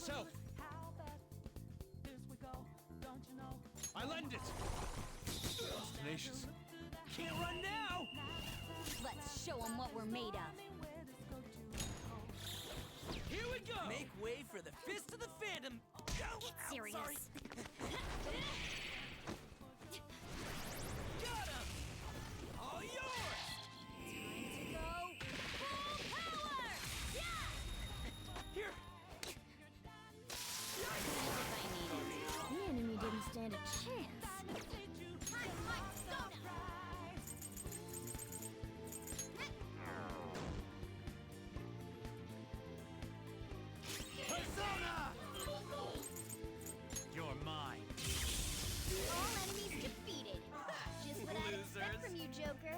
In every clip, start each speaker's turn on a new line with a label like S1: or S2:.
S1: yourself! I lend it! It's tenacious. Can't run now!
S2: Let's show them what we're made of.
S1: Here we go!
S3: Make way for the Fist of the Phantom!
S2: Get serious.
S3: Sorry. Got him! All yours!
S2: Go full power! Yeah!
S3: Here!
S2: If I need it. The enemy didn't stand a chance. I'm like Sona!
S1: Persona! You're mine.
S2: All enemies defeated. Just what I'd expect
S3: Losers.
S2: from you, Joker.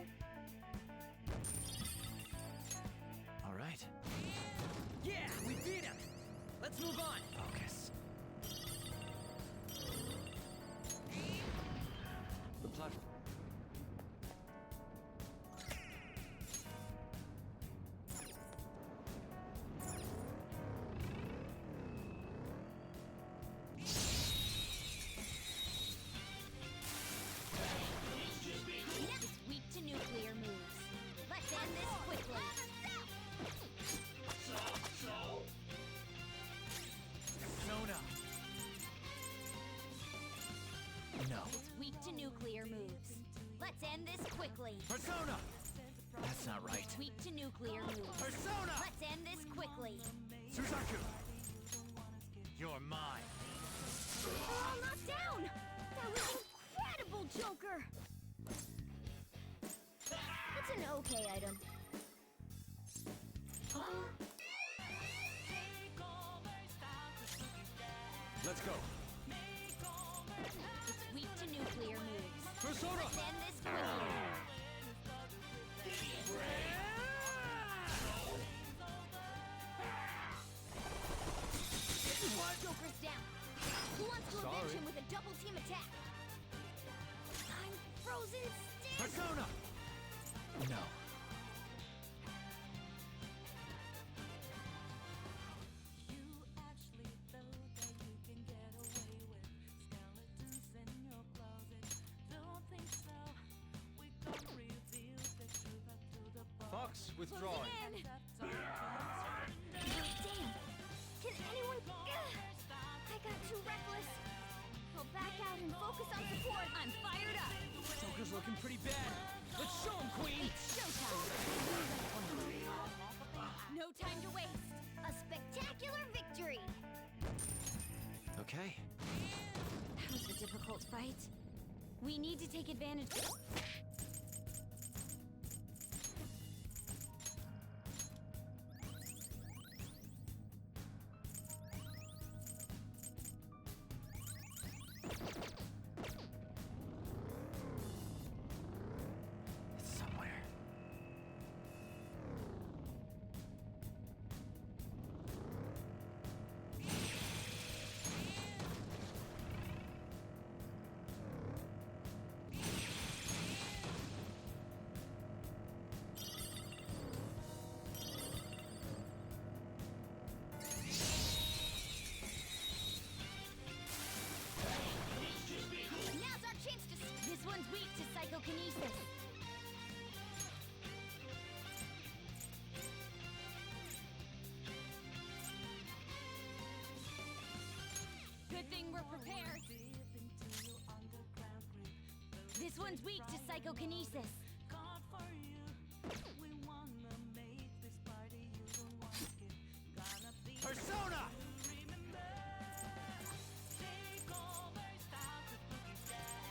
S1: All right.
S3: Yeah, we beat him! Let's move on!
S1: Focus. The platform.
S2: It's weak to nuclear moves. Let's end this quickly.
S1: Persona! No.
S2: It's weak to nuclear moves. Let's end this quickly.
S1: Persona! That's not right.
S2: Weak to nuclear moves.
S1: Persona!
S2: Let's end this quickly.
S1: Suzaku! You're mine.
S2: Oh, knocked down! That was incredible, Joker! It's an okay item.
S1: Let's go.
S2: It's weak to nuclear moves.
S1: Persona!
S2: Let's end this quickly. Joker's down. Who wants to avenge
S1: Sorry.
S2: him with a double team attack? I'm frozen stiff.
S1: Persona! No.
S4: You actually thought that you can get away with skeletons in your closet. Don't think so. We gon' reveal the truth up to the bottom.
S1: Fox withdrawing.
S2: Man,
S4: That's
S2: damn. Can anyone... I got too reckless. I'll back out and focus on support. I'm fired up.
S3: Joker's looking pretty bad. Let's show him, Queen!
S2: It's showtime. No time to waste. A spectacular victory.
S1: Okay.
S2: That was a difficult fight. We need to take advantage.
S1: It's somewhere.
S2: Now's our chance to... This one's weak to psychokinesis. Good thing we're prepared. This one's weak to psychokinesis.
S4: God for you. We wanna make this party you don't want it. Gonna be
S1: Persona!
S4: remember. Take over, start to boogie down.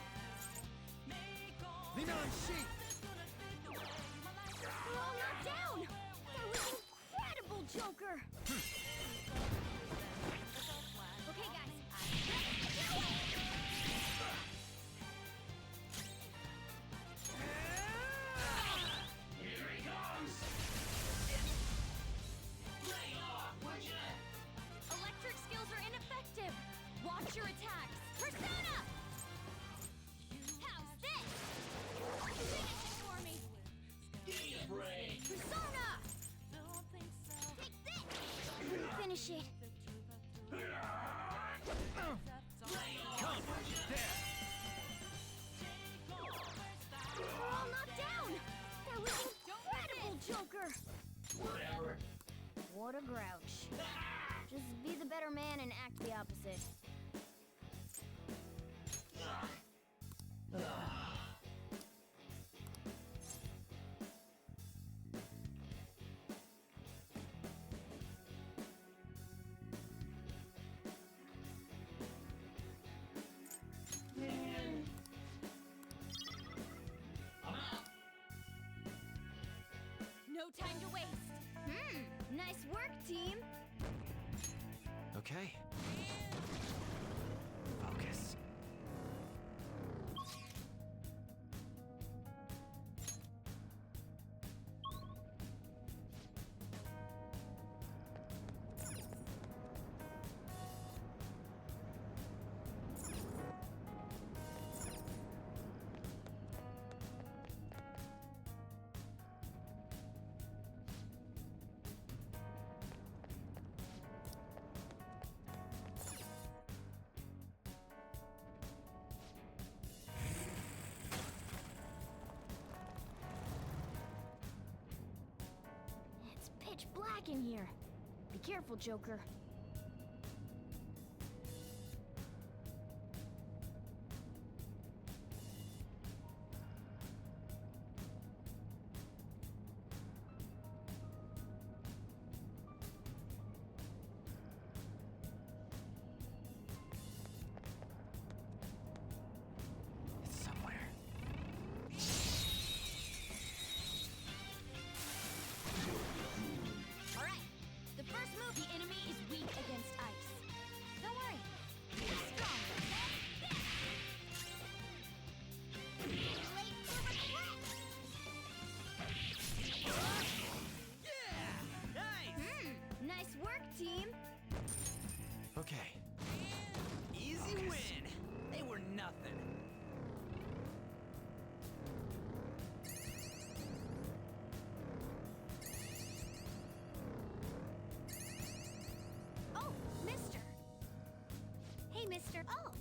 S4: Make over.
S1: Lean on sheet!
S2: We're all knocked down. That was incredible, Joker. Okay, guys.
S1: Here he comes! Lay off, would ya?
S2: Electric skills are ineffective. Watch your attacks. Persona! How's this? Finish it for me.
S1: Give me a break!
S2: Persona!
S4: Don't think so.
S2: Take this. Finish it.
S1: Whatever.
S2: What a grouch. Just be the better man and act the opposite.
S1: I'm out.
S2: No time to waste. Nice work, team.
S3: Okay. Focus.
S2: It's pitch black in here. Be careful, Joker.
S3: It's somewhere.
S2: All right. The first move, the enemy is weak against ice. Don't worry. He's stronger. Late for retreat.
S3: Yeah! Nice!
S2: Nice work, team.
S3: Okay.
S5: Easy
S3: Focus.
S5: win. They were nothing.
S2: Oh, mister. Hey, mister. Oh.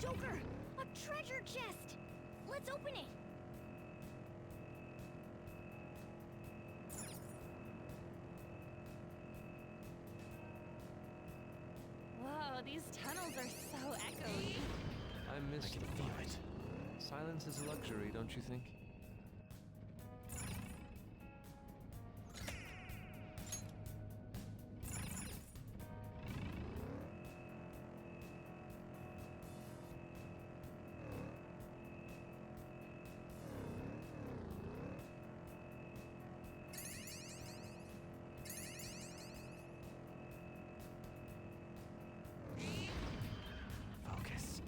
S2: Joker, a treasure chest. Let's open it. Whoa, these tunnels are so echoey.
S6: I miss
S3: I can
S6: the
S3: feel
S6: fight.
S3: it.
S6: Silence is a luxury, don't you think?
S3: Focus.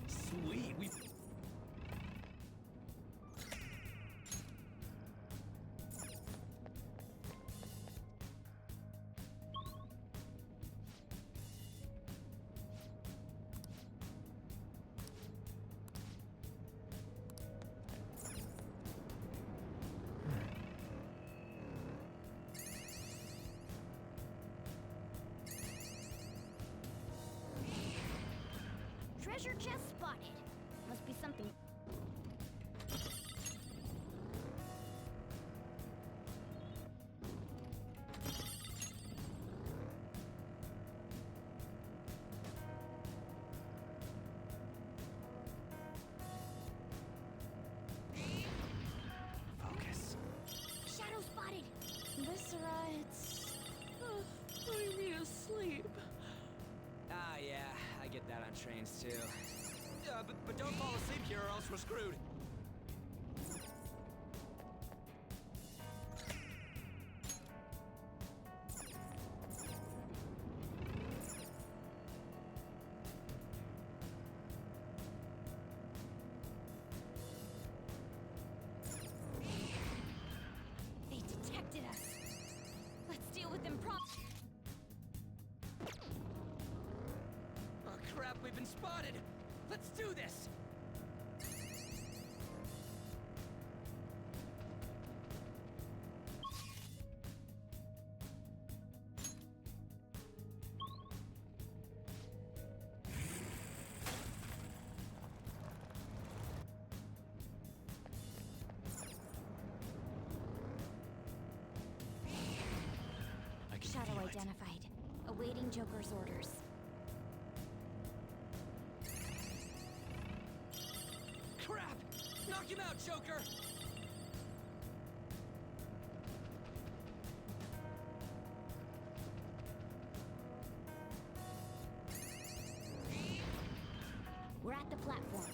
S5: Sweet. We.
S2: Treasure chest spotted. Must be something.
S3: Focus.
S2: Shadow spotted.
S4: Viscera, it's putting me to sleep.
S5: Ah, yeah, I get that on trains too. But don't fall asleep here or else we're screwed.
S3: we've been spotted! Let's do this!
S1: I can
S2: Shadow
S1: feel it.
S2: identified. Awaiting Joker's orders.
S3: Crap! Knock him out, Joker!
S2: We're at the platform.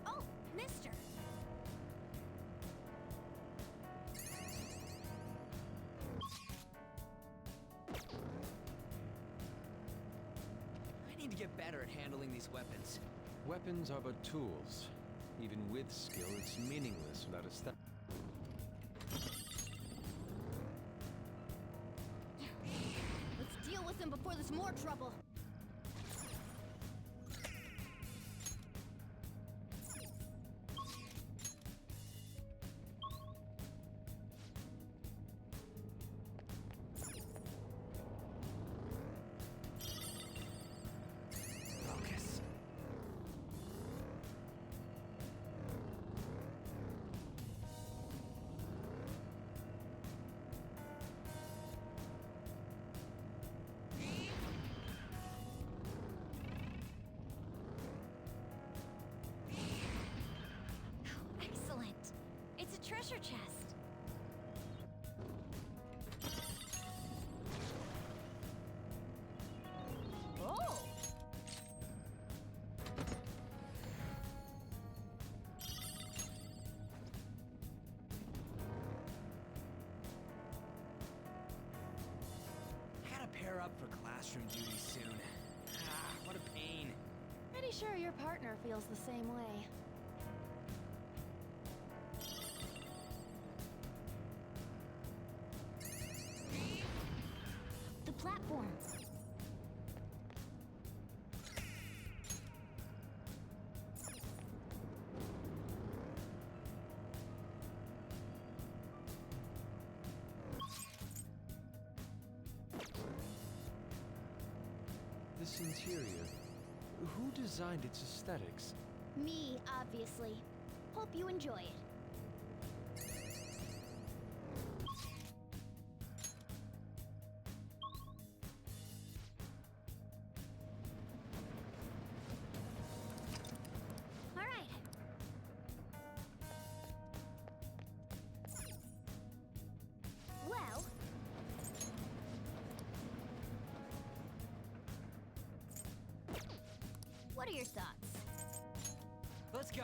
S2: Oh, mister!
S5: I need to get better at handling these weapons.
S6: Weapons are but tools. Even with skill, it's meaningless without a step.
S2: Let's deal with him before there's more trouble.
S5: Focus.
S2: Excellent. It's a treasure chest. Oh!
S5: I gotta pair up for classroom duty soon. Ah, what a pain.
S2: Pretty sure your partner feels the same way. The platform.
S6: This interior, who designed its aesthetics?
S2: Me, obviously. Hope you enjoy it. All right. Well, what are your thoughts?
S5: Let's go.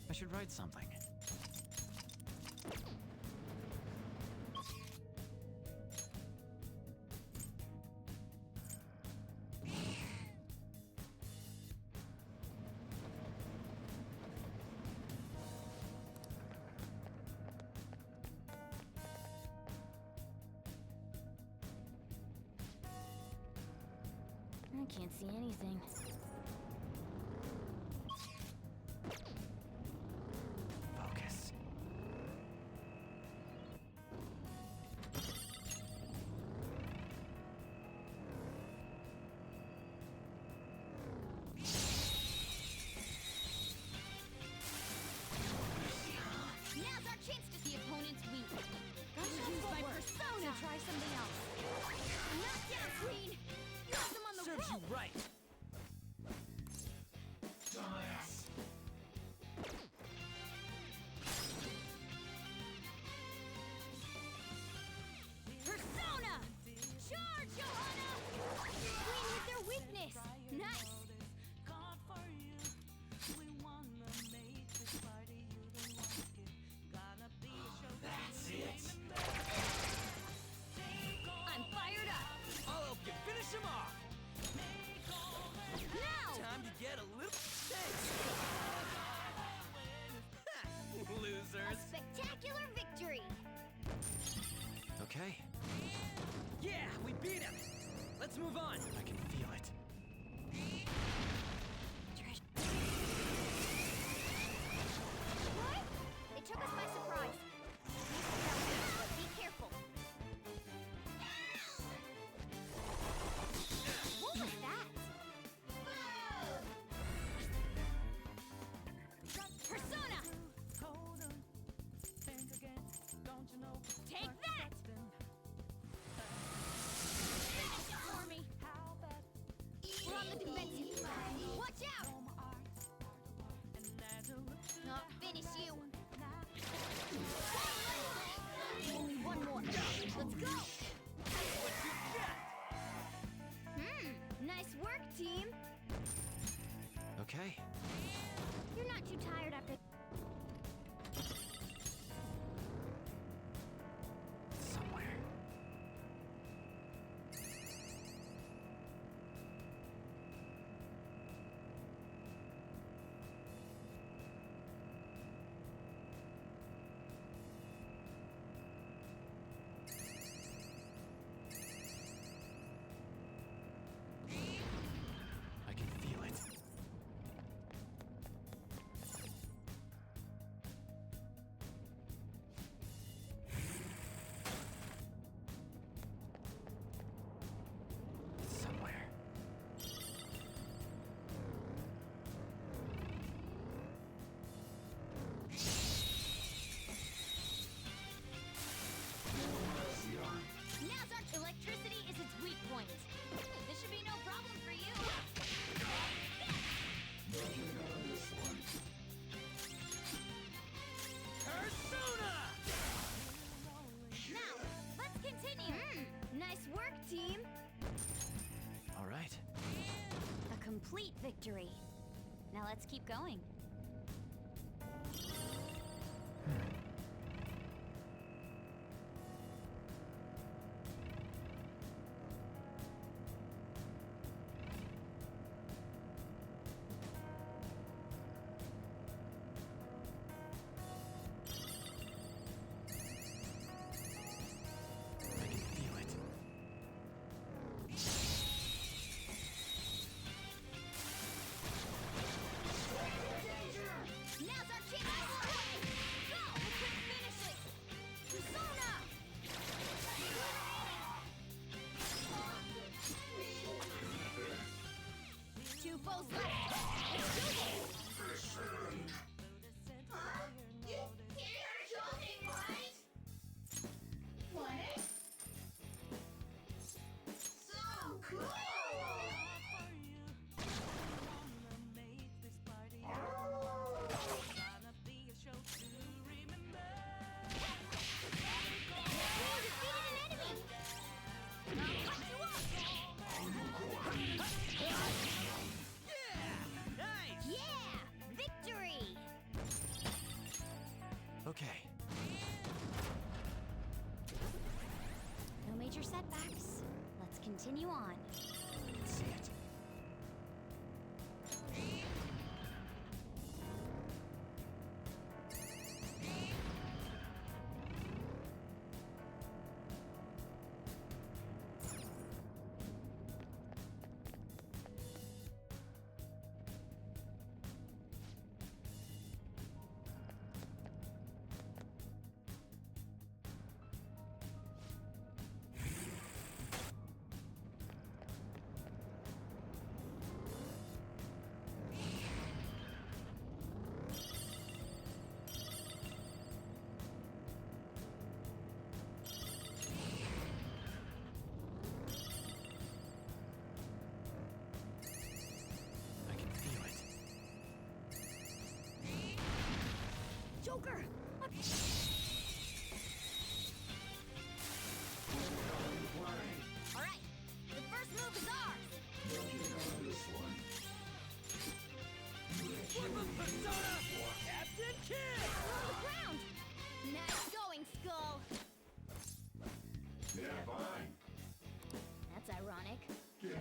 S1: I should write something.
S2: I can't see anything.
S5: Focus.
S3: you right.
S2: Persona! Charge, Johanna! Win with their weakness! Nice!
S4: God for you. We wanna make this party. You don't like it. Gonna be a show.
S5: That's it.
S2: I'm fired up!
S3: I'll help you finish him off.
S2: Now!
S3: Time to get a little. Thanks.
S2: A
S3: Losers.
S2: spectacular victory!
S1: Okay,
S3: Yeah, we beat him. Let's move on.
S1: I can feel it.
S2: What? It took us by surprise. But be careful. What was that? Persona!
S4: Hold on. Think again. Don't you know?
S2: Take that! Finish it for me!
S4: How bad
S2: We're on the defensive. Watch out!
S4: and as I look to
S2: Not finish you. Only one more. Let's go!
S3: What you got?
S2: Nice work, team.
S1: Okay,
S2: You're not too tired after.
S1: somewhere. I can feel it. It's somewhere.
S2: Nazar's electricity is its weak point. This should be no problem for you.
S3: Persona!
S2: Now, let's continue. Nice work, team.
S1: All right.
S2: A complete victory. Now let's keep going.
S1: I can feel it.
S2: Nazar King is away! Go! We couldn't finish it! Persona! Two foes left! Let's do this! You defeated an enemy! I'll cut you off!
S3: Yeah! Nice!
S2: Yeah! Victory!
S1: Okay,
S2: No major setbacks. Let's continue on.
S1: I can see it.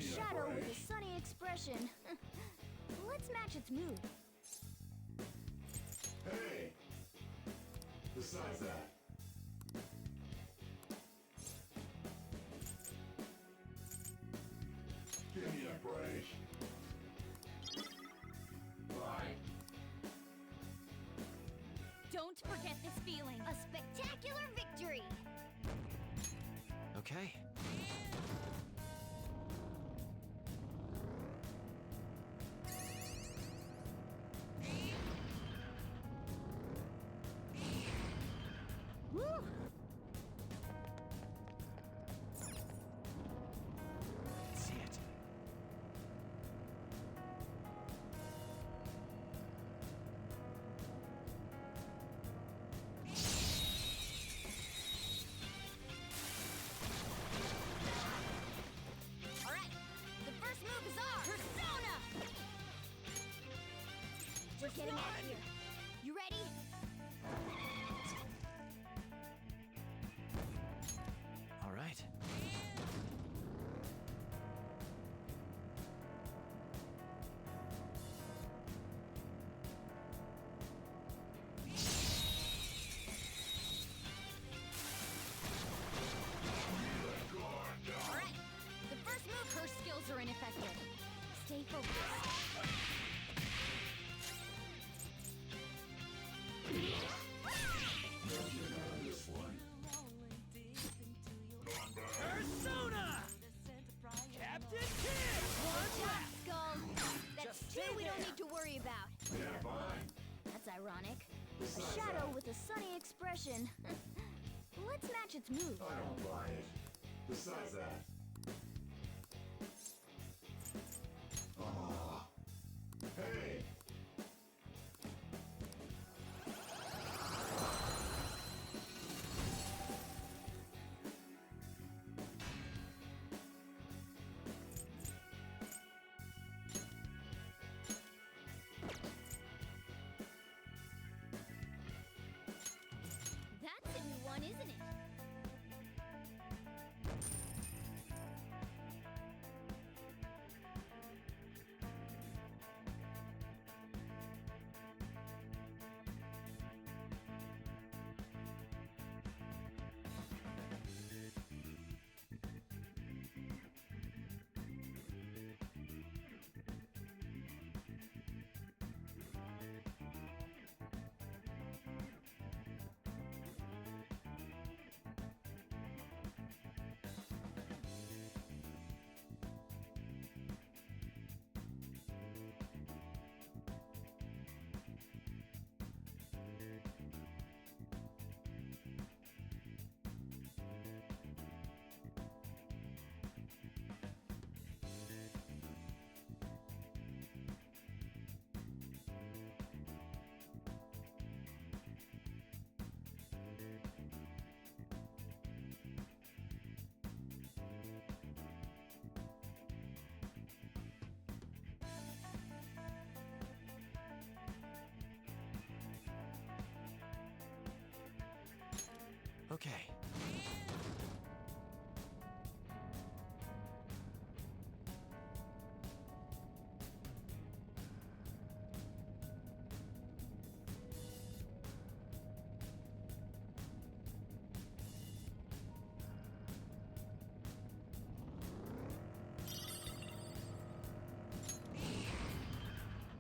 S2: shadow with a sunny expression. Let's match its mood.
S7: Hey! Besides that, give me a break. Right.
S2: Don't forget this feeling. A spectacular victory.
S1: Okay.
S2: Woo!
S1: See it.
S2: All right. The first move is ours. Persona. We're getting out of here. You ready?
S1: All right.
S2: All right. The first move, her skills are ineffective. Stay focused.
S7: This one.
S3: Persona! Captain Kidd!
S2: Watch out, Skull. That's
S3: Just
S2: two
S3: stay
S2: we don't
S3: there.
S2: need to worry about.
S7: Yeah, fine.
S2: That's ironic. A
S7: Besides
S2: shadow
S7: that,
S2: with a sunny expression. Let's match its mood.
S7: I don't buy it. Besides that. Ah. Hey!
S2: That's a new one, isn't it?
S1: Okay.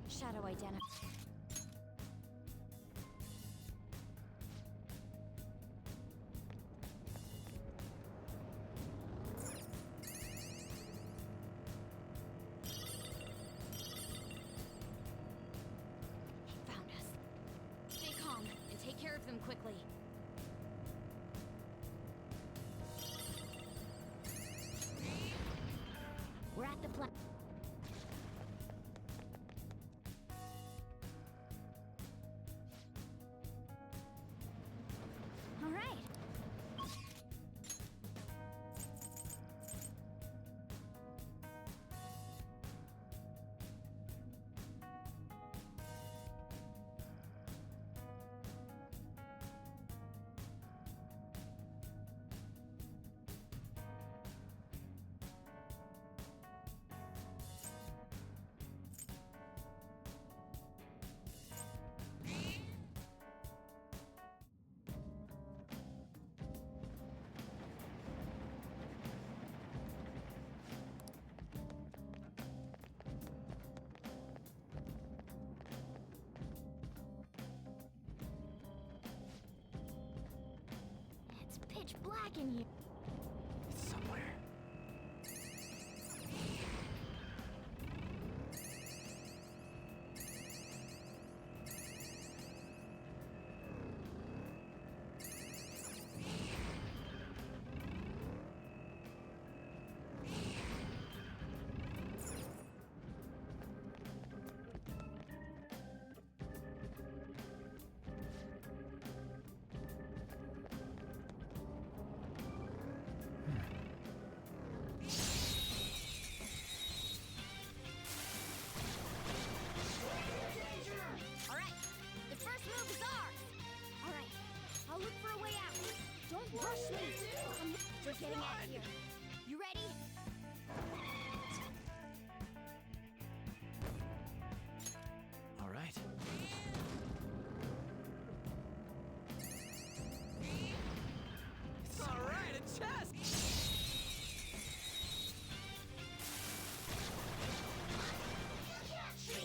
S2: Shadow identify. Found us. Stay calm and take care of them quickly. We're at the pla- All right. pitch black in here.
S1: It's somewhere.
S2: Alright, the first move is ours! Alright, I'll look for a way out. Don't rush me! We're getting out of here. You ready?
S1: All right.
S5: Alright, a chest!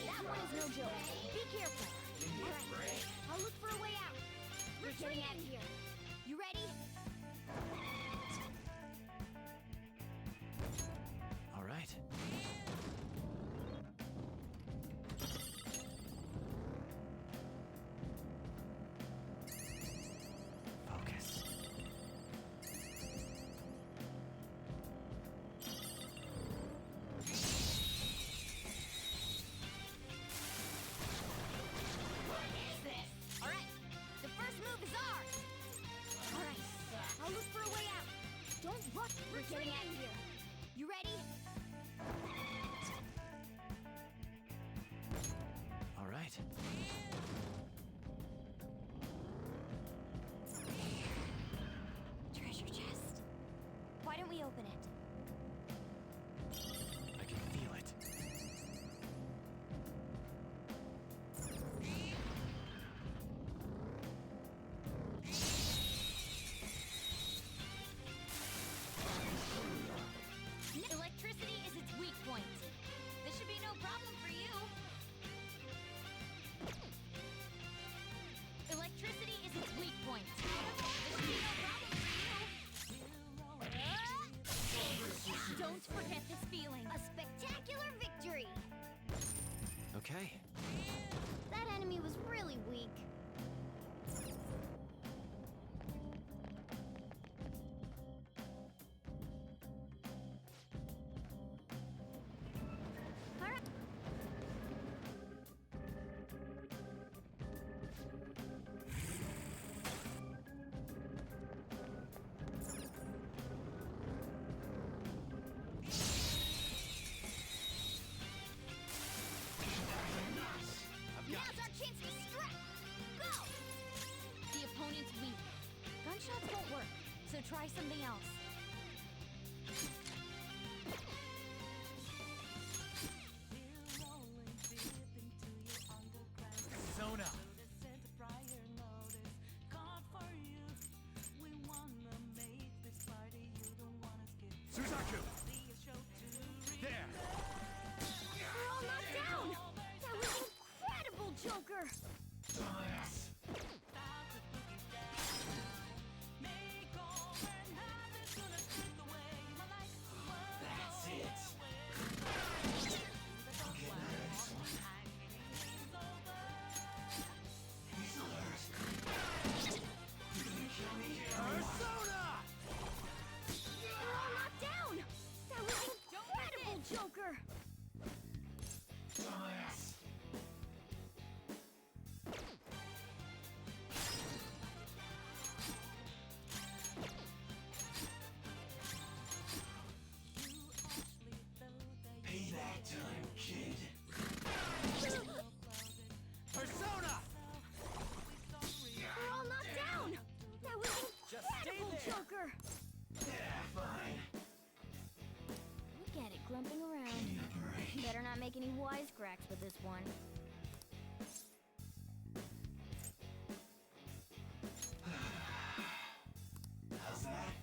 S2: That one is no joke. Be careful. Alright, I'll look for a way out. We're getting out of here. You ready?
S1: All right. Focus.
S2: Alright, the first move is ours! Alright, I'll look for a way out. Don't rush. We're getting out of here. You ready?
S1: All right.
S2: Treasure chest. Why don't we open it?
S1: I can feel it.
S2: Electricity is its weak point. This should be no problem for you. Electricity is its weak point. This should be no problem for you. Don't forget this feeling. A spectacular victory.
S1: Okay.
S2: That enemy was really weak. All right. Now's our chance to strike! Go! The opponent's weak. Gunshots won't work, so try something else.
S1: Zona. Suzaku. There.
S2: We're all knocked down! That was incredible, Joker!
S1: That's it. Persona!
S2: We're all knocked down! That was incredible, Joker!
S7: Payback time, kid.
S1: Persona!
S2: We're all knocked down! That was
S5: Just stay
S2: incredible,
S5: there.
S2: Joker!
S7: Yeah, fine.
S2: Look at it grumping around. Better not make any wisecracks with this one.
S7: How's that?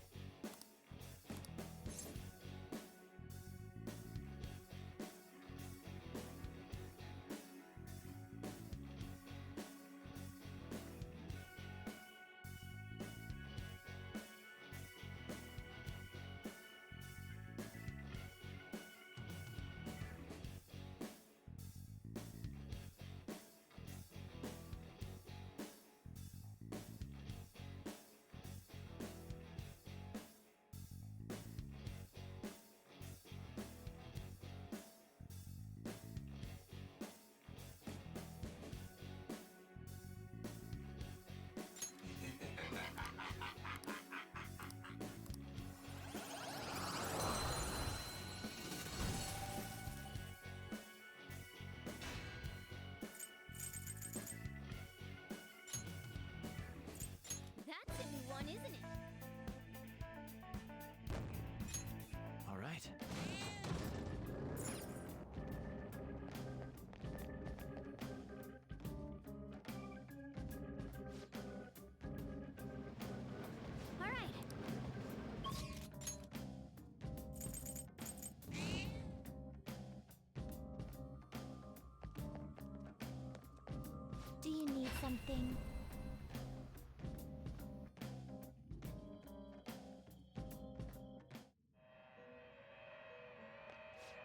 S2: Do you need something?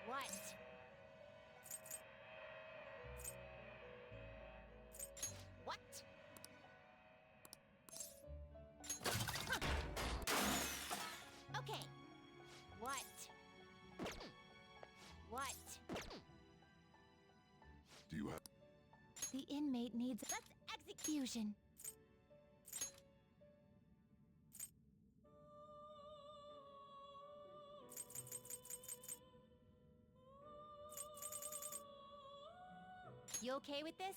S2: What? What? Huh. Okay. What? What?
S7: Do you have...
S2: The inmate needs. Let's execution. You okay with this?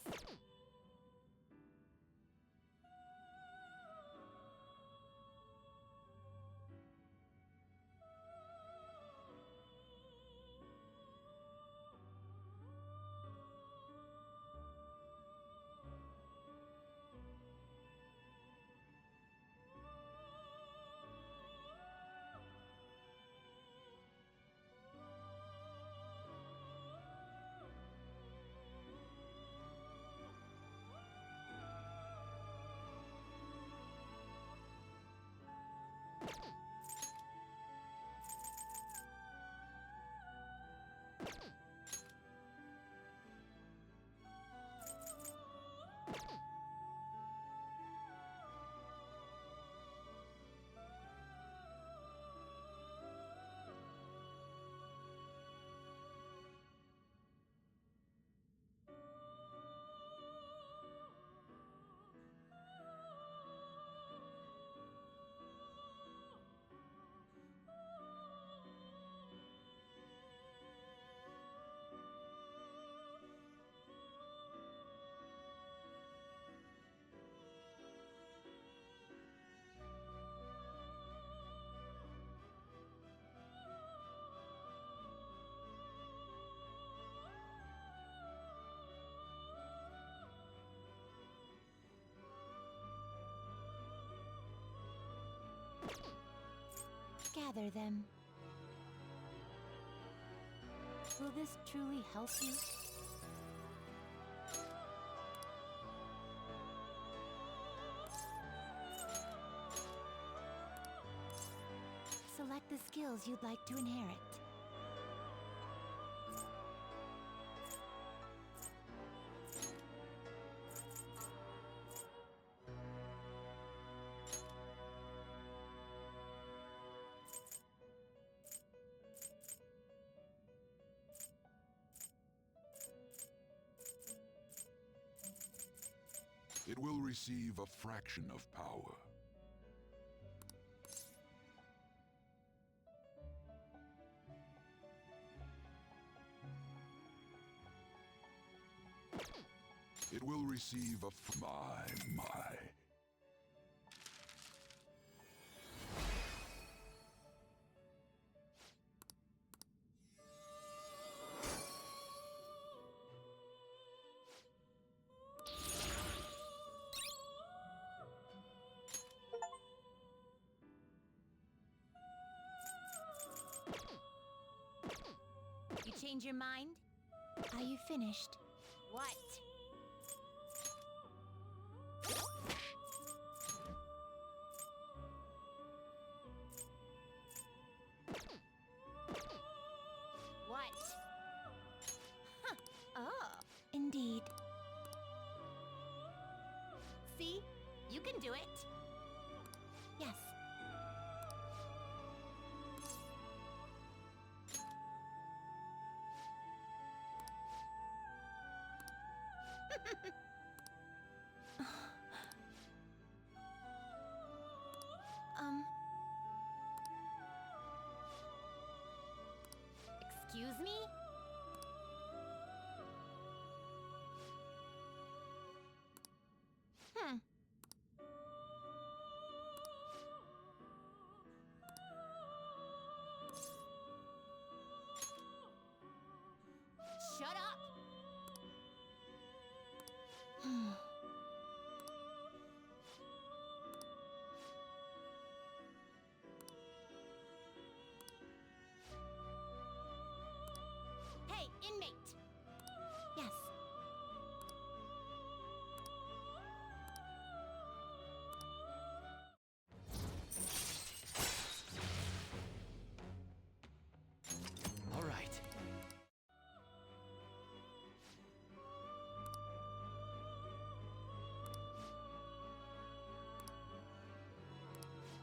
S2: Gather them. Will this truly help you? Select the skills you'd like to inherit.
S7: It will receive a fraction of power. It will receive a my.
S2: You change your mind? Are you finished? What? What? Huh. Oh, indeed. See? You can do it. Yes. Excuse me? Shut up!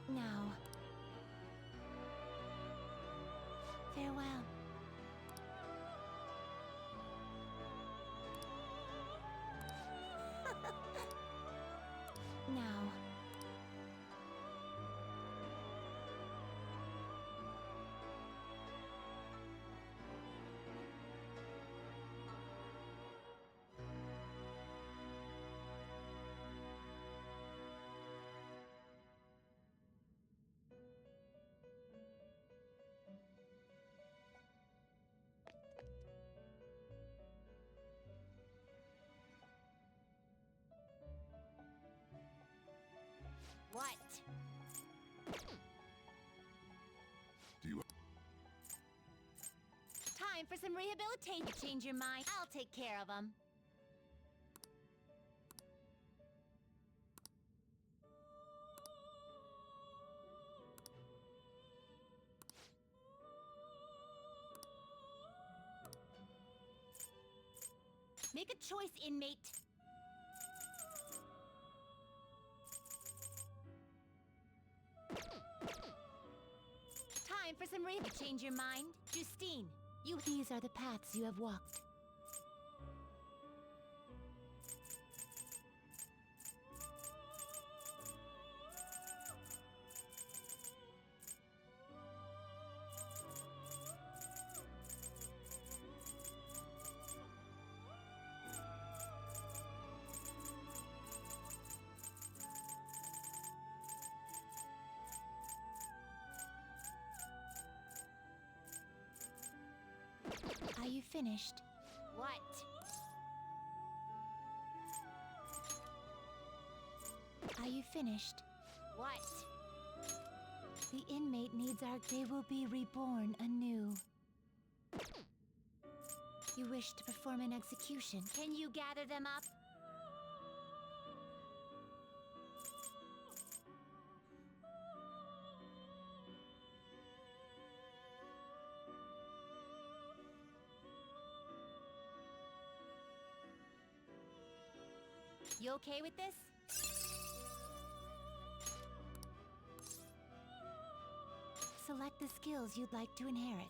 S2: Now. Farewell. Now. What?
S7: Do you
S2: Time for some rehabilitation. Change your mind. I'll take care of them. Make a choice, inmate. Time for some change your mind. Justine, these are the paths you have walked. Are you finished? What? Are you finished? What? The inmate needs our... They will be reborn anew. You wish to perform an execution. Can you gather them up? You okay with this? Select the skills you'd like to inherit.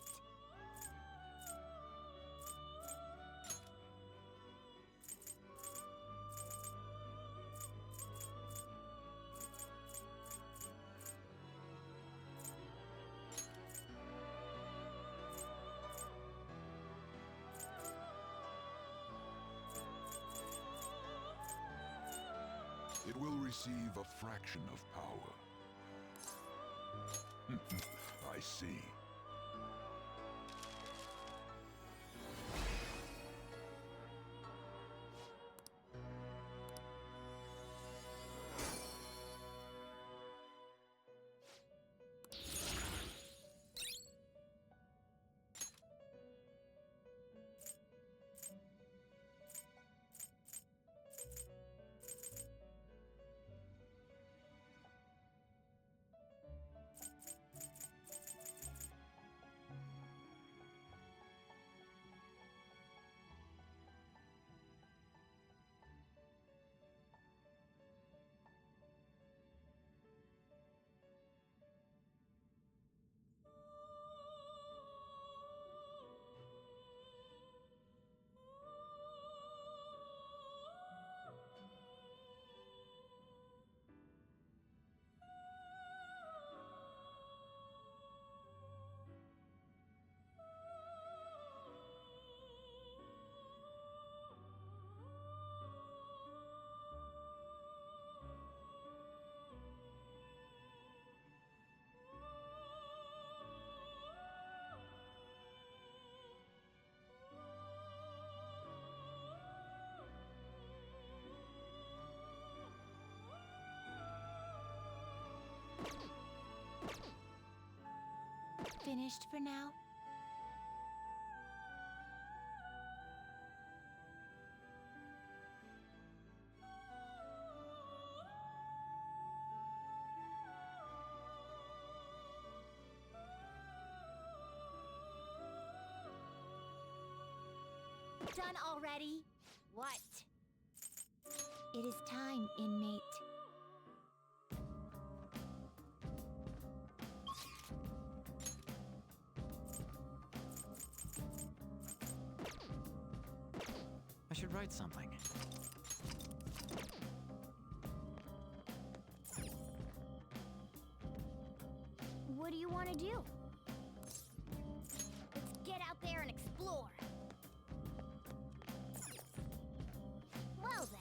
S7: It will receive a fraction of power. I see. Finished for now? Done already? What? It is time, inmate.
S8: should write something.
S2: What do you want to do? Let's get out there and explore. Well then.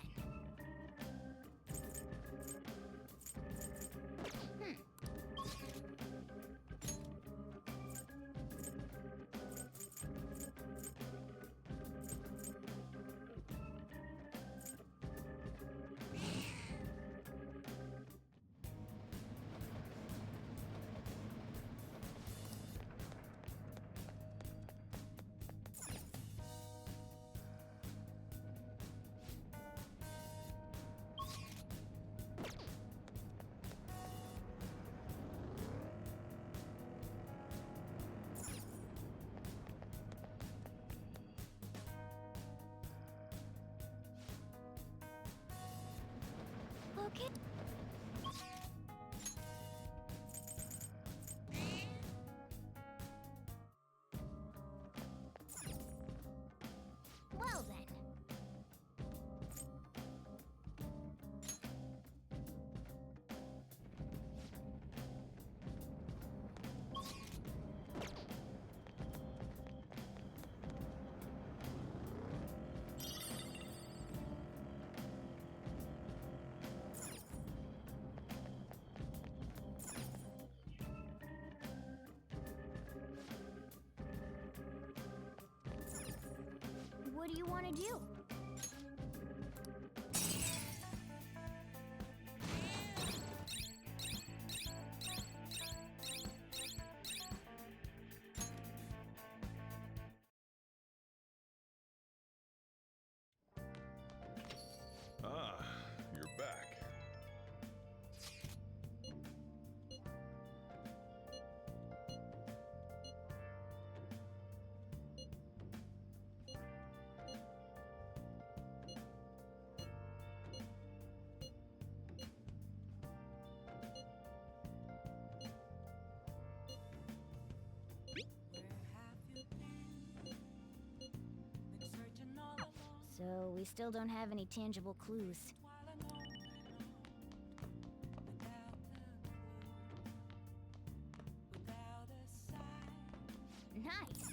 S2: Okay. Well then. What do you want to do?
S7: Ah, you're back.
S2: So we still don't have any tangible clues. Nice.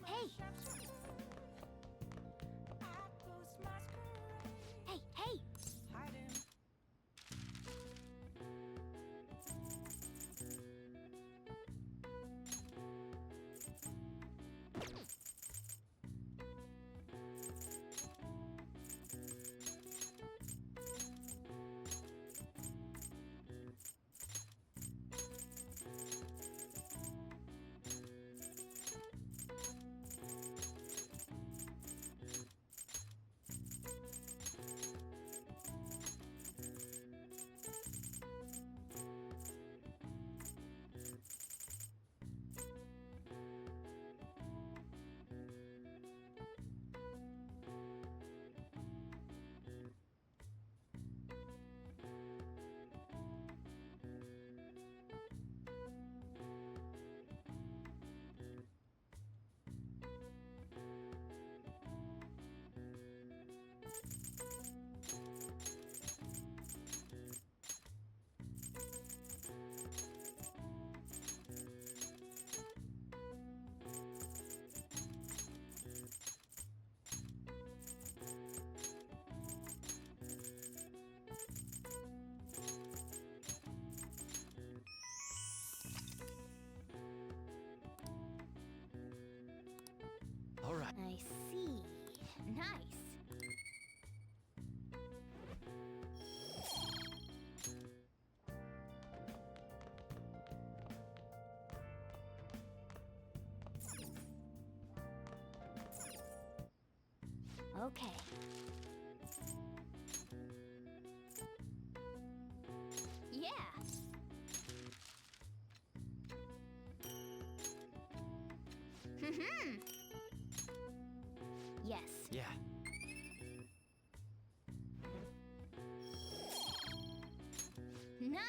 S2: Hey! Hey, hey!
S8: All right.
S2: I see. Nice. Okay. Yeah. Yes.
S8: Yeah.
S2: Nice.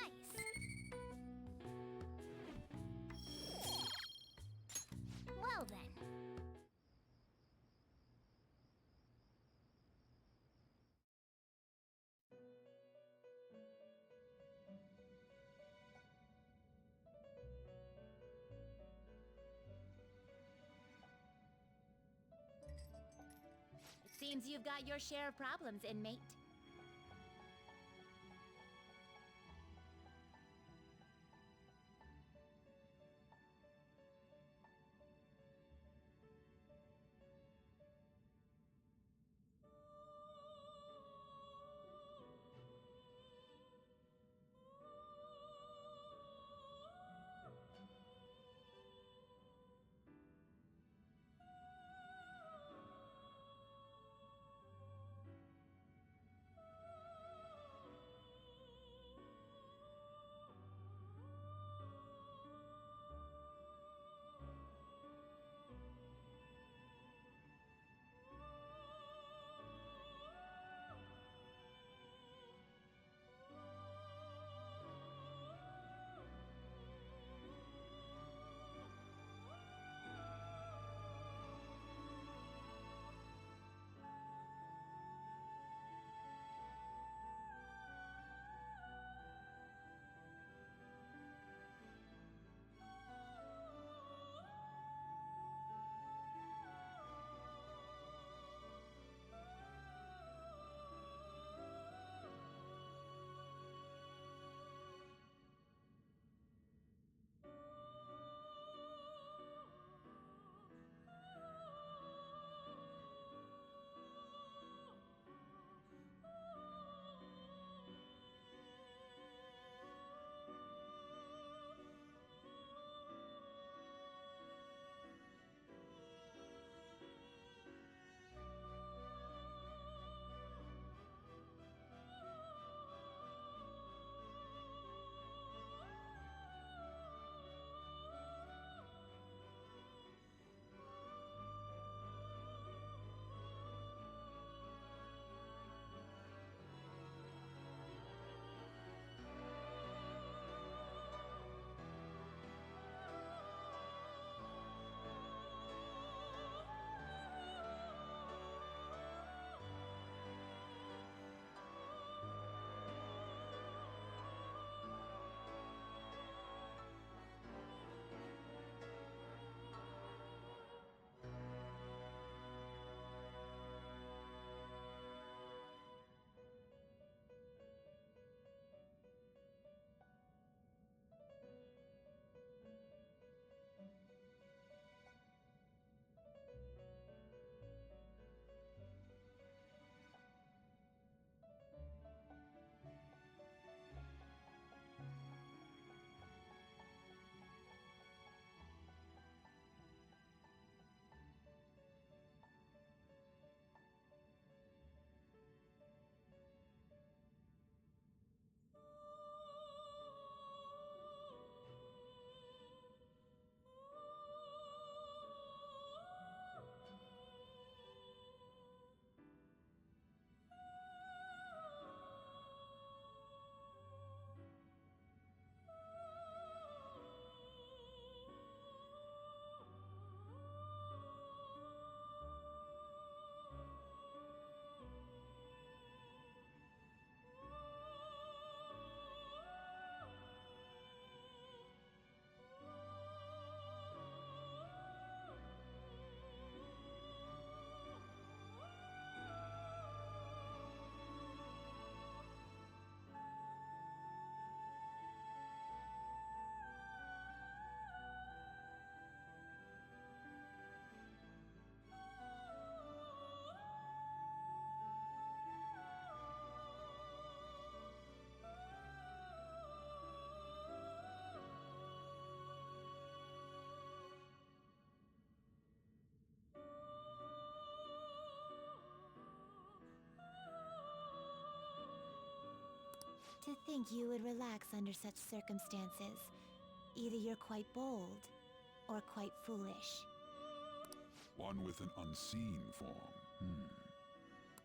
S2: Seems you've got your share of problems, inmate. To think you would relax under such circumstances. Either you're quite bold, or quite foolish.
S7: One with an unseen form.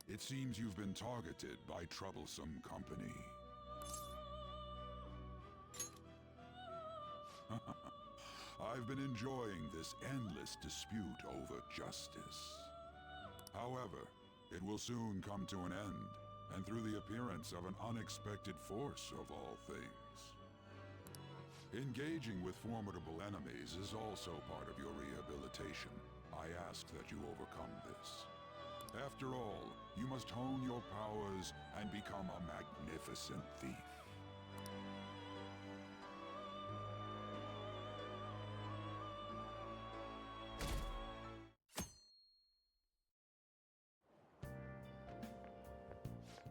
S7: It seems you've been targeted by troublesome company. I've been enjoying this endless dispute over justice. However, it will soon come to an end, and through the appearance of an unexpected force of all things. Engaging with formidable enemies is also part of your rehabilitation. I ask that you overcome this. After all, you must hone your powers and become a magnificent thief.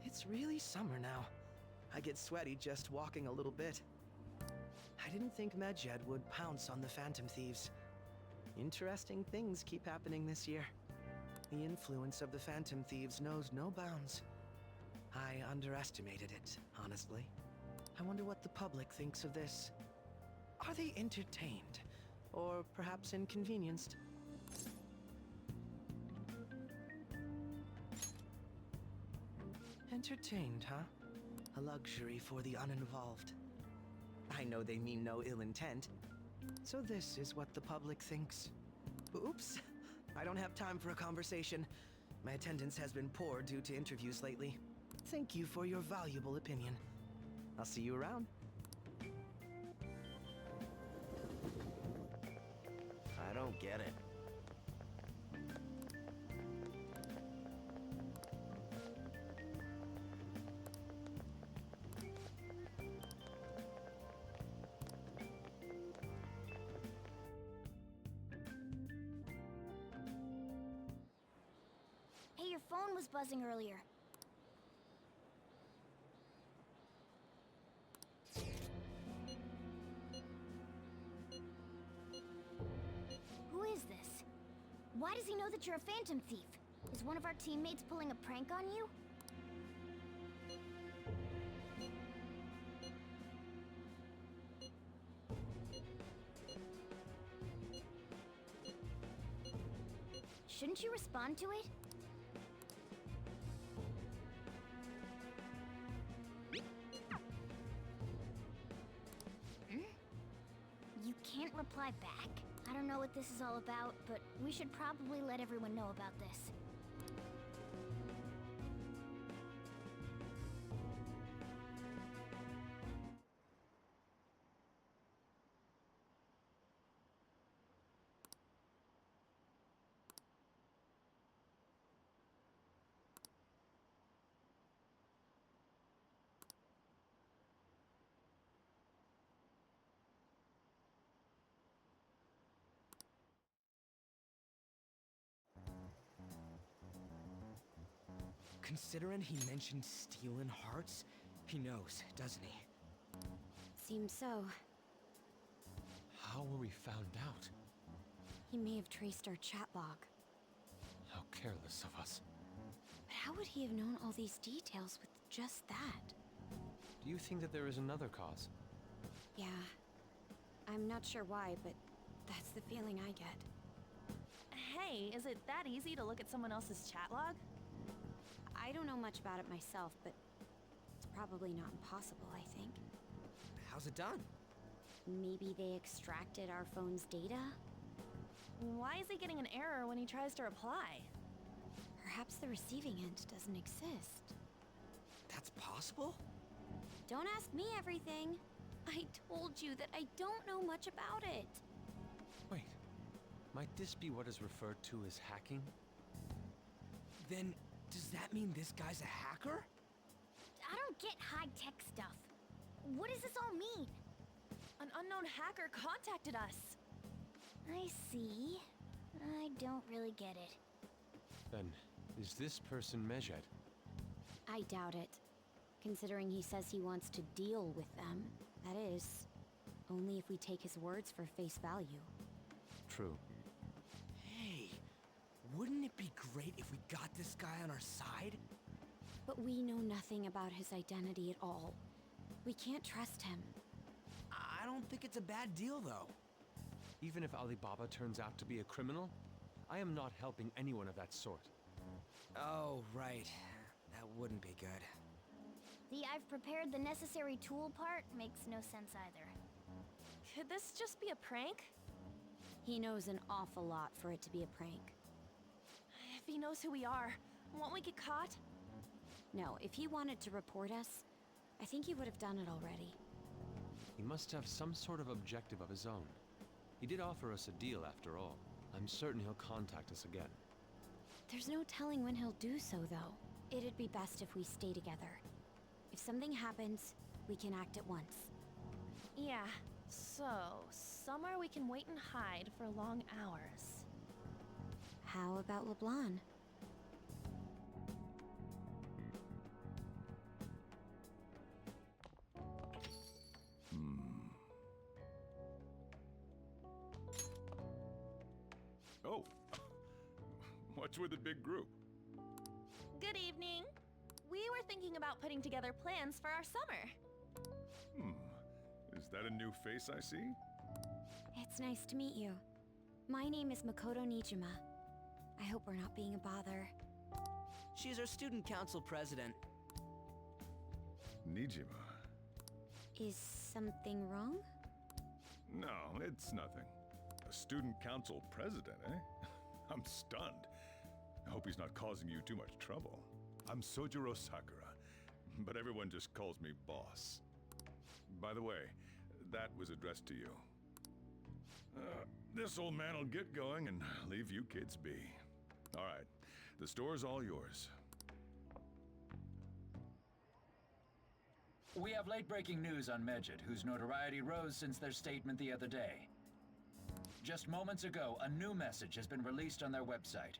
S3: It's really summer now. I get sweaty just walking a little bit. I didn't think Medjed would pounce on the Phantom Thieves. Interesting things keep happening this year. The influence of the Phantom Thieves knows no bounds. I underestimated it, honestly. I wonder what the public thinks of this. Are they entertained? Or perhaps inconvenienced? Entertained, huh? A luxury for the uninvolved. I know they mean no ill intent. So this is what the public thinks. Oops. I don't have time for a conversation. My attendance has been poor due to interviews lately. Thank you for your valuable opinion. I'll see you around.
S8: I don't get it.
S2: Hey, your phone was buzzing earlier. Who is this? Why does he know that you're a Phantom Thief? Is one of our teammates pulling a prank on you? Shouldn't you respond to it? You can't reply back? I don't know what this is all about, but we should probably let everyone know about this.
S3: Considering he mentioned stealing hearts, he knows, doesn't he?
S9: Seems so.
S6: How were we found out?
S9: He may have traced our chat log.
S6: How careless of us.
S9: But how would he have known all these details with just that?
S6: Do you think that there is another cause?
S9: Yeah. I'm not sure why, but that's the feeling I get.
S4: Hey, is it that easy to look at someone else's chat log?
S9: I don't know much about it myself, but it's probably not impossible, I think.
S3: How's it done?
S9: Maybe they extracted our phone's data?
S4: Why is he getting an error when he tries to reply?
S9: Perhaps the receiving end doesn't exist.
S3: That's possible?
S9: Don't ask me everything. I told you that I don't know much about it.
S6: Wait, might this be what is referred to as hacking?
S3: Then, does that mean this guy's a hacker?
S2: I don't get high-tech stuff. What does this all mean?
S4: An unknown hacker contacted us.
S2: I see. I don't really get it.
S6: Then, is this person Medjed?
S9: I doubt it. Considering he says he wants to deal with them. That is, only if we take his words for face value.
S6: True.
S3: Hey, wouldn't it be great if we got this guy on our side?
S9: But we know nothing about his identity at all. We can't trust him.
S3: I don't think it's a bad deal, though.
S6: Even if Alibaba turns out to be a criminal, I am not helping anyone of that sort.
S3: Oh, right. That wouldn't be good.
S2: The I've prepared the necessary tool part makes no sense either.
S4: Could this just be a prank?
S9: He knows an awful lot for it to be a prank.
S4: If he knows who we are, won't we get caught?
S9: No, if he wanted to report us, I think he would have done it already.
S6: He must have some sort of objective of his own. He did offer us a deal after all. I'm certain he'll contact us again.
S9: There's no telling when he'll do so, though. It'd be best if we stay together. If something happens, we can act at once.
S10: Yeah, so somewhere we can wait and hide for long hours.
S9: How about LeBlanc?
S11: Oh, what's with the big group?
S10: Good evening. We were thinking about putting together plans for our summer.
S11: Is that a new face I see?
S9: It's nice to meet you. My name is Makoto Nijima. I hope we're not being a bother.
S5: She's our student council president.
S11: Nijima.
S9: Is something wrong?
S11: No, it's nothing. A student council president, eh? I'm stunned. I hope he's not causing you too much trouble. I'm Sojiro Sakura, but everyone just calls me boss. By the way, that was addressed to you. This old man will get going and leave you kids be. All right, the store's all yours.
S12: We have late-breaking news on Medjed, whose notoriety rose since their statement the other day. Just moments ago, a new message has been released on their website.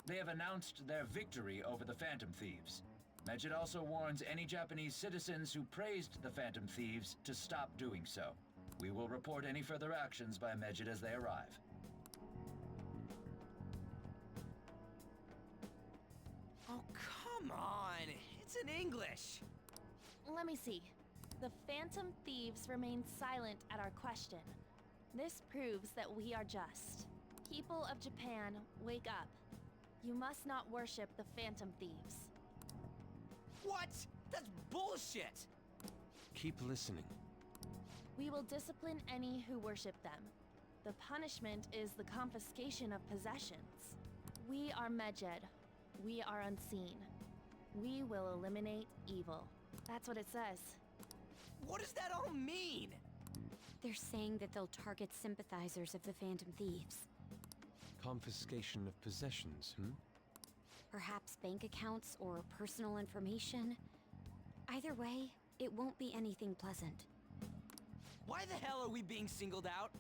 S12: They have announced their victory over the Phantom Thieves. Medjed also warns any Japanese citizens who praised the Phantom Thieves to stop doing so. We will report any further actions by Medjed as they arrive.
S5: Oh, come on! It's in English!
S10: Let me see. The Phantom Thieves remain silent at our question. This proves that we are just. People of Japan, wake up. You must not worship the Phantom Thieves.
S5: What? That's bullshit!
S6: Keep listening.
S10: We will discipline any who worship them. The punishment is the confiscation of possessions. We are Medjed. We are unseen. We will eliminate evil. That's what it says.
S5: What does that all mean?
S9: They're saying that they'll target sympathizers of the Phantom Thieves.
S6: Confiscation of possessions,
S9: Perhaps bank accounts or personal information. Either way, it won't be anything pleasant.
S5: Why the hell are we being singled out?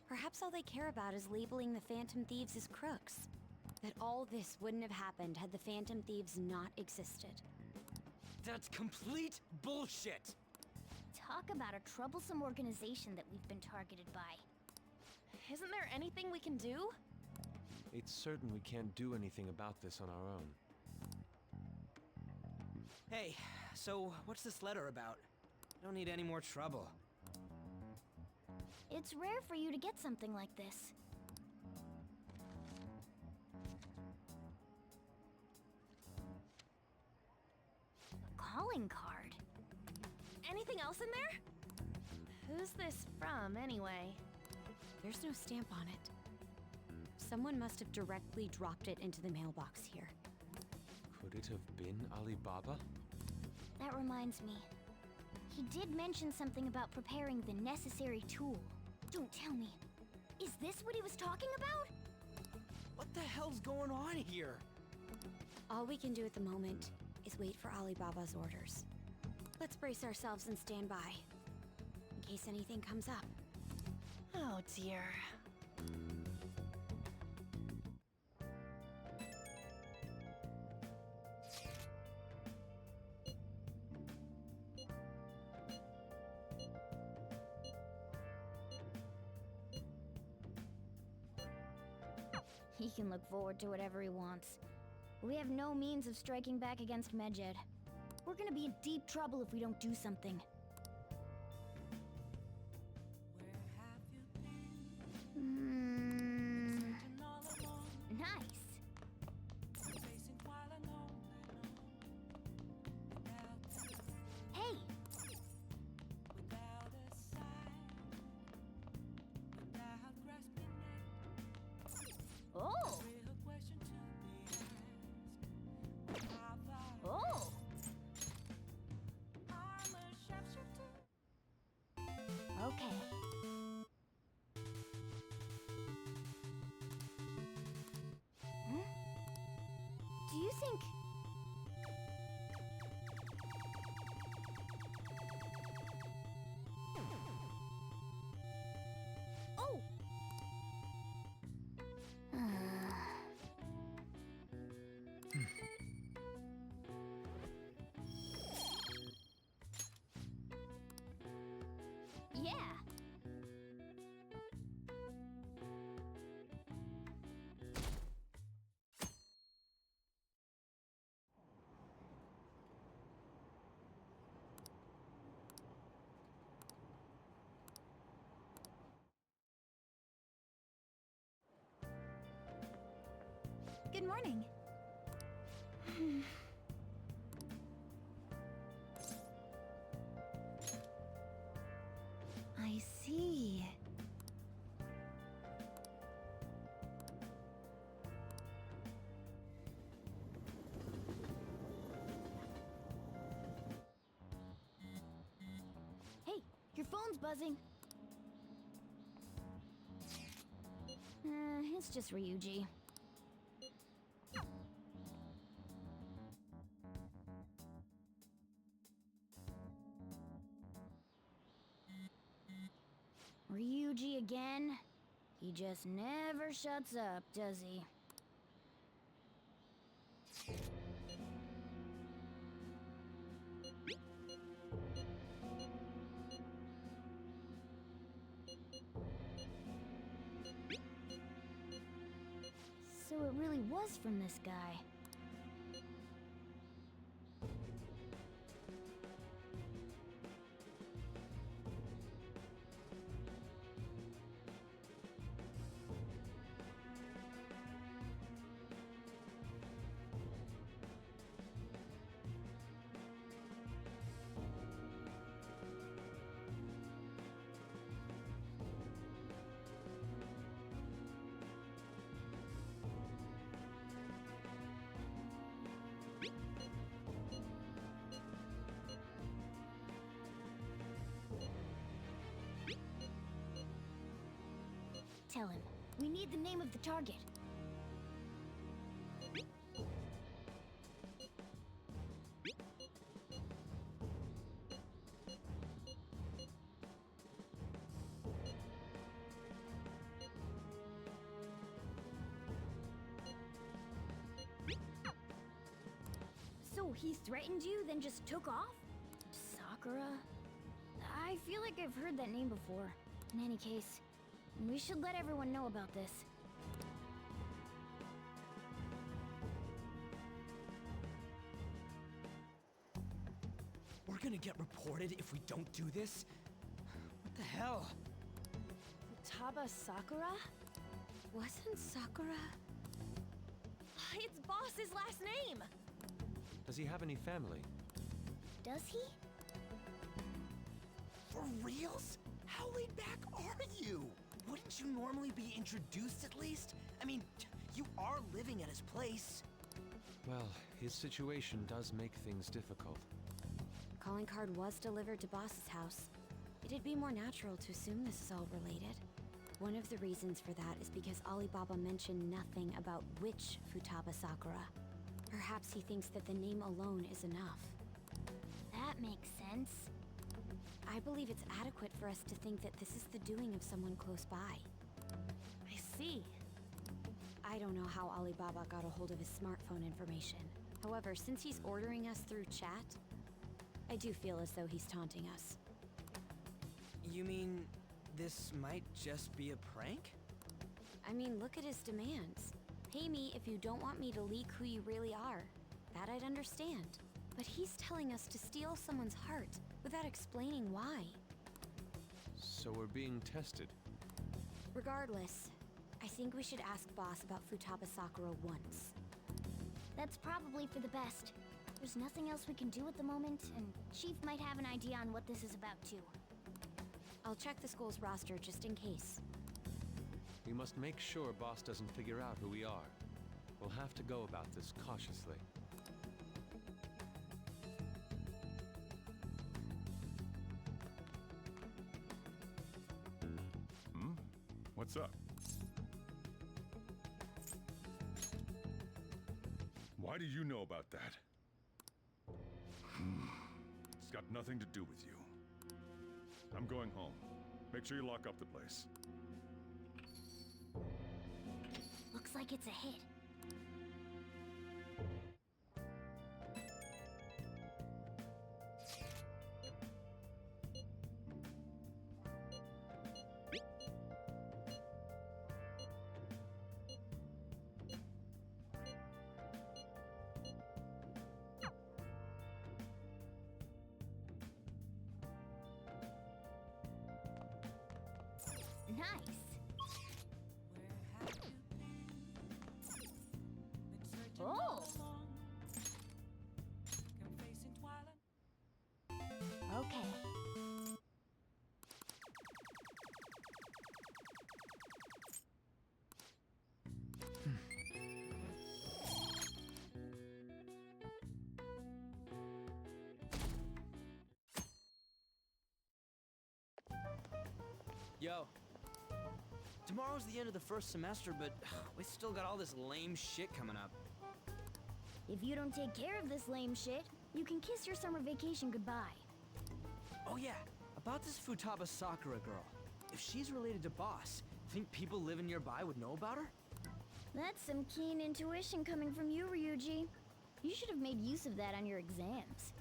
S9: Perhaps all they care about is labeling the Phantom Thieves as crooks. That all this wouldn't have happened had the Phantom Thieves not existed.
S5: That's complete bullshit!
S2: Talk about a troublesome organization that we've been targeted by.
S10: Isn't there anything we can do?
S6: It's certain we can't do anything about this on our own.
S5: Hey, so what's this letter about? I don't need any more trouble.
S2: It's rare for you to get something like this. A calling card.
S10: Anything else in there? Who's this from, anyway?
S9: There's no stamp on it. Someone must have directly dropped it into the mailbox here.
S6: Could it have been Alibaba?
S2: That reminds me. He did mention something about preparing the necessary tool. Don't tell me. Is this what he was talking about?
S5: What the hell's going on here?
S9: All we can do at the moment is wait for Alibaba's orders. Let's brace ourselves and stand by, in case anything comes up.
S10: Oh dear.
S2: He can look forward to whatever he wants. We have no means of striking back against Medjed. We're gonna be in deep trouble if we don't do something. Nice. Hey! Oh! Oh! Okay. you think... Oh! Yeah. Good morning. I see. Hey, your phone's buzzing. It's just Ryuji. Ryuji again? He just never shuts up, does he? So it really was from this guy. Tell him. We need the name of the target. So he threatened you, then just took off? Sakura? I feel like I've heard that name before. In any case, we should let everyone know about this.
S5: We're gonna get reported if we don't do this? What the hell?
S10: Futaba Sakura?
S9: Wasn't Sakura...
S10: It's Boss's last name!
S6: Does he have any family?
S2: Does he?
S5: For reals? How laid back are you? Wouldn't you normally be introduced at least? I mean, you are living at his place.
S6: Well, his situation does make things difficult.
S9: Calling card was delivered to Boss's house. It'd be more natural to assume this is all related. One of the reasons for that is because Alibaba mentioned nothing about which Futaba Sakura. Perhaps he thinks that the name alone is enough.
S2: That makes sense.
S9: I believe it's adequate for us to think that this is the doing of someone close by.
S10: I see.
S9: I don't know how Alibaba got a hold of his smartphone information. However, since he's ordering us through chat, I do feel as though he's taunting us.
S5: You mean this might just be a prank?
S9: I mean, look at his demands. Pay me if you don't want me to leak who you really are. That I'd understand. But he's telling us to steal someone's heart without explaining why.
S6: So we're being tested.
S9: Regardless, I think we should ask Boss about Futaba Sakura once.
S2: That's probably for the best. There's nothing else we can do at the moment, and Chief might have an idea on what this is about too.
S9: I'll check the school's roster just in case.
S6: We must make sure Boss doesn't figure out who we are. We'll have to go about this cautiously.
S11: What's up? Why do you know about that? It's got nothing to do with you. I'm going home. Make sure you lock up the place.
S2: Looks like it's a hit. Nice. Oh. Okay.
S5: Yo. Tomorrow's the end of the first semester, but we still got all this lame shit coming up.
S2: If you don't take care of this lame shit, you can kiss your summer vacation goodbye.
S5: Oh yeah, about this Futaba Sakura girl. If she's related to Boss, think people living nearby would know about her?
S2: That's some keen intuition coming from you, Ryuji. You should have made use of that on your exams.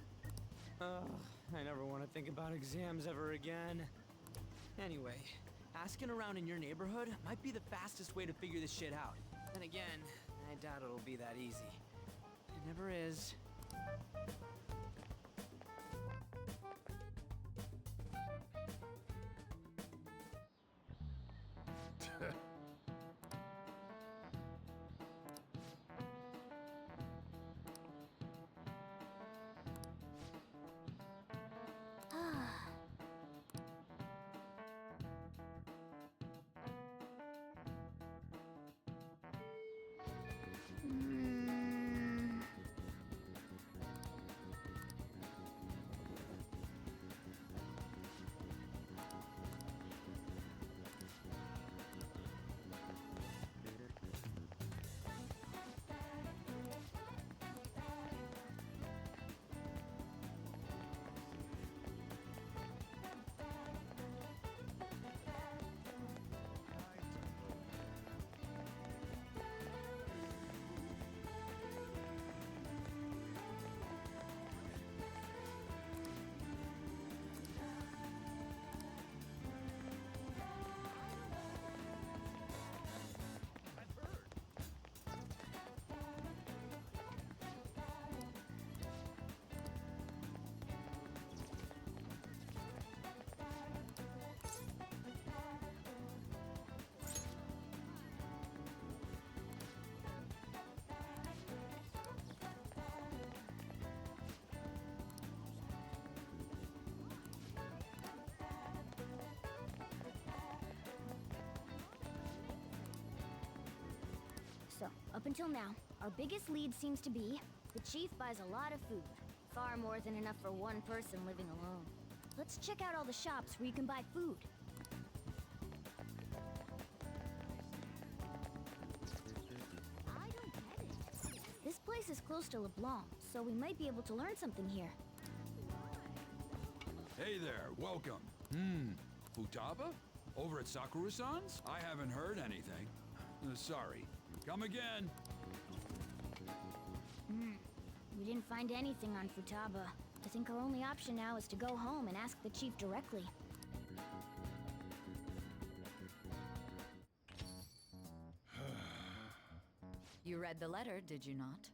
S5: I never want to think about exams ever again. Anyway, asking around in your neighborhood might be the fastest way to figure this shit out. Then again, I doubt it'll be that easy. It never is.
S2: So, up until now, our biggest lead seems to be the chief buys a lot of food. Far more than enough for one person living alone. Let's check out all the shops where you can buy food. I don't get it. This place is close to LeBlanc, so we might be able to learn something here.
S13: Hey there, welcome. Futaba? Over at Sakura-san's? I haven't heard anything. Sorry. Come again.
S2: We didn't find anything on Futaba. I think our only option now is to go home and ask the chief directly.
S14: You read the letter, did you not?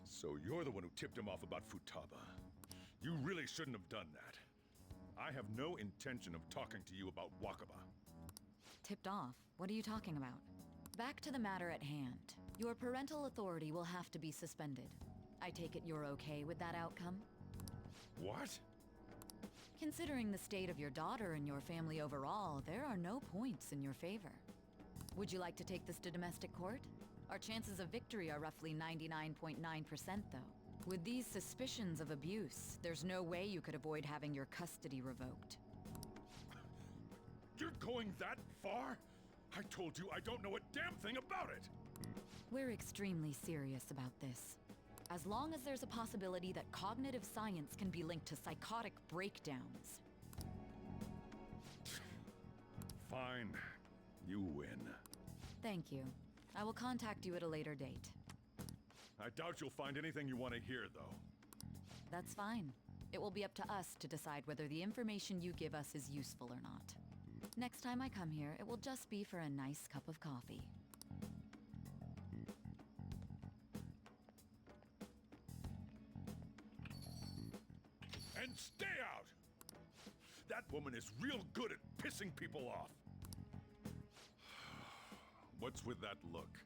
S11: So you're the one who tipped him off about Futaba. You really shouldn't have done that. I have no intention of talking to you about Wakaba.
S14: Tipped off? What are you talking about? Back to the matter at hand. Your parental authority will have to be suspended. I take it you're okay with that outcome?
S11: What?
S14: Considering the state of your daughter and your family overall, there are no points in your favor. Would you like to take this to domestic court? Our chances of victory are roughly 99.9%, though. With these suspicions of abuse, there's no way you could avoid having your custody revoked.
S11: You're going that far? I told you I don't know a damn thing about it!
S14: We're extremely serious about this. As long as there's a possibility that cognitive science can be linked to psychotic breakdowns.
S11: Fine. You win.
S14: Thank you. I will contact you at a later date.
S11: I doubt you'll find anything you want to hear, though.
S14: That's fine. It will be up to us to decide whether the information you give us is useful or not. Next time I come here, it will just be for a nice cup of coffee.
S11: And stay out! That woman is real good at pissing people off. What's with that look?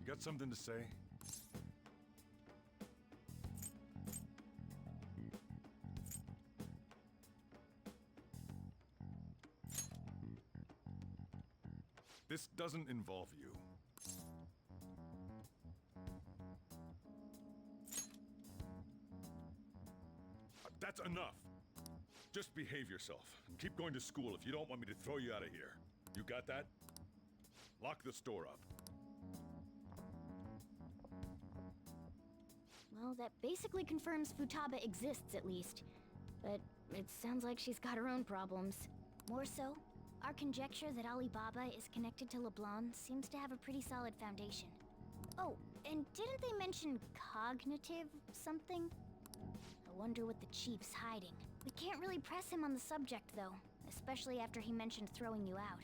S11: You got something to say? This doesn't involve you. That's enough. Just behave yourself and keep going to school if you don't want me to throw you out of here. You got that? Lock the store up.
S2: Well, that basically confirms Futaba exists, at least. But it sounds like she's got her own problems. More so, our conjecture that Alibaba is connected to LeBlanc seems to have a pretty solid foundation. Oh, and didn't they mention cognitive something? I wonder what the chief's hiding. We can't really press him on the subject, though, especially after he mentioned throwing you out.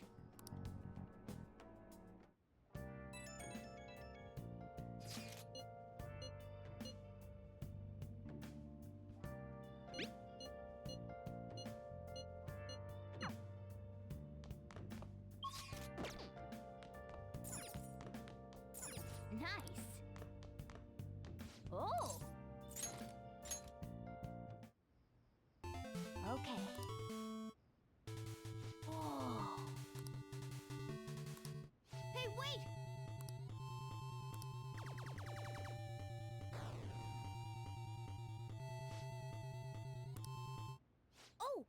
S2: Nice. Oh. Okay. Oh. Hey, wait. Oh.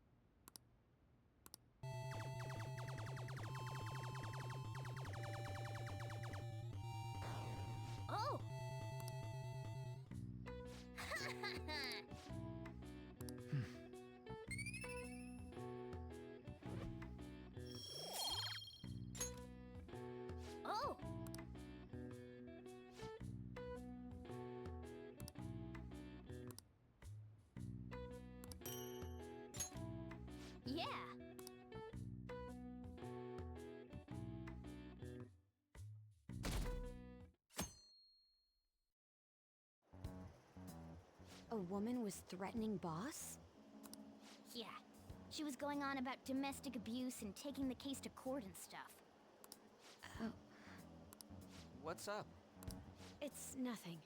S2: Oh! Oh! Yeah!
S9: A woman was threatening Boss?
S2: Yeah. She was going on about domestic abuse and taking the case to court and stuff.
S3: What's up?
S9: It's nothing.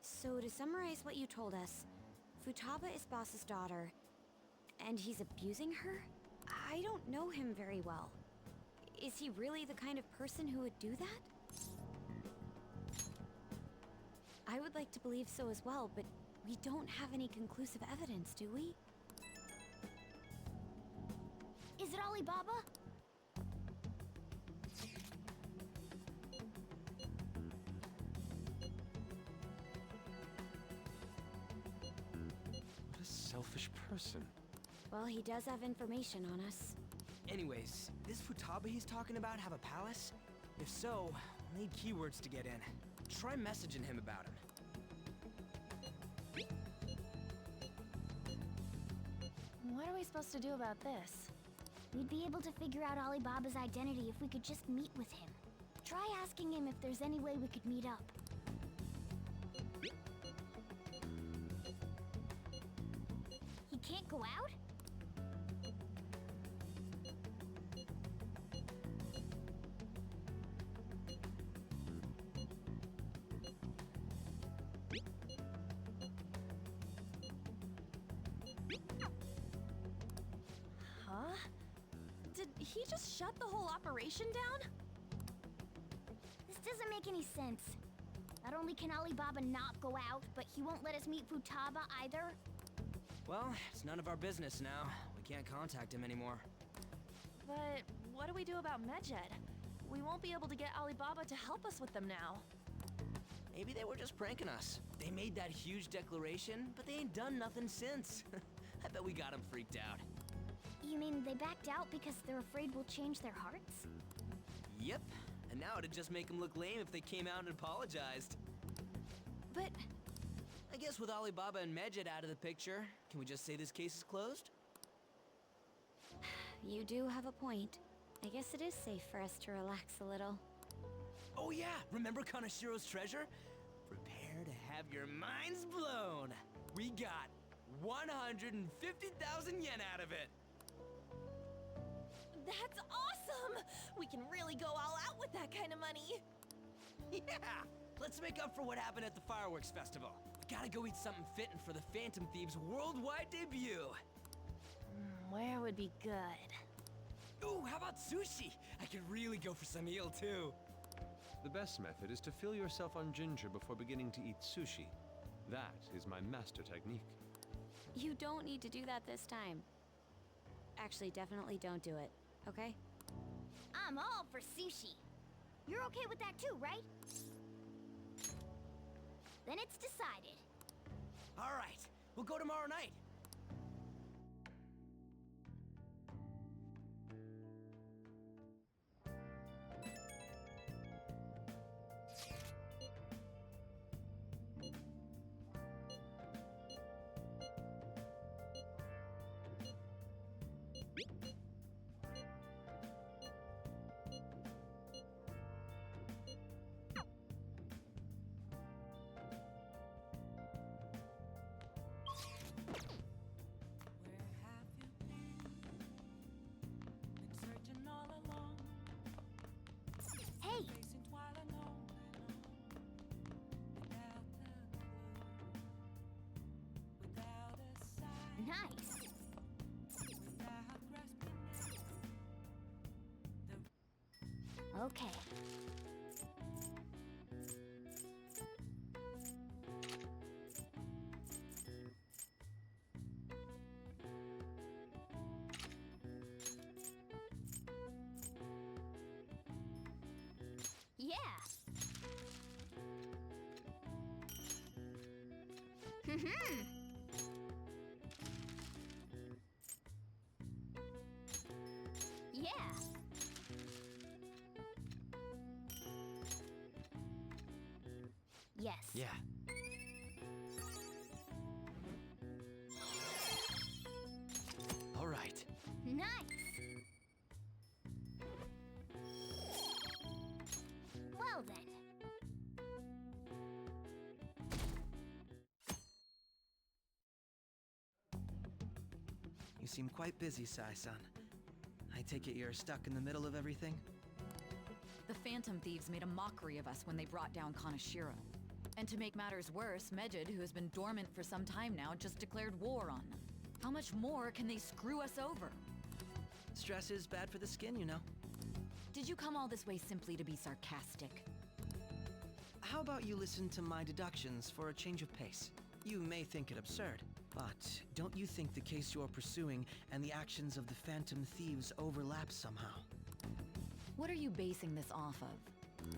S9: So to summarize what you told us, Futaba is Boss's daughter, and he's abusing her? I don't know him very well. Is he really the kind of person who would do that? I would like to believe so as well, but we don't have any conclusive evidence, do we?
S2: Is it Alibaba?
S3: What a selfish person.
S9: Well, he does have information on us.
S5: Anyways, this Futaba he's talking about have a palace? If so, we'll need keywords to get in. Try messaging him about him.
S10: What are we supposed to do about this?
S2: We'd be able to figure out Alibaba's identity if we could just meet with him. Try asking him if there's any way we could meet up. He can't go out?
S10: Huh? Did he just shut the whole operation down?
S2: This doesn't make any sense. Not only can Alibaba not go out, but he won't let us meet Futaba either.
S5: Well, it's none of our business now. We can't contact him anymore.
S10: But what do we do about Medjed? We won't be able to get Alibaba to help us with them now.
S5: Maybe they were just pranking us. They made that huge declaration, but they ain't done nothing since. I bet we got them freaked out.
S2: You mean they backed out because they're afraid we'll change their hearts?
S5: Yep, and now it'd just make them look lame if they came out and apologized.
S2: But
S5: I guess with Alibaba and Medjed out of the picture, can we just say this case is closed?
S9: You do have a point. I guess it is safe for us to relax a little.
S5: Oh yeah, remember Kanashiro's treasure? Prepare to have your minds blown. We got 150,000 yen out of it.
S10: That's awesome! We can really go all out with that kind of money.
S5: Yeah! Let's make up for what happened at the fireworks festival. We gotta go eat something fitting for the Phantom Thieves' worldwide debut.
S10: Where would be good?
S5: Ooh, how about sushi? I could really go for some eel too.
S6: The best method is to fill yourself on ginger before beginning to eat sushi. That is my master technique.
S9: You don't need to do that this time. Actually, definitely don't do it, okay?
S2: I'm all for sushi. You're okay with that too, right? Then it's decided.
S5: All right, we'll go tomorrow night.
S2: Hey! Nice! Okay. Yeah! Yeah! Yes.
S3: Yeah. All right.
S2: Nice! Well then.
S3: You seem quite busy, Sai-san. I take it you're stuck in the middle of everything?
S14: The Phantom Thieves made a mockery of us when they brought down Kanashiro. And to make matters worse, Medjed, who has been dormant for some time now, just declared war on them. How much more can they screw us over?
S3: Stress is bad for the skin, you know.
S14: Did you come all this way simply to be sarcastic?
S3: How about you listen to my deductions for a change of pace? You may think it absurd, but don't you think the case you're pursuing and the actions of the Phantom Thieves overlap somehow?
S14: What are you basing this off of?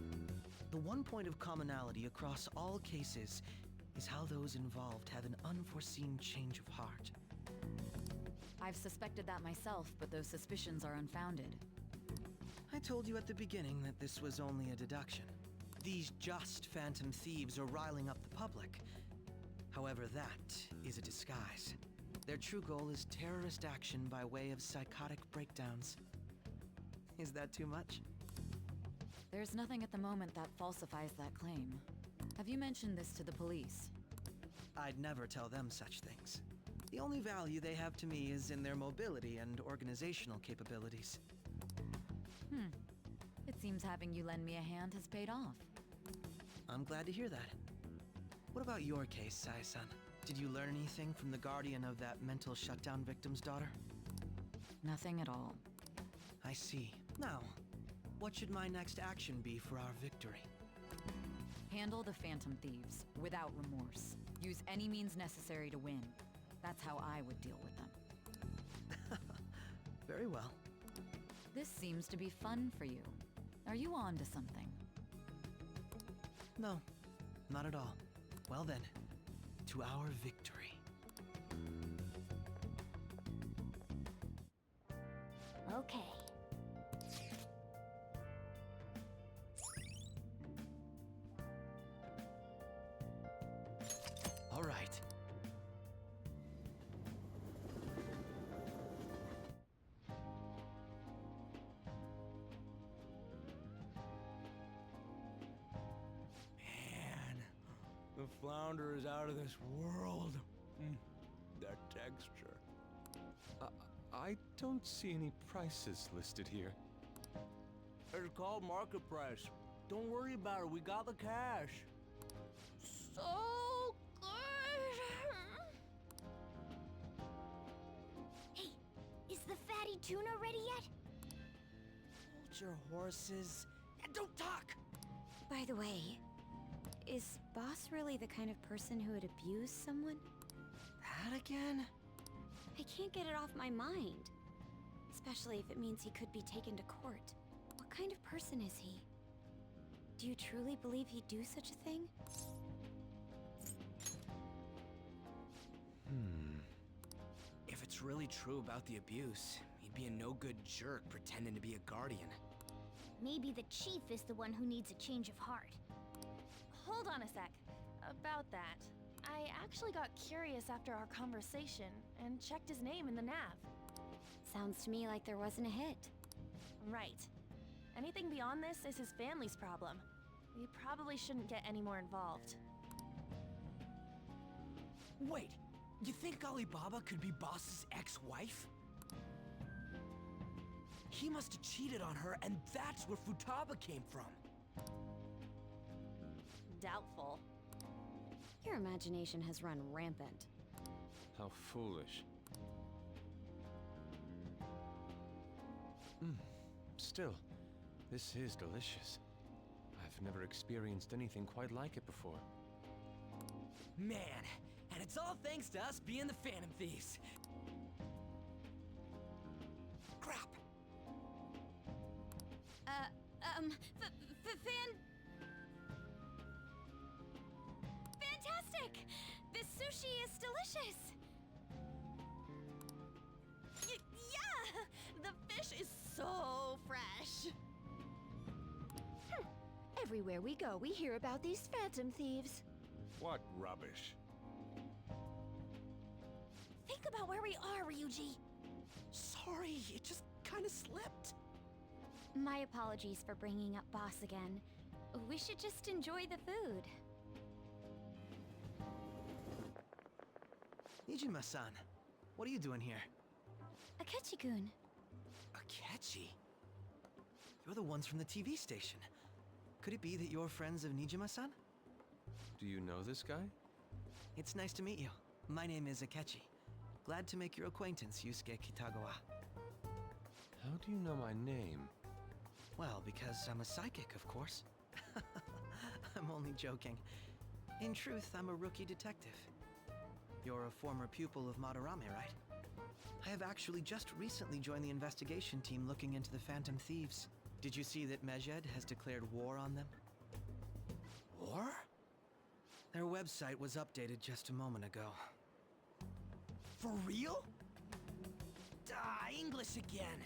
S3: The one point of commonality across all cases is how those involved have an unforeseen change of heart.
S14: I've suspected that myself, but those suspicions are unfounded.
S3: I told you at the beginning that this was only a deduction. These just Phantom Thieves are riling up the public. However, that is a disguise. Their true goal is terrorist action by way of psychotic breakdowns. Is that too much?
S14: There's nothing at the moment that falsifies that claim. Have you mentioned this to the police?
S3: I'd never tell them such things. The only value they have to me is in their mobility and organizational capabilities.
S14: It seems having you lend me a hand has paid off.
S3: I'm glad to hear that. What about your case, Sai-san? Did you learn anything from the guardian of that mental shutdown victim's daughter?
S14: Nothing at all.
S3: I see. Now, what should my next action be for our victory?
S14: Handle the Phantom Thieves, without remorse. Use any means necessary to win. That's how I would deal with them.
S3: Very well.
S14: This seems to be fun for you. Are you on to something?
S3: No, not at all. Well then, to our victory.
S2: Okay.
S3: All right.
S5: Man, the flounder is out of this world. That texture.
S6: I don't see any prices listed here.
S5: It's called market price. Don't worry about it. We got the cash.
S2: So good! Hey, is the fatty tuna ready yet?
S3: Hold your horses and don't talk!
S9: By the way, is Boss really the kind of person who would abuse someone?
S3: That again?
S9: I can't get it off my mind. Especially if it means he could be taken to court. What kind of person is he? Do you truly believe he'd do such a thing?
S5: If it's really true about the abuse, he'd be a no-good jerk pretending to be a guardian.
S2: Maybe the chief is the one who needs a change of heart.
S10: Hold on a sec. About that, I actually got curious after our conversation and checked his name in the nav.
S9: Sounds to me like there wasn't a hit.
S10: Right. Anything beyond this is his family's problem. We probably shouldn't get any more involved.
S5: Wait, you think Alibaba could be Boss's ex-wife? He must have cheated on her, and that's where Futaba came from.
S10: Doubtful.
S9: Your imagination has run rampant.
S6: How foolish. Still, this is delicious. I've never experienced anything quite like it before.
S5: Man, and it's all thanks to us being the Phantom Thieves. Crap.
S9: Fantastic! This sushi is delicious!
S10: Yeah! The fish is so fresh!
S2: Everywhere we go, we hear about these phantom thieves.
S11: What rubbish.
S10: Think about where we are, Ryuji!
S5: Sorry, it just kind of slipped.
S9: My apologies for bringing up Boss again. We should just enjoy the food.
S3: Nijima-san, what are you doing here?
S9: Akechi-kun.
S3: Akechi? You're the ones from the TV station. Could it be that you're friends of Nijima-san?
S6: Do you know this guy?
S3: It's nice to meet you. My name is Akechi. Glad to make your acquaintance, Yusuke Kitagawa.
S6: How do you know my name?
S3: Well, because I'm a psychic, of course. I'm only joking. In truth, I'm a rookie detective. You're a former pupil of Madarame, right? I have actually just recently joined the investigation team looking into the Phantom Thieves. Did you see that Medjed has declared war on them?
S5: War?
S3: Their website was updated just a moment ago.
S5: For real? English again.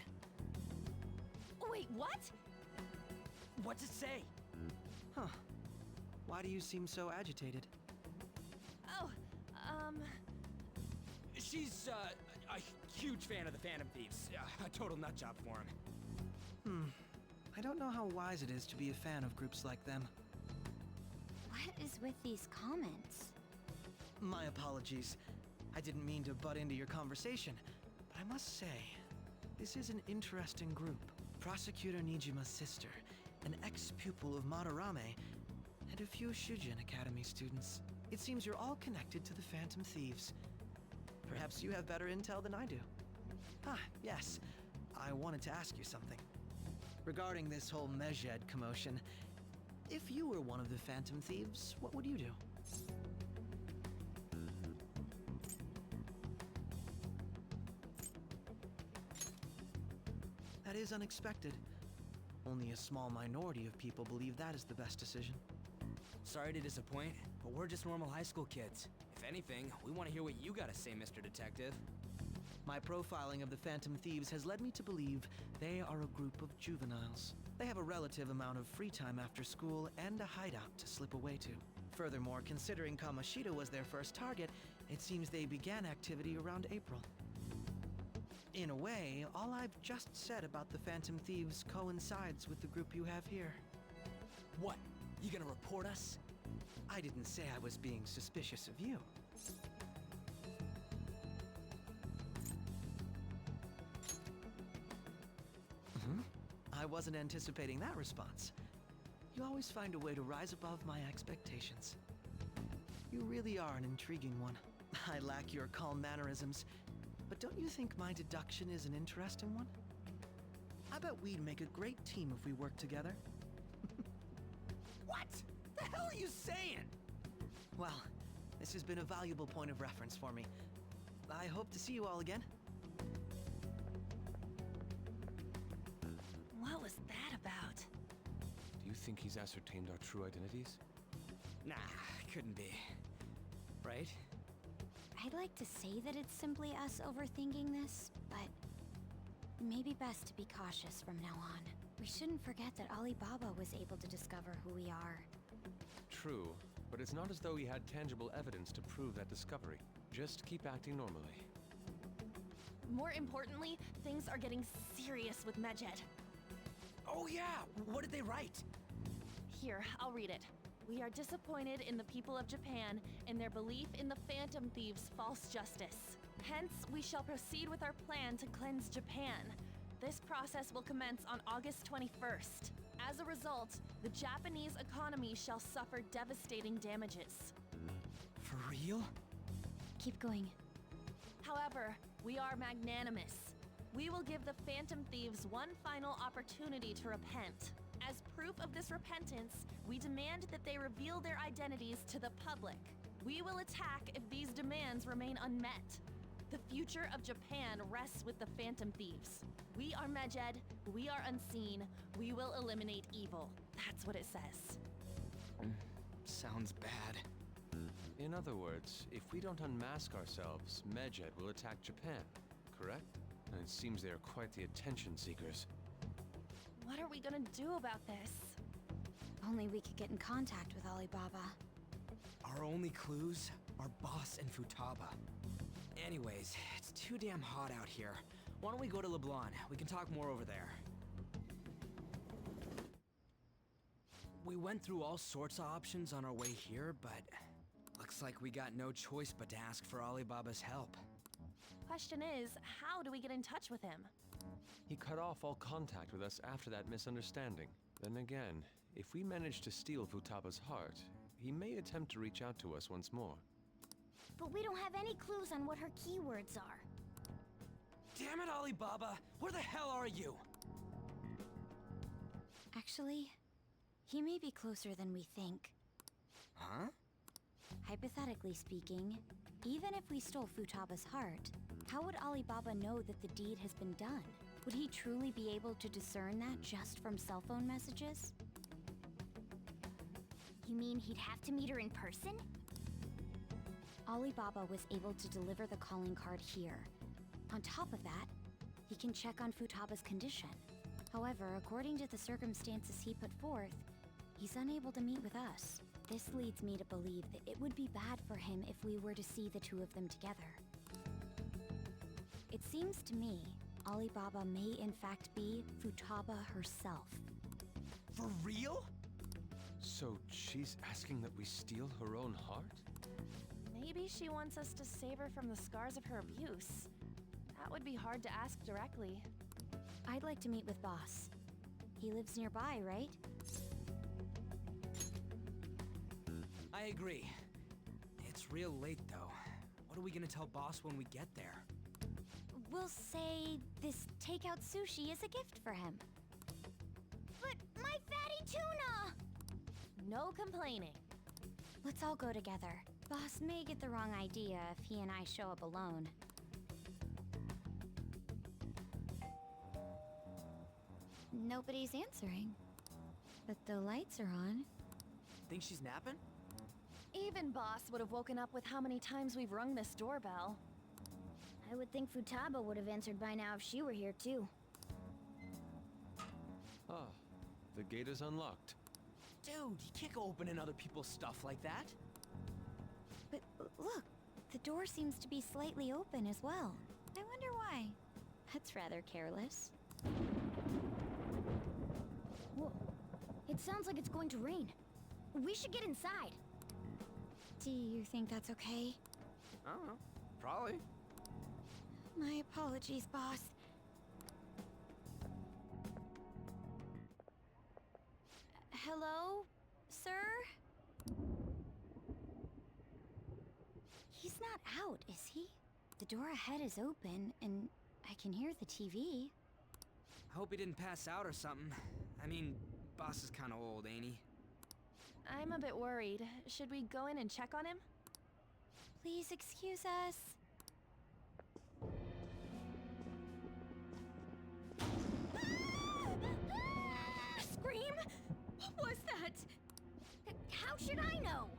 S10: Wait, what?
S5: What's it say?
S3: Huh. Why do you seem so agitated?
S10: Oh,
S5: She's, a huge fan of the Phantom Thieves. A total nutjob for him.
S3: I don't know how wise it is to be a fan of groups like them.
S9: What is with these comments?
S3: My apologies. I didn't mean to butt into your conversation, but I must say, this is an interesting group. Prosecutor Nijima's sister, an ex-pupil of Madarame, and a few Shujin Academy students. It seems you're all connected to the Phantom Thieves. Perhaps you have better intel than I do. Ah, yes. I wanted to ask you something. Regarding this whole Medjed commotion, if you were one of the Phantom Thieves, what would you do? That is unexpected. Only a small minority of people believe that is the best decision.
S5: Sorry to disappoint, but we're just normal high school kids. If anything, we want to hear what you gotta say, Mr. Detective.
S3: My profiling of the Phantom Thieves has led me to believe they are a group of juveniles. They have a relative amount of free time after school and a hideout to slip away to. Furthermore, considering Kamoshida was their first target, it seems they began activity around April. In a way, all I've just said about the Phantom Thieves coincides with the group you have here.
S5: What? You gonna report us?
S3: I didn't say I was being suspicious of you. I wasn't anticipating that response. You always find a way to rise above my expectations. You really are an intriguing one. I lack your calm mannerisms, but don't you think my deduction is an interesting one? I bet we'd make a great team if we worked together.
S5: What? The hell are you saying?
S3: Well, this has been a valuable point of reference for me. I hope to see you all again.
S10: What was that about?
S6: Do you think he's ascertained our true identities?
S5: Nah, couldn't be. Right?
S9: I'd like to say that it's simply us overthinking this, but maybe best to be cautious from now on. We shouldn't forget that Alibaba was able to discover who we are.
S6: True, but it's not as though he had tangible evidence to prove that discovery. Just keep acting normally.
S10: More importantly, things are getting serious with Medjed.
S5: Oh yeah! What did they write?
S10: Here, I'll read it. We are disappointed in the people of Japan in their belief in the Phantom Thieves' false justice. Hence, we shall proceed with our plan to cleanse Japan. This process will commence on August 21st. As a result, the Japanese economy shall suffer devastating damages.
S5: For real?
S9: Keep going.
S10: However, we are magnanimous. We will give the Phantom Thieves one final opportunity to repent. As proof of this repentance, we demand that they reveal their identities to the public. We will attack if these demands remain unmet. The future of Japan rests with the Phantom Thieves. We are Medjed, we are unseen, we will eliminate evil. That's what it says.
S5: Sounds bad.
S6: In other words, if we don't unmask ourselves, Medjed will attack Japan, correct? And it seems they are quite the attention seekers.
S10: What are we gonna do about this?
S9: Only we could get in contact with Alibaba.
S5: Our only clues are Boss and Futaba. Anyways, it's too damn hot out here. Why don't we go to Leblon? We can talk more over there. We went through all sorts of options on our way here, but looks like we got no choice but to ask for Alibaba's help.
S10: Question is, how do we get in touch with him?
S6: He cut off all contact with us after that misunderstanding. Then again, if we manage to steal Futaba's heart, he may attempt to reach out to us once more.
S2: But we don't have any clues on what her keywords are.
S5: Damn it, Alibaba! Where the hell are you?
S9: Actually, he may be closer than we think.
S5: Huh?
S9: Hypothetically speaking, even if we stole Futaba's heart, how would Alibaba know that the deed has been done? Would he truly be able to discern that just from cell phone messages?
S2: You mean he'd have to meet her in person?
S9: Alibaba was able to deliver the calling card here. On top of that, he can check on Futaba's condition. However, according to the circumstances he put forth, he's unable to meet with us. This leads me to believe that it would be bad for him if we were to see the two of them together. It seems to me Alibaba may in fact be Futaba herself.
S5: For real?
S6: So she's asking that we steal her own heart?
S10: Maybe she wants us to save her from the scars of her abuse. That would be hard to ask directly.
S9: I'd like to meet with Boss. He lives nearby, right?
S5: I agree. It's real late, though. What are we gonna tell Boss when we get there?
S9: We'll say this takeout sushi is a gift for him.
S2: But my fatty tuna!
S10: No complaining.
S9: Let's all go together. Boss may get the wrong idea if he and I show up alone. Nobody's answering. But the lights are on.
S5: Think she's napping?
S10: Even Boss would have woken up with how many times we've rung this doorbell.
S2: I would think Futaba would have answered by now if she were here too.
S6: Ah, the gate is unlocked.
S5: Dude, you can't go opening other people's stuff like that.
S9: But look, the door seems to be slightly open as well. I wonder why. That's rather careless.
S2: Whoa. It sounds like it's going to rain. We should get inside.
S9: Do you think that's okay?
S5: I don't know. Probably.
S9: My apologies, boss. Hello, sir? He's not out, is he? The door ahead is open, and I can hear the TV.
S5: I hope he didn't pass out or something. I mean, Boss is kind of old, ain't he?
S10: I'm a bit worried. Should we go in and check on him?
S9: Please excuse us.
S2: Scream? What was that? How should I know?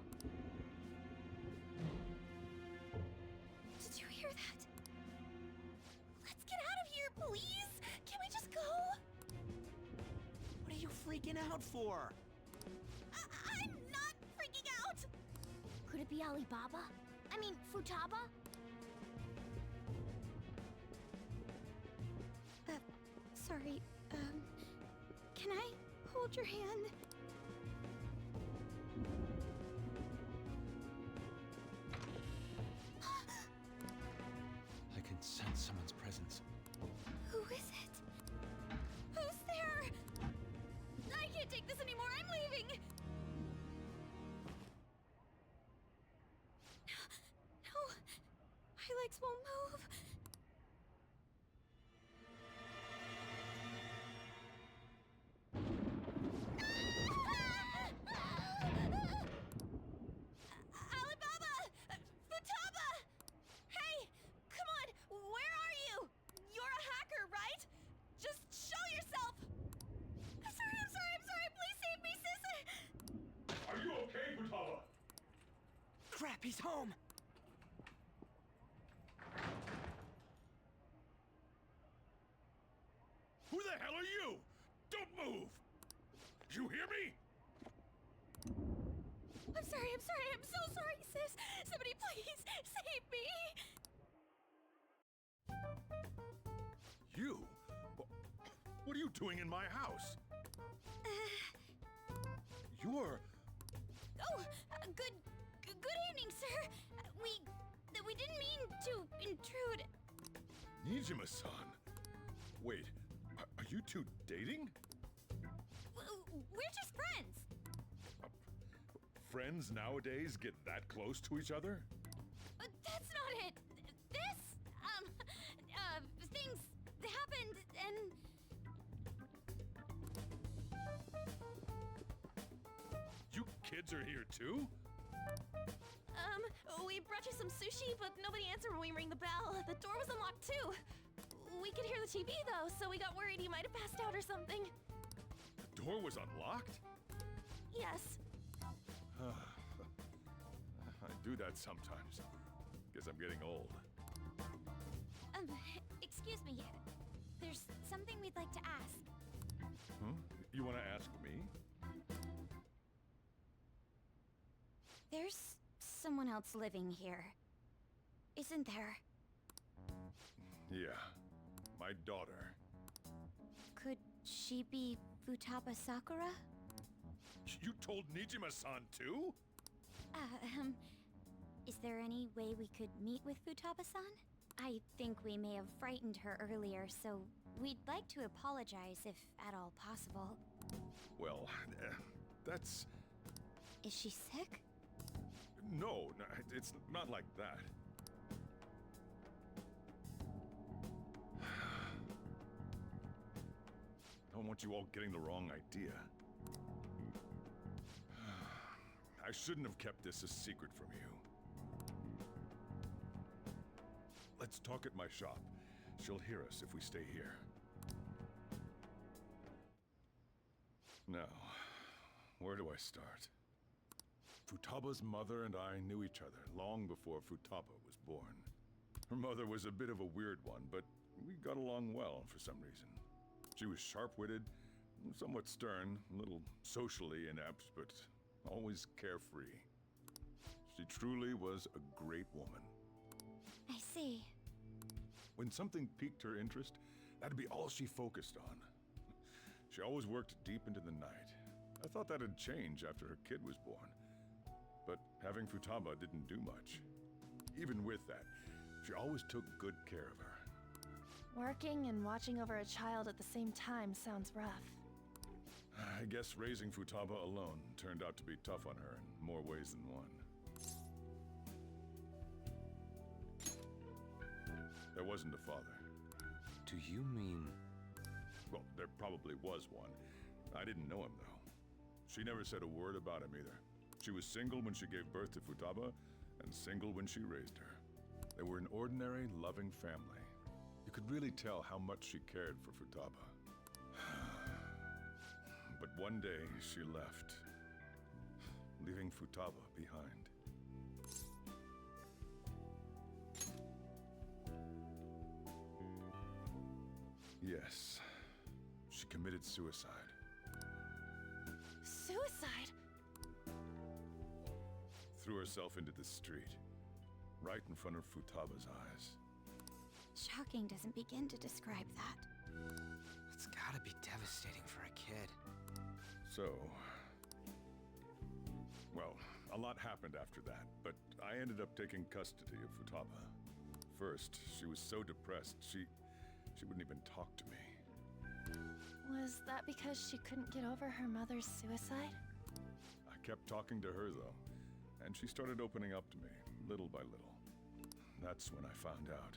S9: Did you hear that? Let's get out of here, please! Can we just go?
S5: What are you freaking out for?
S9: I'm not freaking out!
S2: Could it be Alibaba? I mean, Futaba?
S9: Sorry, can I hold your hand?
S6: I can sense someone's presence.
S9: Who is it? Who's there? I can't take this anymore, I'm leaving! No, my legs won't move. Alibaba! Futaba! Hey, come on, where are you? You're a hacker, right? Just show yourself! I'm sorry, please save me, sis!
S11: Are you okay, Futaba?
S5: Crap, he's home!
S11: Who the hell are you? Don't move! You hear me?
S9: I'm sorry, I'm so sorry, sis! Somebody please save me!
S11: You? What are you doing in my house? You're...
S9: Oh, good evening, sir. We didn't mean to intrude.
S11: Nijima-san. Wait, are you two dating?
S9: We're just friends.
S11: Friends nowadays get that close to each other?
S9: That's not it. This, things happened and...
S11: You kids are here too?
S10: We brought you some sushi, but nobody answered when we rang the bell. The door was unlocked too. We could hear the TV though, so we got worried you might have passed out or something.
S11: The door was unlocked?
S10: Yes.
S11: I do that sometimes. Guess I'm getting old.
S9: Excuse me. There's something we'd like to ask.
S11: Huh? You want to ask me?
S9: There's someone else living here, isn't there?
S11: Yeah, my daughter.
S9: Could she be Futaba Sakura?
S11: You told Nijima-san too?
S9: Is there any way we could meet with Futaba-san? I think we may have frightened her earlier, so we'd like to apologize if at all possible.
S11: Well, that's...
S9: Is she sick?
S11: No, it's not like that. I don't want you all getting the wrong idea. I shouldn't have kept this a secret from you. Let's talk at my shop. She'll hear us if we stay here. Now, where do I start? Futaba's mother and I knew each other long before Futaba was born. Her mother was a bit of a weird one, but we got along well for some reason. She was sharp-witted, somewhat stern, a little socially inept, but always carefree. She truly was a great woman.
S9: I see.
S11: When something piqued her interest, that'd be all she focused on. She always worked deep into the night. I thought that'd change after her kid was born. But having Futaba didn't do much. Even with that, she always took good care of her.
S10: Working and watching over a child at the same time sounds rough.
S11: I guess raising Futaba alone turned out to be tough on her in more ways than one. There wasn't a father.
S6: Do you mean...
S11: Well, there probably was one. I didn't know him, though. She never said a word about him either. She was single when she gave birth to Futaba, and single when she raised her. They were an ordinary, loving family. You could really tell how much she cared for Futaba. But one day, she left, leaving Futaba behind. Yes, she committed suicide.
S10: Suicide?
S11: Threw herself into the street, right in front of Futaba's eyes.
S9: Shocking doesn't begin to describe that.
S5: It's gotta be devastating for a kid.
S11: So... Well, a lot happened after that, but I ended up taking custody of Futaba. First, she was so depressed, she wouldn't even talk to me.
S10: Was that because she couldn't get over her mother's suicide?
S11: I kept talking to her, though, and she started opening up to me, little by little. That's when I found out.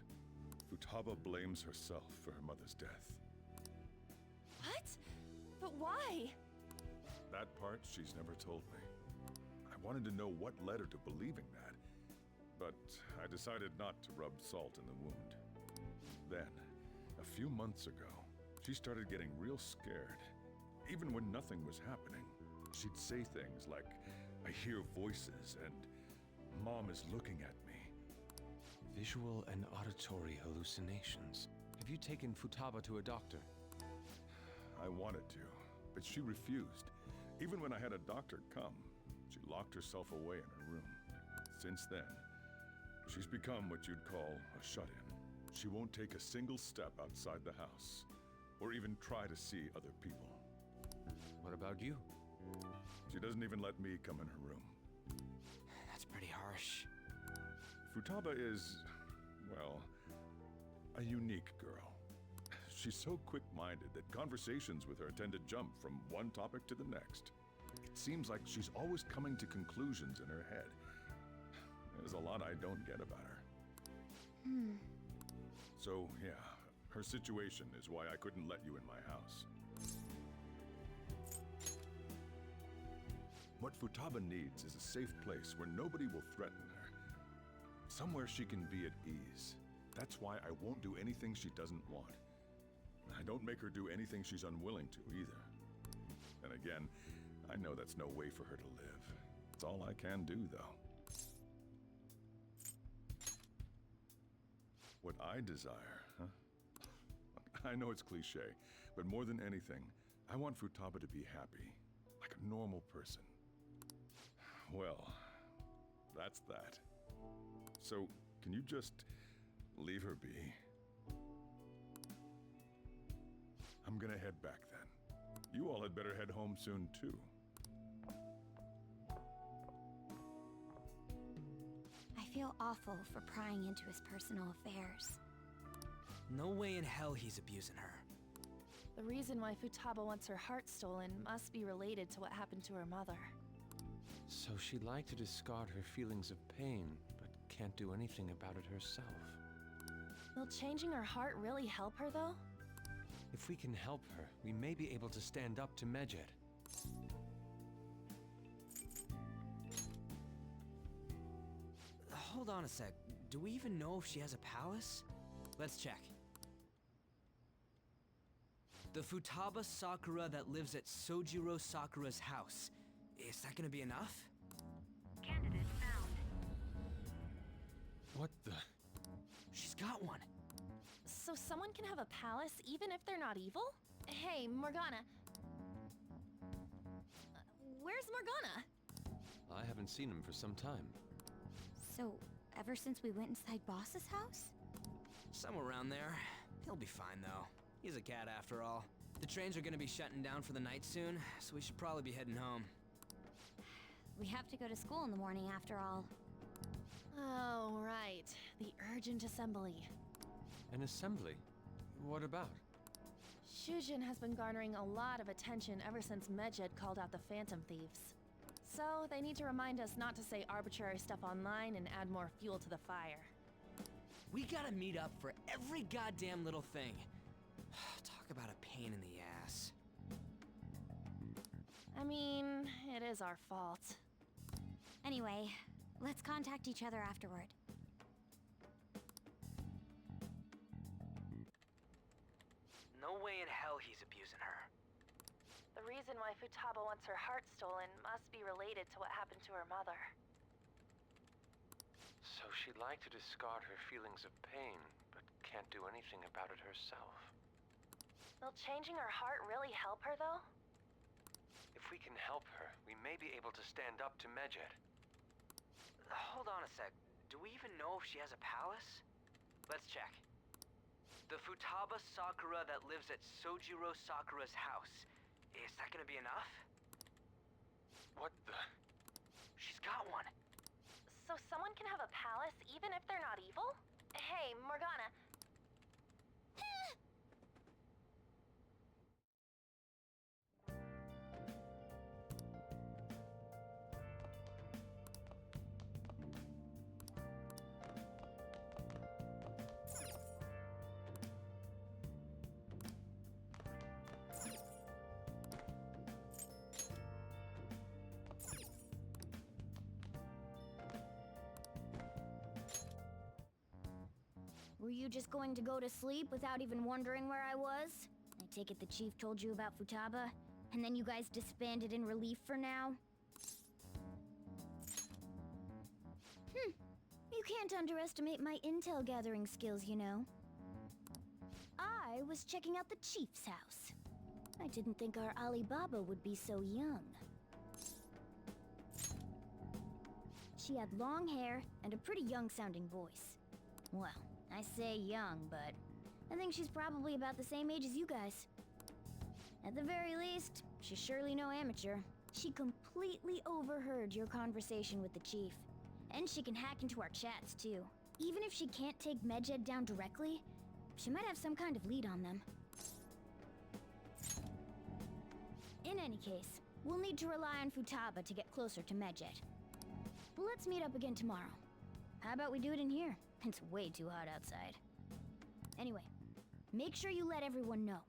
S11: Futaba blames herself for her mother's death.
S10: What? But why?
S11: That part she's never told me. I wanted to know what led her to believing that, but I decided not to rub salt in the wound. Then, a few months ago, she started getting real scared. Even when nothing was happening, she'd say things like, "I hear voices," and "Mom is looking at me."
S6: Visual and auditory hallucinations. Have you taken Futaba to a doctor?
S11: I wanted to, but she refused. Even when I had a doctor come, she locked herself away in her room. Since then, she's become what you'd call a shut-in. She won't take a single step outside the house, or even try to see other people.
S6: What about you?
S11: She doesn't even let me come in her room.
S5: That's pretty harsh.
S11: Futaba is, well, a unique girl. She's so quick-minded that conversations with her tend to jump from one topic to the next. It seems like she's always coming to conclusions in her head. There's a lot I don't get about her. So, yeah, her situation is why I couldn't let you in my house. What Futaba needs is a safe place where nobody will threaten her. Somewhere she can be at ease. That's why I won't do anything she doesn't want. I don't make her do anything she's unwilling to, either. And again, I know that's no way for her to live. It's all I can do, though. What I desire, huh? I know it's cliché, but more than anything, I want Futaba to be happy, like a normal person. Well, that's that. So, can you just leave her be? I'm gonna head back then. You all had better head home soon, too.
S9: I feel awful for prying into his personal affairs.
S5: No way in hell he's abusing her.
S10: The reason why Futaba wants her heart stolen must be related to what happened to her mother.
S6: So she'd like to discard her feelings of pain, but can't do anything about it herself.
S10: Will changing her heart really help her, though?
S6: If we can help her, we may be able to stand up to Medjed.
S5: Hold on a sec. Do we even know if she has a palace? Let's check. The Futaba Sakura that lives at Sojiro Sakura's house. Is that gonna be enough?
S2: Candidate found.
S6: What the?
S5: She's got one.
S10: So someone can have a palace even if they're not evil? Hey, Morgana. Where's Morgana?
S6: I haven't seen him for some time.
S9: So, ever since we went inside Boss's house?
S5: Somewhere around there. He'll be fine, though. He's a cat after all. The trains are gonna be shutting down for the night soon, so we should probably be heading home.
S9: We have to go to school in the morning after all.
S10: Oh, right. The urgent assembly.
S6: An assembly? What about?
S10: Shujin has been garnering a lot of attention ever since Medjed called out the Phantom Thieves. So, they need to remind us not to say arbitrary stuff online and add more fuel to the fire.
S5: We gotta meet up for every goddamn little thing. Talk about a pain in the ass.
S10: I mean, it is our fault.
S9: Anyway, let's contact each other afterward.
S5: No way in hell he's abusing her.
S10: The reason why Futaba wants her heart stolen must be related to what happened to her mother.
S6: So she'd like to discard her feelings of pain, but can't do anything about it herself.
S10: Will changing her heart really help her, though?
S6: If we can help her, we may be able to stand up to Medjed.
S5: Hold on a sec. Do we even know if she has a palace? Let's check. The Futaba Sakura that lives at Sojiro Sakura's house. Is that gonna be enough?
S6: What the?
S5: She's got one.
S10: So someone can have a palace even if they're not evil? Hey, Morgana.
S2: Were you just going to go to sleep without even wondering where I was? I take it the chief told you about Futaba, and then you guys disbanded in relief for now? You can't underestimate my intel gathering skills, you know. I was checking out the chief's house. I didn't think our Alibaba would be so young. She had long hair and a pretty young-sounding voice. Well, I say young, but I think she's probably about the same age as you guys. At the very least, she's surely no amateur. She completely overheard your conversation with the chief. And she can hack into our chats, too. Even if she can't take Medjed down directly, she might have some kind of lead on them. In any case, we'll need to rely on Futaba to get closer to Medjed. Let's meet up again tomorrow. How about we do it in here? It's way too hot outside. Anyway, make sure you let everyone know.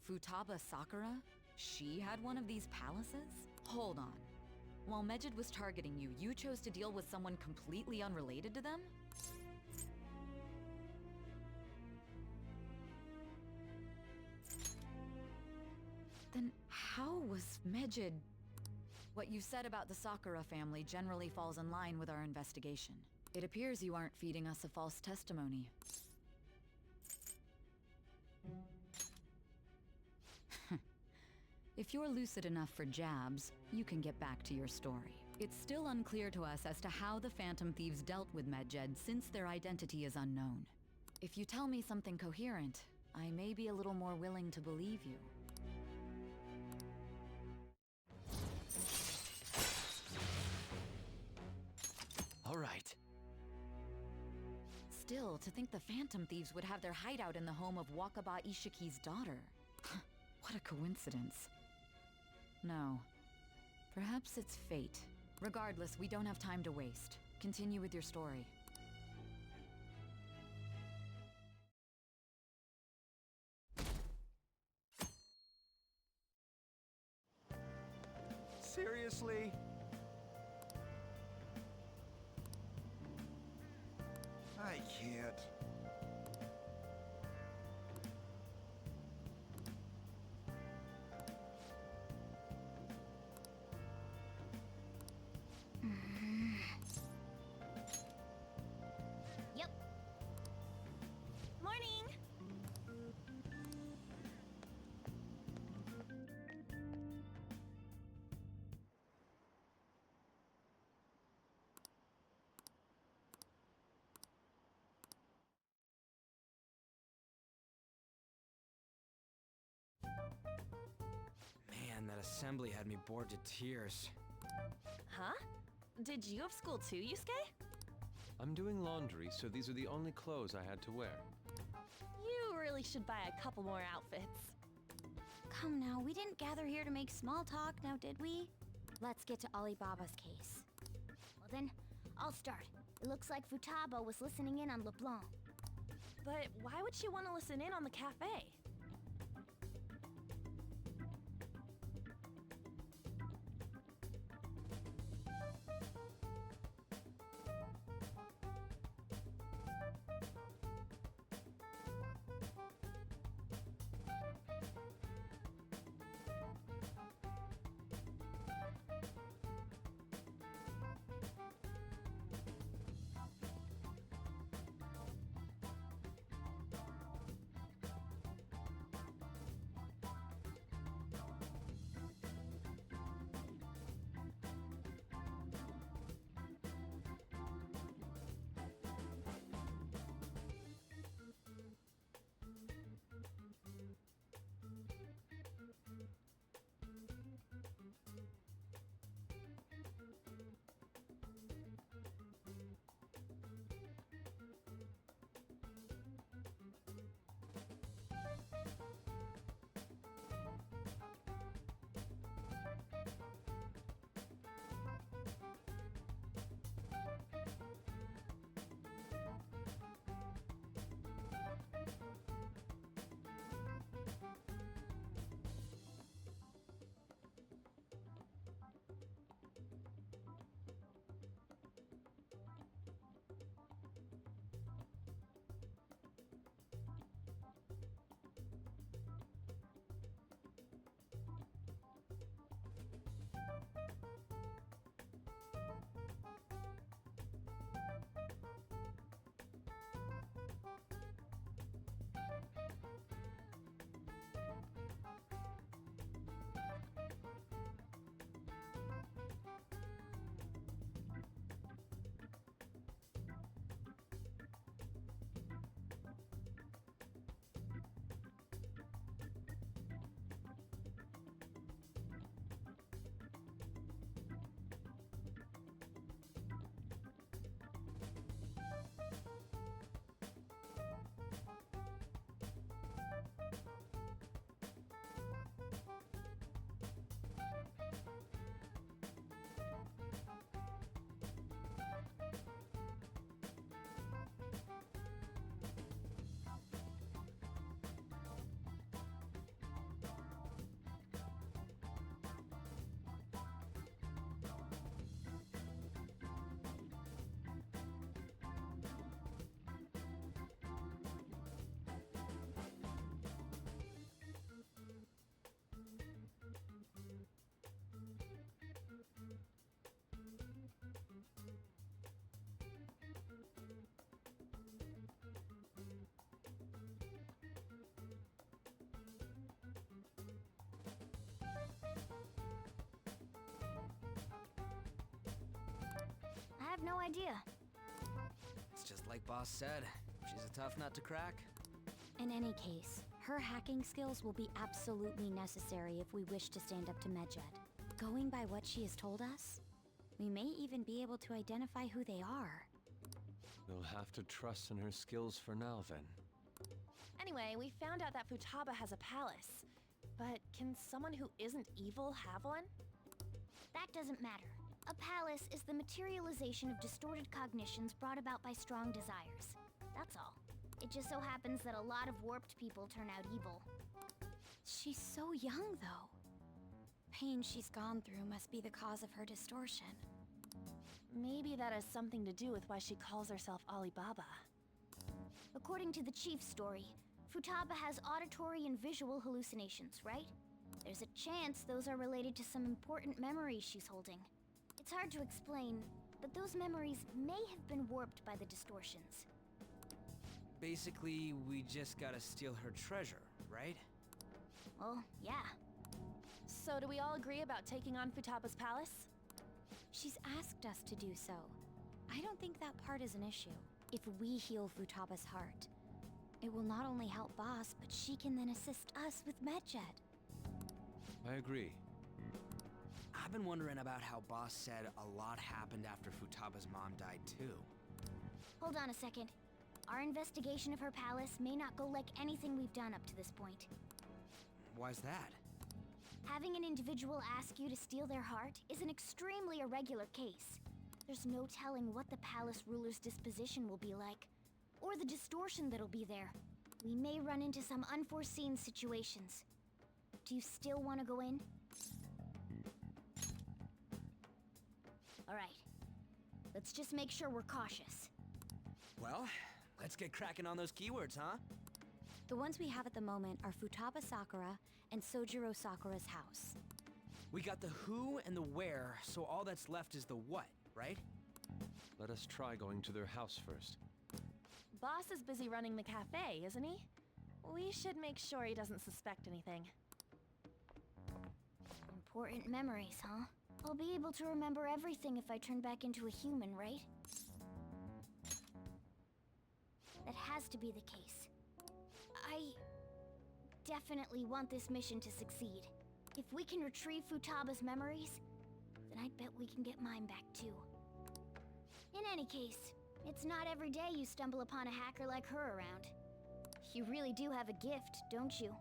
S14: Futaba Sakura? She had one of these palaces? Hold on. While Medjed was targeting you, you chose to deal with someone completely unrelated to them? Then how was Medjed... What you said about the Sakura family generally falls in line with our investigation. It appears you aren't feeding us a false testimony. If you're lucid enough for jabs, you can get back to your story. It's still unclear to us as to how the Phantom Thieves dealt with Medjed since their identity is unknown. If you tell me something coherent, I may be a little more willing to believe you.
S5: All right.
S14: Still, to think the Phantom Thieves would have their hideout in the home of Wakaba Ishiki's daughter. What a coincidence. No. Perhaps it's fate. Regardless, we don't have time to waste. Continue with your story.
S5: Seriously?
S15: I can't.
S2: Yep.
S10: Morning!
S5: Man, that assembly had me bored to tears.
S10: Huh? Did you have school too, Yusuke?
S6: I'm doing laundry, so these are the only clothes I had to wear.
S10: You really should buy a couple more outfits.
S9: Come now, we didn't gather here to make small talk, now did we? Let's get to Alibaba's case.
S2: Well then, I'll start. It looks like Futaba was listening in on LeBlanc.
S10: But why would she want to listen in on the cafe?
S2: I have no idea.
S5: It's just like Boss said. She's a tough nut to crack.
S9: In any case, her hacking skills will be absolutely necessary if we wish to stand up to Medjed. Going by what she has told us, we may even be able to identify who they are.
S6: We'll have to trust in her skills for now, then.
S10: Anyway, we found out that Futaba has a palace. But can someone who isn't evil have one?
S2: That doesn't matter. A palace is the materialization of distorted cognitions brought about by strong desires. That's all. It just so happens that a lot of warped people turn out evil.
S9: She's so young, though. I pain she's gone through must be the cause of her distortion.
S10: Maybe that has something to do with why she calls herself Alibaba.
S2: According to the chief's story, Futaba has auditory and visual hallucinations, right? There's a chance those are related to some important memories she's holding. It's hard to explain, but those memories may have been warped by the distortions.
S5: Basically, we just gotta steal her treasure, right?
S2: Well, yeah.
S10: So do we all agree about taking on Futaba's palace?
S9: She's asked us to do so. I don't think that part is an issue. If we heal Futaba's heart, it will not only help Boss, but she can then assist us with Medjed.
S6: I agree.
S5: I've been wondering about how Boss said a lot happened after Futaba's mom died too.
S2: Hold on a second. Our investigation of her palace may not go like anything we've done up to this point.
S5: Why's that?
S2: Having an individual ask you to steal their heart is an extremely irregular case. There's no telling what the palace ruler's disposition will be like, or the distortion that'll be there. We may run into some unforeseen situations. Do you still want to go in? Alright. Let's just make sure we're cautious.
S5: Well, let's get cracking on those keywords, huh?
S9: The ones we have at the moment are Futaba Sakura and Sojiro Sakura's house.
S5: We got the who and the where, so all that's left is the what, right?
S6: Let us try going to their house first.
S10: Boss is busy running the cafe, isn't he? We should make sure he doesn't suspect anything.
S2: Important memories, huh? I'll be able to remember everything if I turn back into a human, right? That has to be the case. I definitely want this mission to succeed. If we can retrieve Futaba's memories, then I'd bet we can get mine back too. In any case, it's not every day you stumble upon a hacker like her around. You really do have a gift, don't you?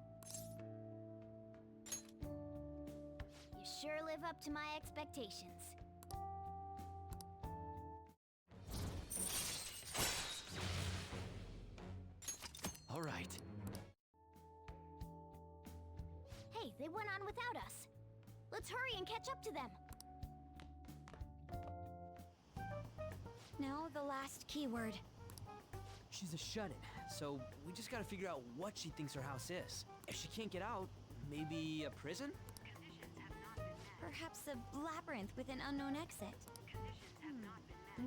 S2: You sure live up to my expectations.
S5: All right.
S2: Hey, they went on without us. Let's hurry and catch up to them.
S9: Now the last keyword.
S5: She's a shut-in, so we just gotta figure out what she thinks her house is. If she can't get out, maybe a prison?
S9: Perhaps a labyrinth with an unknown exit.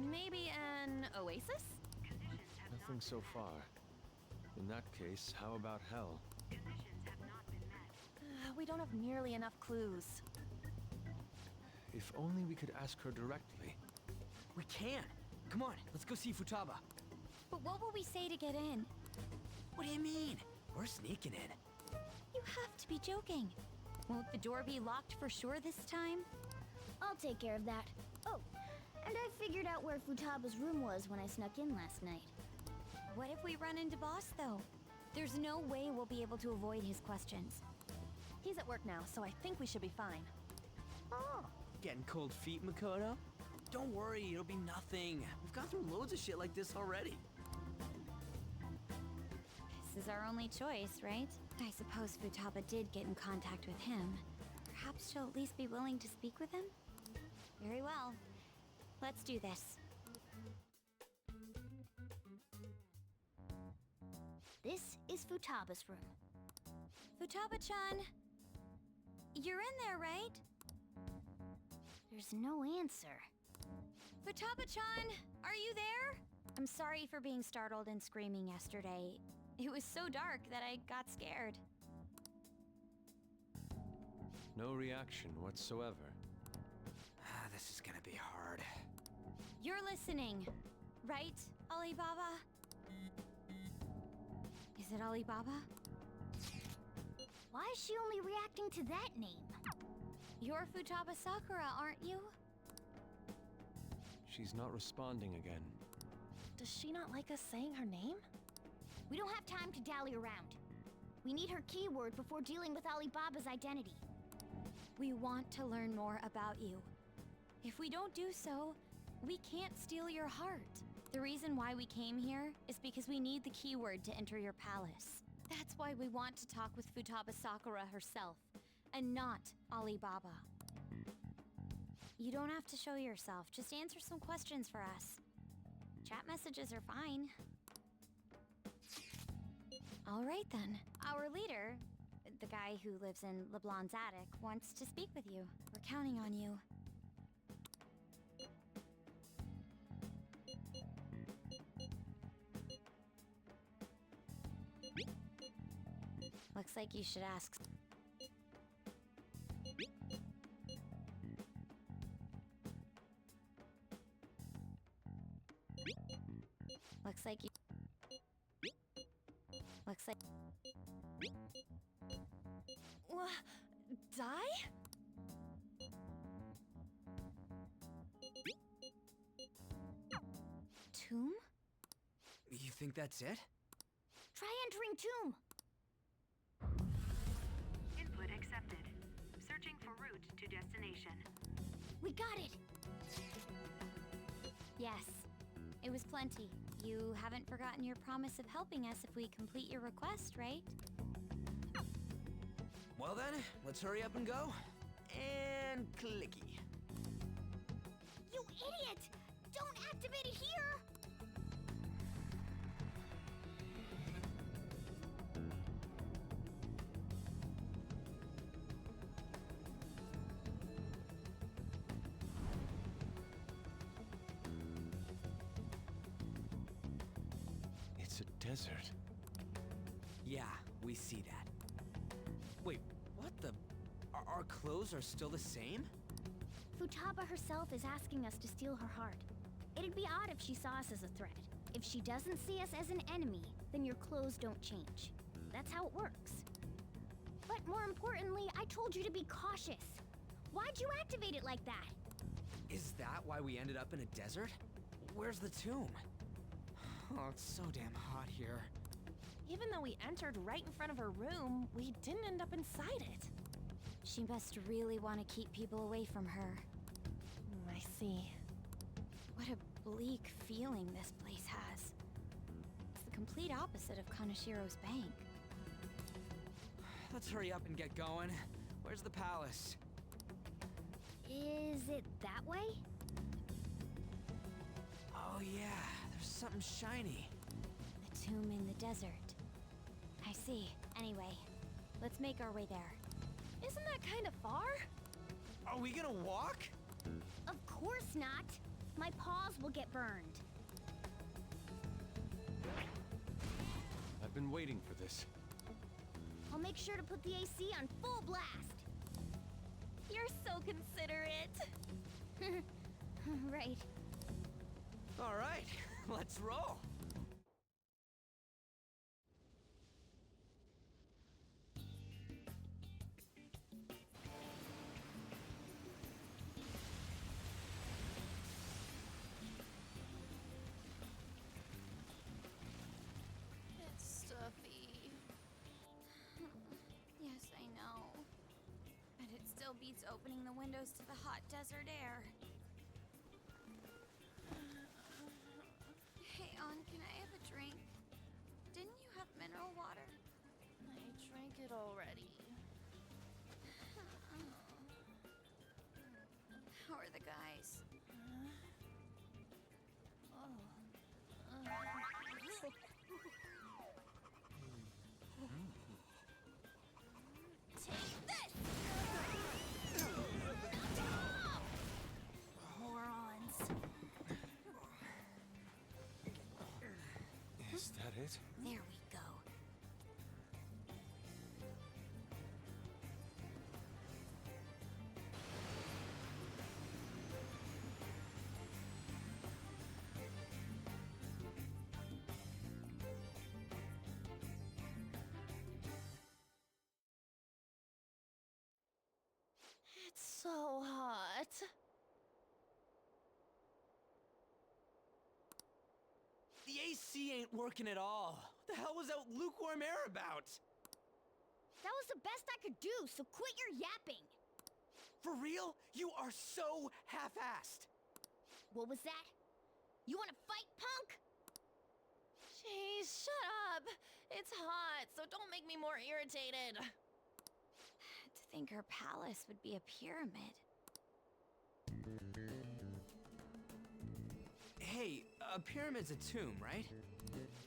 S10: Maybe an oasis?
S6: Nothing so far. In that case, how about hell?
S10: We don't have nearly enough clues.
S6: If only we could ask her directly.
S5: We can! Come on, let's go see Futaba.
S9: But what will we say to get in?
S5: What do you mean? We're sneaking in.
S9: You have to be joking. Won't the door be locked for sure this time?
S2: I'll take care of that. Oh, and I figured out where Futaba's room was when I snuck in last night.
S9: What if we run into Boss, though? There's no way we'll be able to avoid his questions.
S10: He's at work now, so I think we should be fine.
S5: Oh, getting cold feet, Makoto? Don't worry, it'll be nothing. We've gone through loads of shit like this already.
S9: This is our only choice, right? I suppose Futaba did get in contact with him. Perhaps she'll at least be willing to speak with him? Very well. Let's do this.
S2: This is Futaba's room.
S9: Futaba-chan! You're in there, right?
S2: There's no answer.
S9: Futaba-chan! Are you there? I'm sorry for being startled and screaming yesterday. It was so dark that I got scared.
S6: No reaction whatsoever.
S5: This is gonna be hard.
S9: You're listening, right, Alibaba? Is it Alibaba?
S2: Why is she only reacting to that name?
S9: You're Futaba Sakura, aren't you?
S6: She's not responding again.
S10: Does she not like us saying her name?
S2: We don't have time to dally around. We need her keyword before dealing with Alibaba's identity.
S9: We want to learn more about you. If we don't do so, we can't steal your heart. The reason why we came here is because we need the keyword to enter your palace. That's why we want to talk with Futaba Sakura herself. and not Alibaba. You don't have to show yourself, just answer some questions for us. Chat messages are fine. All right then. Our leader, the guy who lives in LeBlanc's attic, wants to speak with you. We're counting on you. Looks like you should ask. Looks like you. Looks like.
S10: Die?
S9: Tomb?
S5: You think that's it?
S2: Try entering tomb.
S16: Input accepted. Searching for route to destination.
S2: We got it.
S9: Yes. It was plenty. You haven't forgotten your promise of helping us if we complete your request, right?
S5: Well then, let's hurry up and go. And clicky.
S2: You idiot! Don't activate it here!
S6: It's a desert.
S5: Yeah, we see that. Wait, what the? Our clothes are still the same?
S2: Futaba herself is asking us to steal her heart. It'd be odd if she saw us as a threat. If she doesn't see us as an enemy, then your clothes don't change. That's how it works. But more importantly, I told you to be cautious. Why'd you activate it like that?
S5: Is that why we ended up in a desert? Where's the tomb? Oh, it's so damn hot here.
S10: Even though we entered right in front of her room, we didn't end up inside it.
S9: She must really want to keep people away from her.
S10: I see.
S9: What a bleak feeling this place has. It's the complete opposite of Kanashiro's bank.
S5: Let's hurry up and get going. Where's the palace?
S2: Is it that way?
S5: Oh yeah, there's something shiny.
S9: The tomb in the desert. I see. Anyway, let's make our way there.
S10: Isn't that kind of far?
S5: Are we gonna walk?
S2: Of course not. My paws will get burned.
S6: I've been waiting for this.
S2: I'll make sure to put the AC on full blast.
S10: You're so considerate.
S2: Right.
S5: All right, let's roll.
S9: It's stuffy. Yes, I know. But it still beats opening the windows to the hot desert air. Hey, On, can I have a drink? Didn't you have mineral water?
S10: I drank it already.
S9: How are the guys?
S2: Take this! Morons.
S6: Is that it?
S9: There we go.
S10: It's so hot.
S5: The AC ain't working at all. What the hell was that lukewarm air about?
S2: That was the best I could do, so quit your yapping.
S5: For real? You are so half-assed.
S2: What was that? You wanna fight, punk?
S10: Jeez, shut up. It's hot, so don't make me more irritated.
S9: To think her palace would be a pyramid.
S5: Hey, a pyramid's a tomb, right?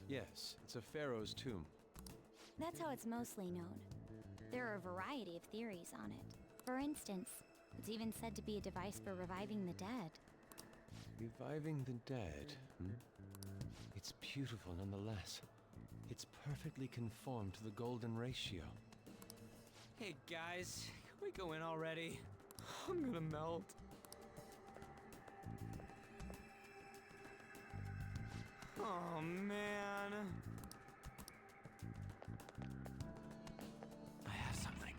S6: Yes, it's a pharaoh's tomb.
S9: That's how it's mostly known. There are a variety of theories on it. For instance, it's even said to be a device for reviving the dead.
S6: Reviving the dead, hmm? It's beautiful nonetheless. It's perfectly conformed to the golden ratio.
S5: Hey guys, can we go in already? I'm gonna melt. Oh man.
S3: I have something.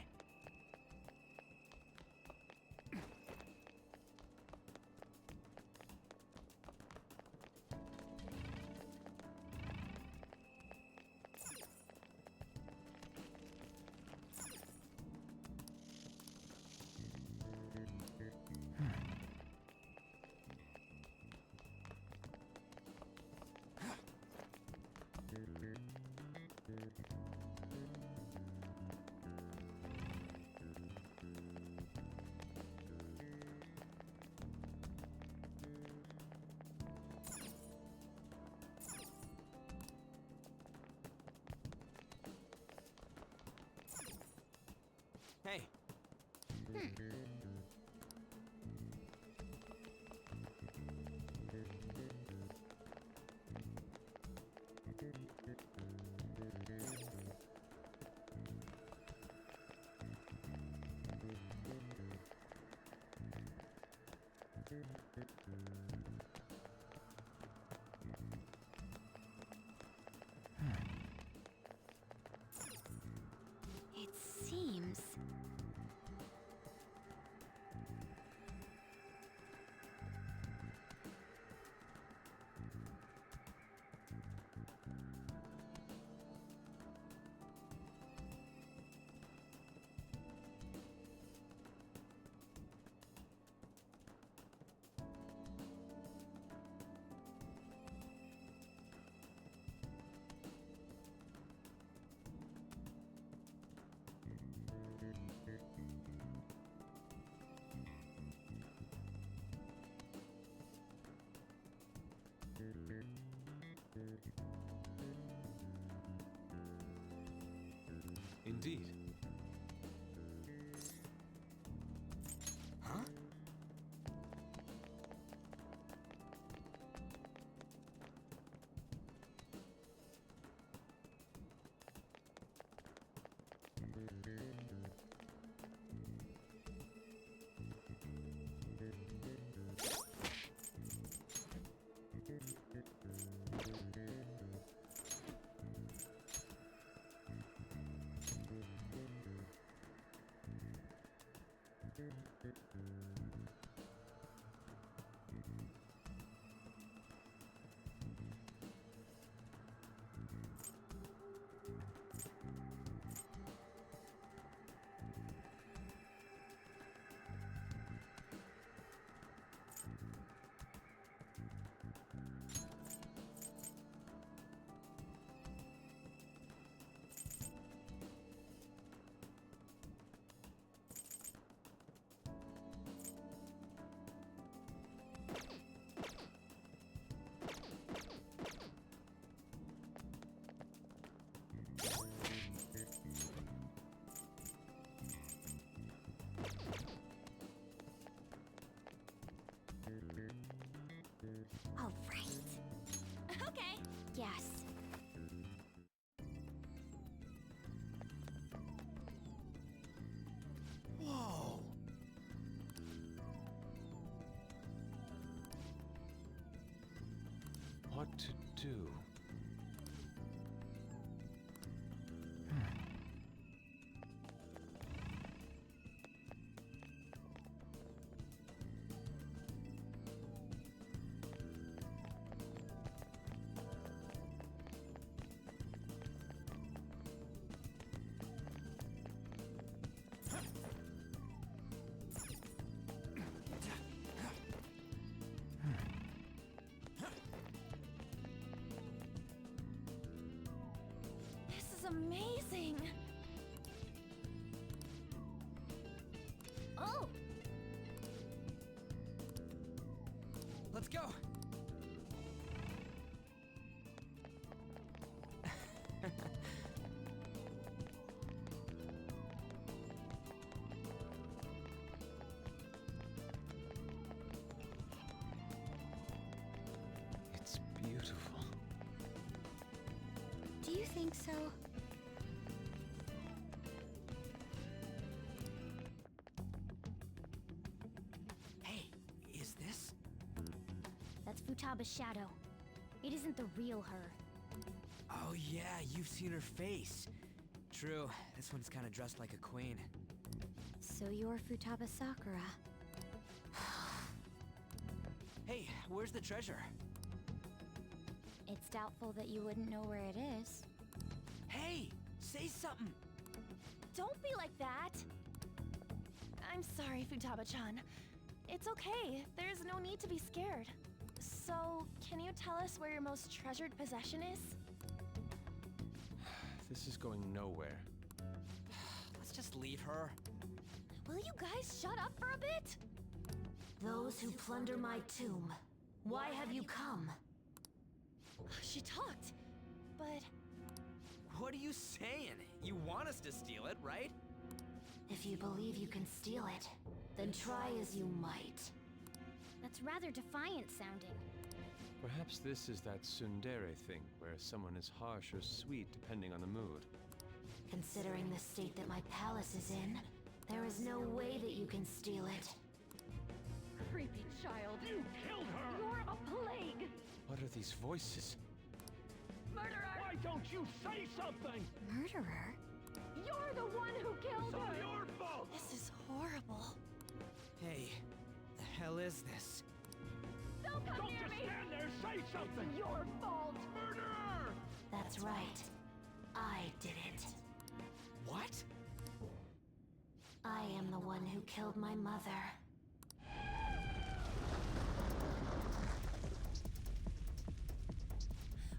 S5: Hey.
S9: It seems...
S6: Indeed.
S5: Huh?
S9: All right. Okay. Yes.
S3: Whoa!
S6: What to do?
S10: This is amazing.
S5: Let's go!
S6: It's beautiful.
S9: Do you think so?
S5: Hey, is this?
S2: That's Futaba's shadow. It isn't the real her.
S5: Oh yeah, you've seen her face. True, this one's kinda dressed like a queen.
S9: So you're Futaba Sakura.
S5: Hey, where's the treasure?
S9: It's doubtful that you wouldn't know where it is.
S5: Hey, say something!
S10: Don't be like that! I'm sorry, Futaba-chan. It's okay. There's no need to be scared. So, can you tell us where your most treasured possession is?
S6: This is going nowhere.
S5: Let's just leave her.
S10: Will you guys shut up for a bit?
S17: Those who plunder my tomb, why have you come?
S10: She talked, but...
S5: What are you saying? You want us to steal it, right?
S17: If you believe you can steal it, then try as you might.
S2: That's rather defiant sounding.
S6: Perhaps this is that tsundere thing, where someone is harsh or sweet depending on the mood.
S17: Considering the state that my palace is in, there is no way that you can steal it.
S4: Creepy child. You killed her! You're a plague!
S6: What are these voices?
S4: Murderer! Why don't you say something?
S9: Murderer?
S4: You're the one who killed her! It's all your fault!
S10: This is horrible.
S5: Hey, the hell is this?
S4: Don't come near me! Don't just stand there, say something! It's your fault! Murderer!
S17: That's right. I did it.
S5: What?
S17: I am the one who killed my mother.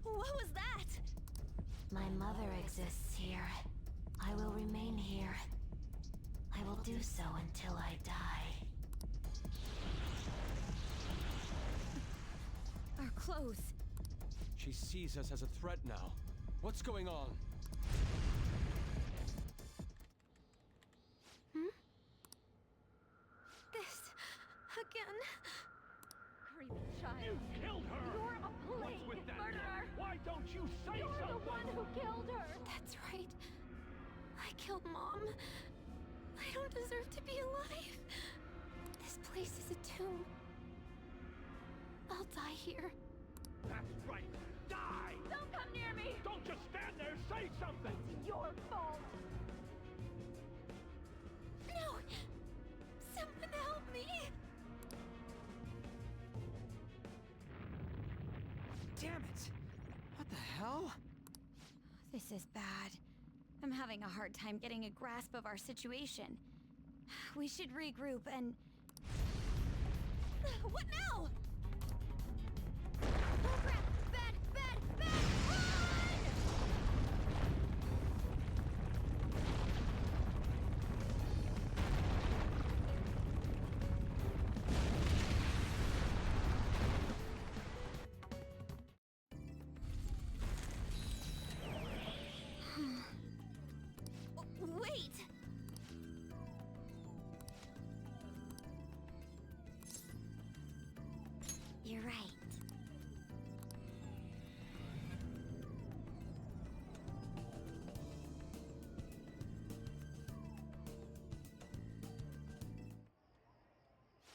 S10: What was that?
S17: My mother exists here. I will remain here. I will do so until I die.
S9: Our clothes.
S6: She sees us as a threat now. What's going on?
S9: This... again.
S4: Creepy child. You killed her! You're a plague! What's with that? Murderer! Why don't you say something? You're the one who killed her!
S9: That's right. I killed Mom. I don't deserve to be alive. This place is a tomb. I'll die here.
S4: That's right! Die! Don't come near me! Don't just stand there, say something! It's your fault!
S9: No! Someone help me!
S5: Damn it! What the hell?
S9: This is bad. I'm having a hard time getting a grasp of our situation. We should regroup and... What now? Oh crap! Bad! Bad! Bad! Run! Wait! You're right.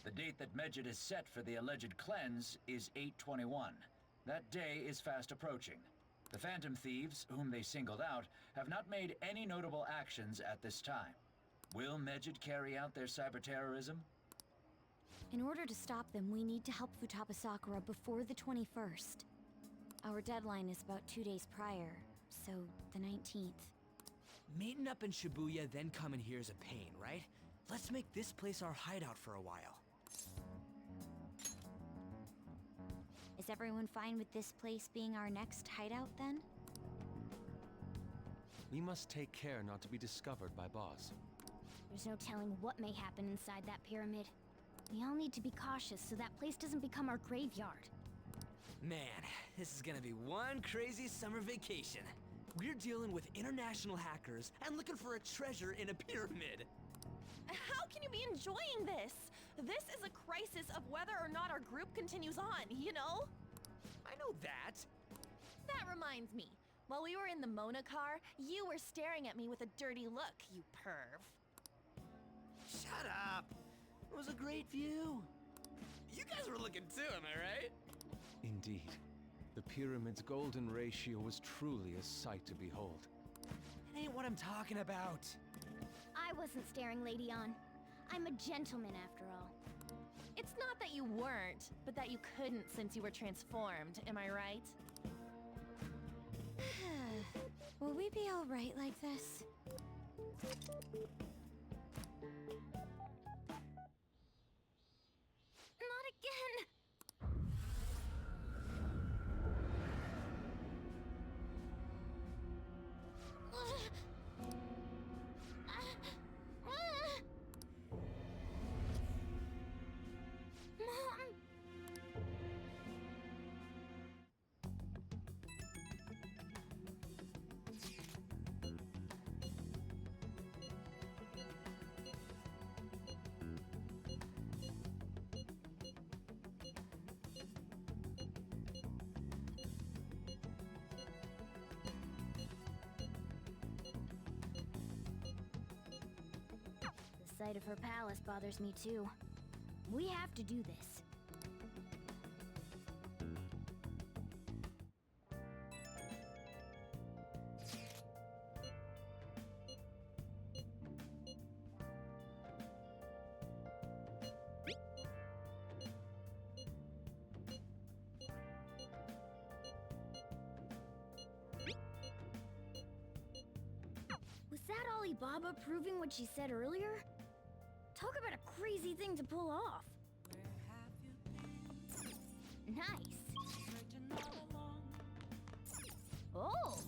S12: The date that Medjed is set for the alleged cleanse is 8/21. That day is fast approaching. The Phantom Thieves, whom they singled out, have not made any notable actions at this time. Will Medjed carry out their cyber-terrorism?
S9: In order to stop them, we need to help Futaba Sakura before the 21st. Our deadline is about 2 days prior, so the 19th.
S5: Meeting up in Shibuya, then coming here is a pain, right? Let's make this place our hideout for a while.
S9: Is everyone fine with this place being our next hideout then?
S6: We must take care not to be discovered by Boss.
S2: There's no telling what may happen inside that pyramid. We all need to be cautious so that place doesn't become our graveyard.
S5: Man, this is gonna be one crazy summer vacation. We're dealing with international hackers and looking for a treasure in a pyramid.
S10: How can you be enjoying this? This is a crisis of whether or not our group continues on, you know?
S5: I know that.
S10: That reminds me. While we were in the Mona car, you were staring at me with a dirty look, you perv.
S5: Shut up. It was a great view. You guys were looking too, am I right?
S6: Indeed. The pyramid's golden ratio was truly a sight to behold.
S5: That ain't what I'm talking about.
S2: I wasn't staring Lady On. I'm a gentleman after all.
S10: It's not that you weren't, but that you couldn't since you were transformed, am I right?
S9: Will we be alright like this?
S2: Not again! Mom! The sight of her palace bothers me too. We have to do this. Was that Alibaba proving what she said earlier? Talk about a crazy thing to pull off. Nice. Oh!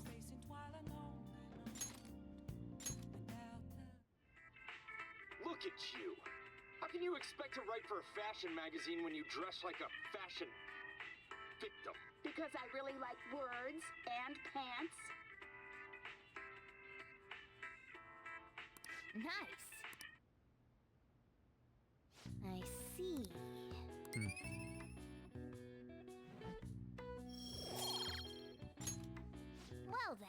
S18: Look at you! How can you expect to write for a fashion magazine when you dress like a fashion victim?
S19: Because I really like words and pants.
S2: Nice. I see. Well then.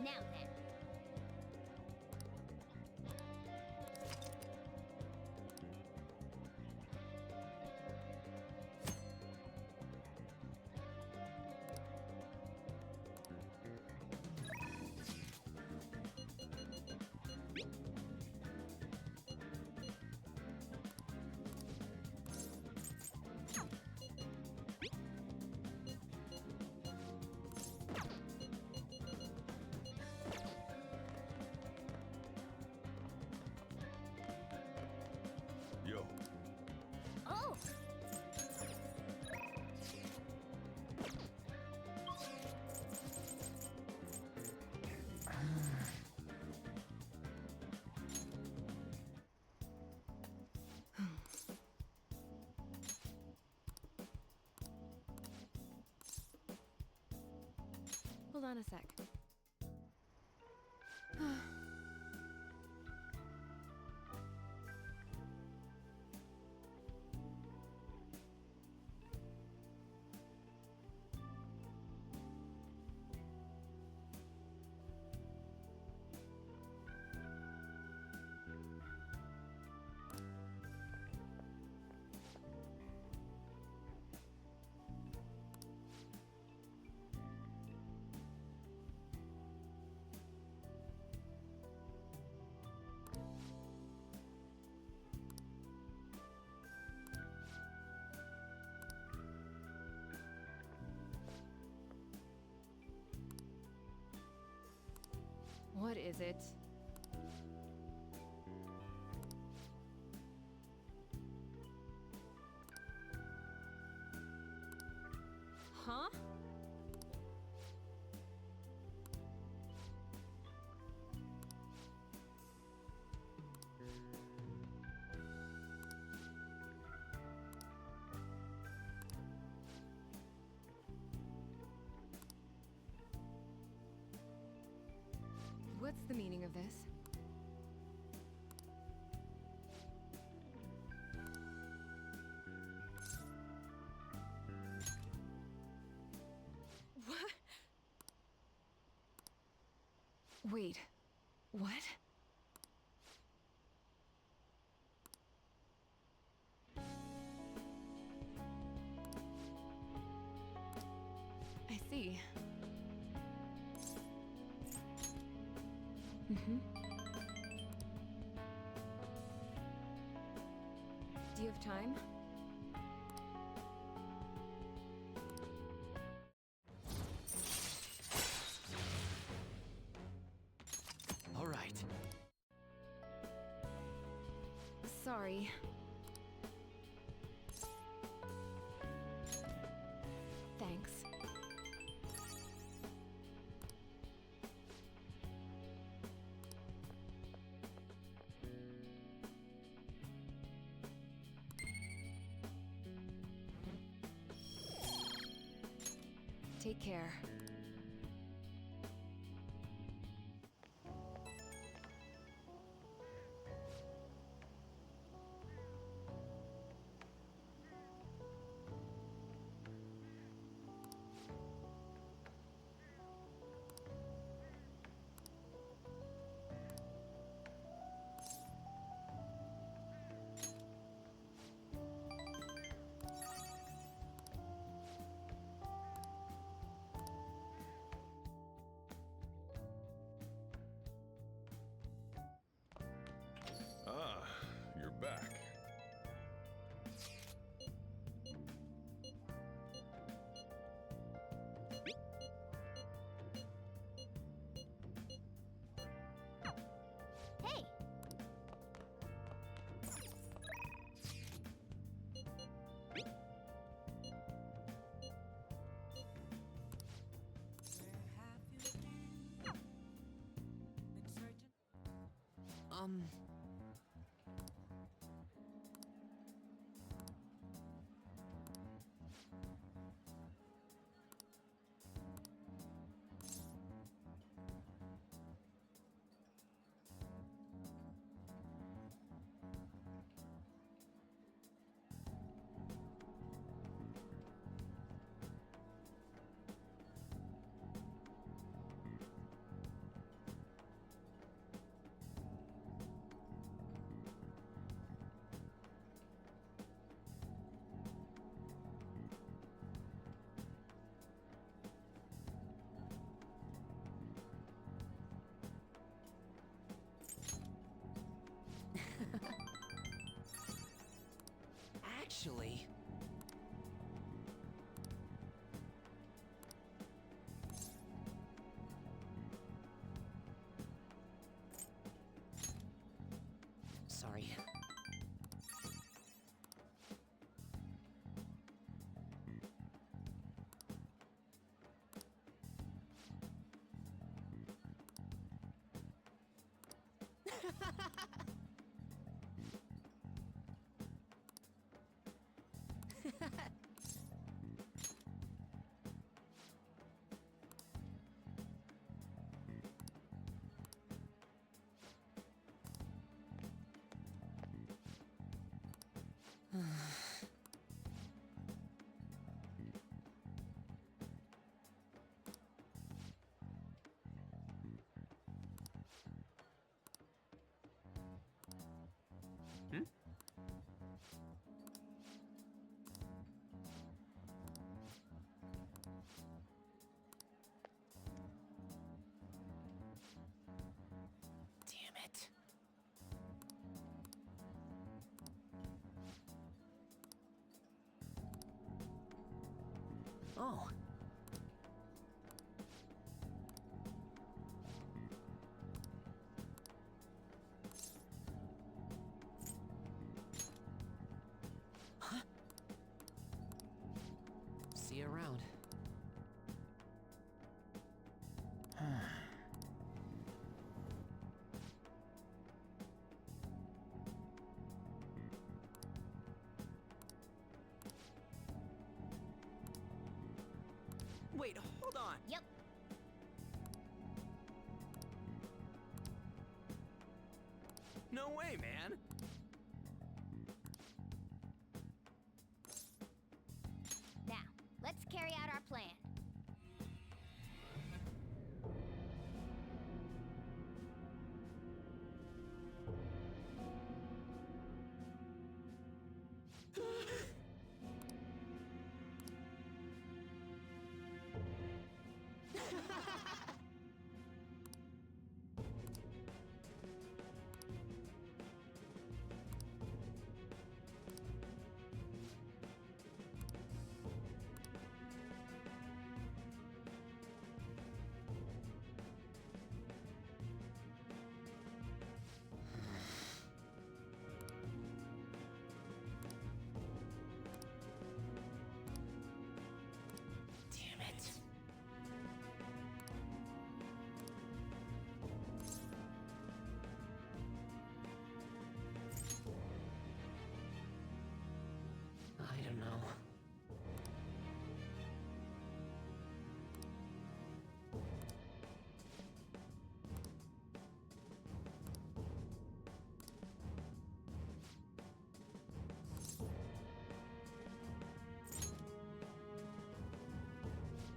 S2: Now then.
S11: Yo.
S2: Oh!
S20: Hold on a sec. What is it? Huh? What's the meaning of this? What? Wait. What? I see. Mm-hmm. Do you have time?
S3: All right.
S20: Sorry. Thanks. Take care.
S11: Ah, you're back.
S2: Hey!
S3: Actually... Sorry. Hmm? Damn it. Oh. Huh? See you around. Wait, hold on.
S2: Yep.
S5: No way, man.
S2: Now, let's carry out our plan.
S3: Damn it. I don't know.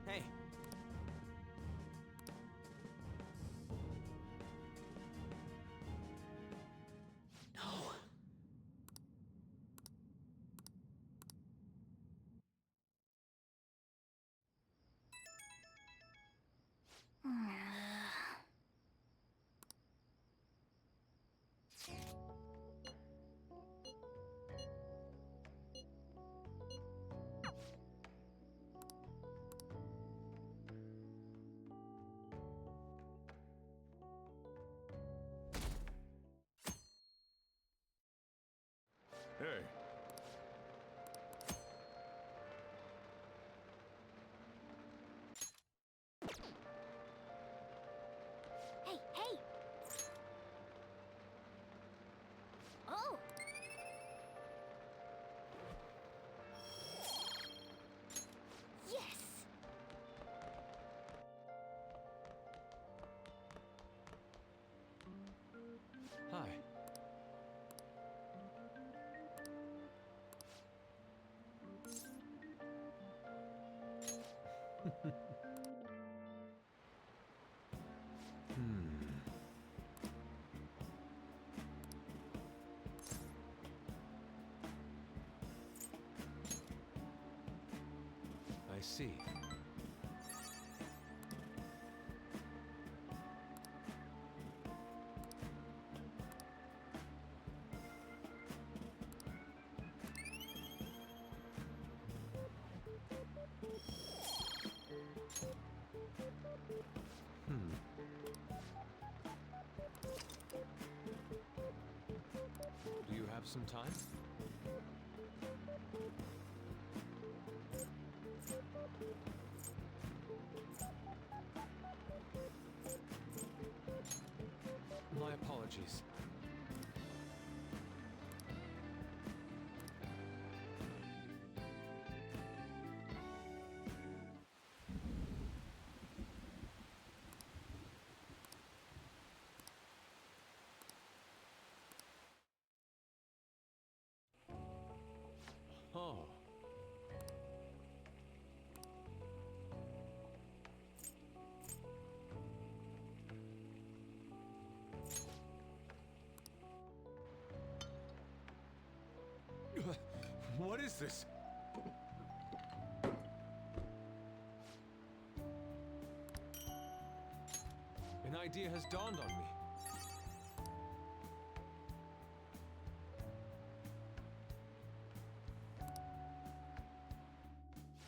S5: Hey.
S3: No.
S11: Hey,
S2: Hey, hey! Oh! Yes!
S6: Hi. I see. Do you have some time? My apologies. Oh. What is this? An idea has dawned on me.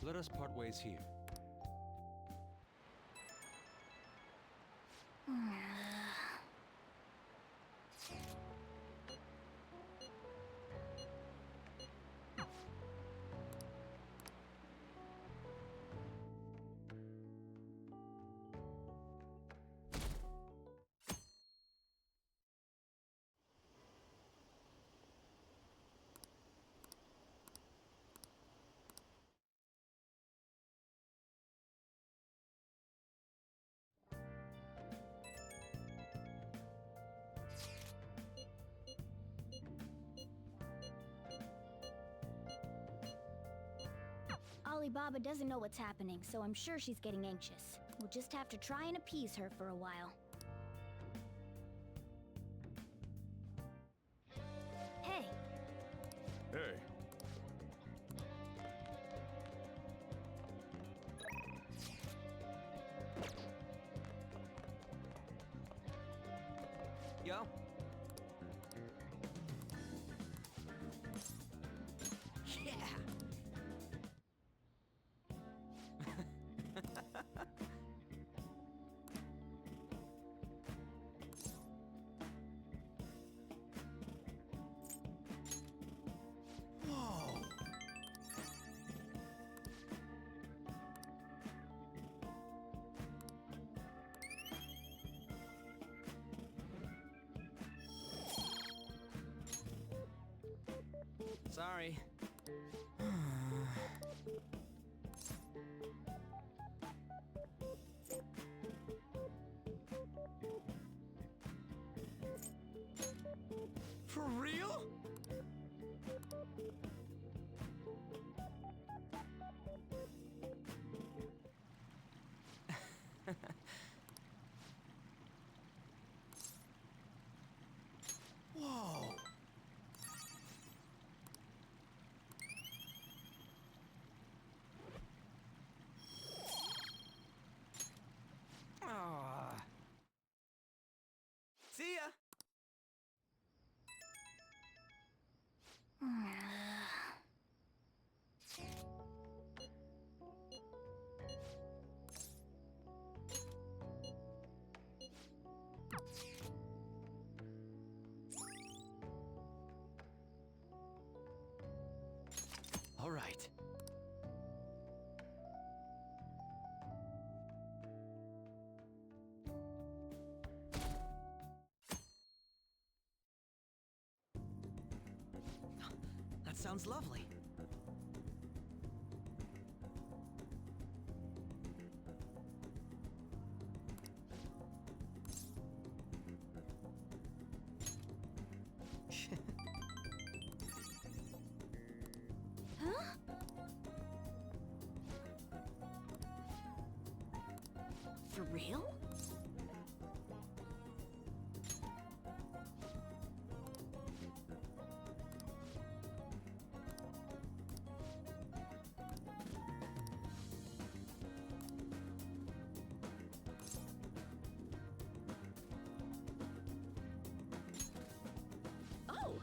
S6: Let us part ways here.
S2: Alibaba doesn't know what's happening, so I'm sure she's getting anxious. We'll just have to try and appease her for a while. Hey,
S11: Hey,
S3: Yo. Yeah. Whoa. Sorry. For real? Whoa. Ah. See ya. All right. That sounds lovely.
S2: Huh? For real? Oh!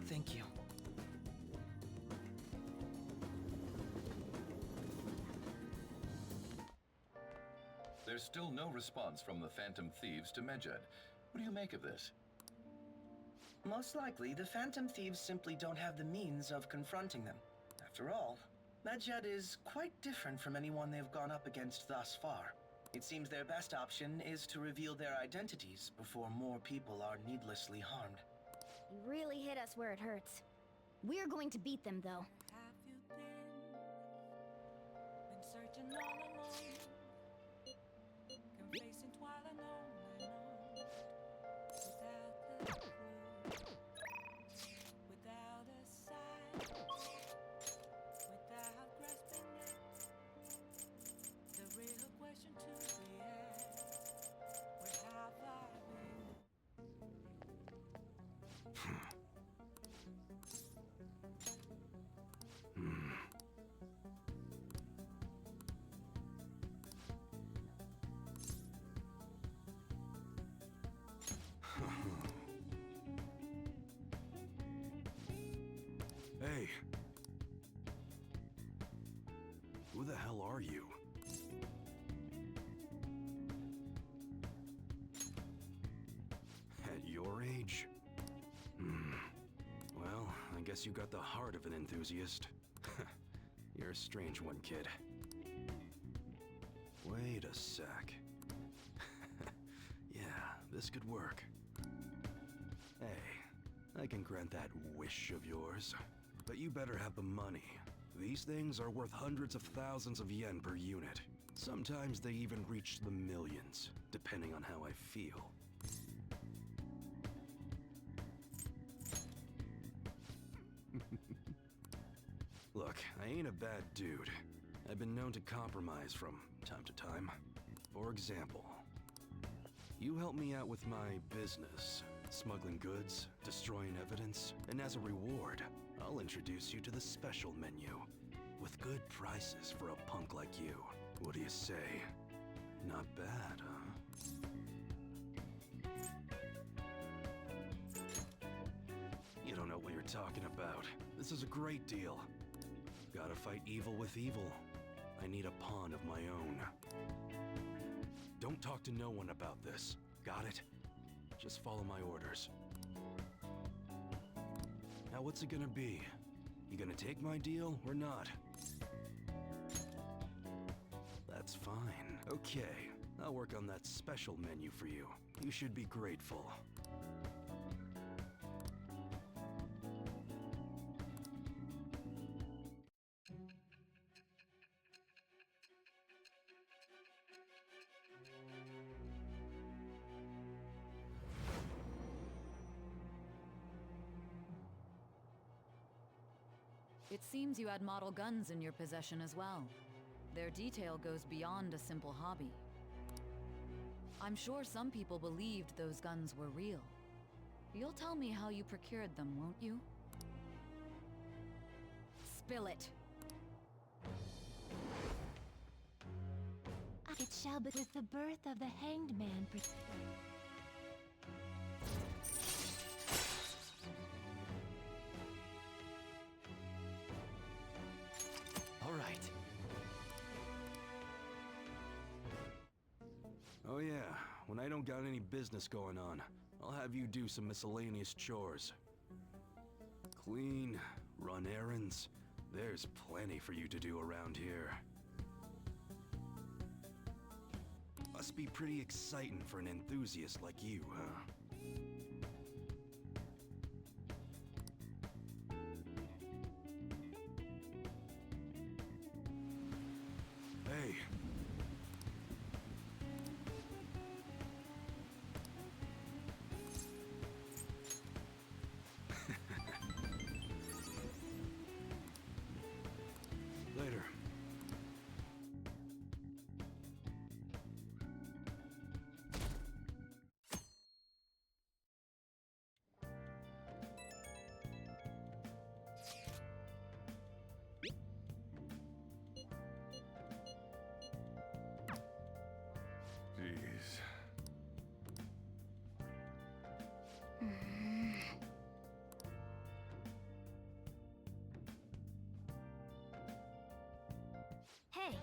S3: Thank you.
S21: There's still no response from the Phantom Thieves to Medjed. What do you make of this?
S3: Most likely, the Phantom Thieves simply don't have the means of confronting them. After all, Medjed is quite different from anyone they've gone up against thus far. It seems their best option is to reveal their identities before more people are needlessly harmed.
S2: You really hit us where it hurts. We're going to beat them, though.
S4: Have you been searching all alone, complacent while alone and on, without the clue, without a sign, without grasping it? The real question to be asked: where have I been?
S13: Hey. Who the hell are you? At your age? Well, I guess you got the heart of an enthusiast. You're a strange one, kid. Wait a sec. Yeah, this could work. Hey,
S1: I can grant that wish of yours. But you better have the money. These things are worth hundreds of thousands of yen per unit. Sometimes they even reach the millions, depending on how I feel. Look, I ain't a bad dude. I've been known to compromise from time to time. For example, you help me out with my business, smuggling goods, destroying evidence, and as a reward, I'll introduce you to the special menu, with good prices for a punk like you. What do you say? Not bad, huh? You don't know what you're talking about. This is a great deal. Gotta fight evil with evil. I need a pawn of my own. Don't talk to no one about this. Got it? Just follow my orders. Now what's it gonna be? You gonna take my deal or not? That's fine. Okay, I'll work on that special menu for you. You should be grateful.
S14: It seems you had model guns in your possession as well. Their detail goes beyond a simple hobby. I'm sure some people believed those guns were real. You'll tell me how you procured them, won't you? Spill it.
S17: It shall be with the birth of the hanged man.
S3: All right.
S1: Oh yeah, when I don't got any business going on, I'll have you do some miscellaneous chores. Clean, run errands. There's plenty for you to do around here. Must be pretty exciting for an enthusiast like you, huh? Hey. Later.
S11: Jeez.
S2: Hey.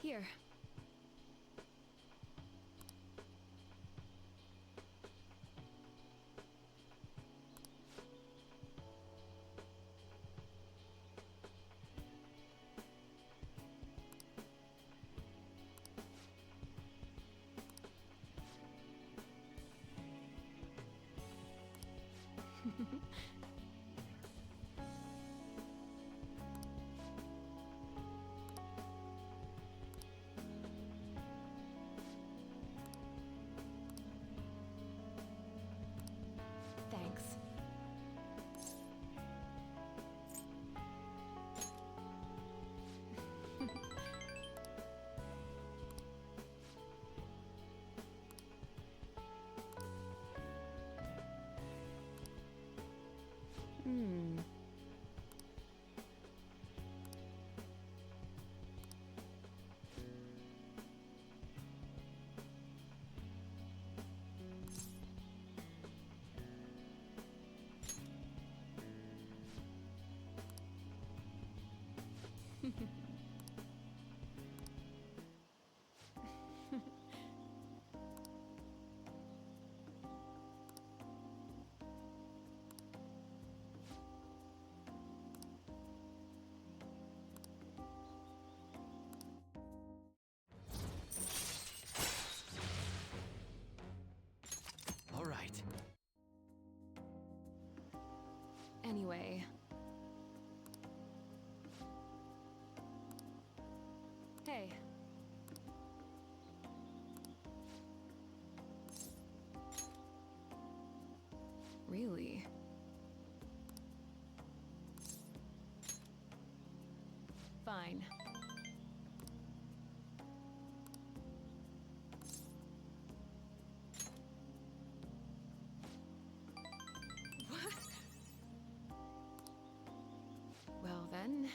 S20: Here. Thanks. Hmm. Anyway. Hey. Really? Fine. What? Well then.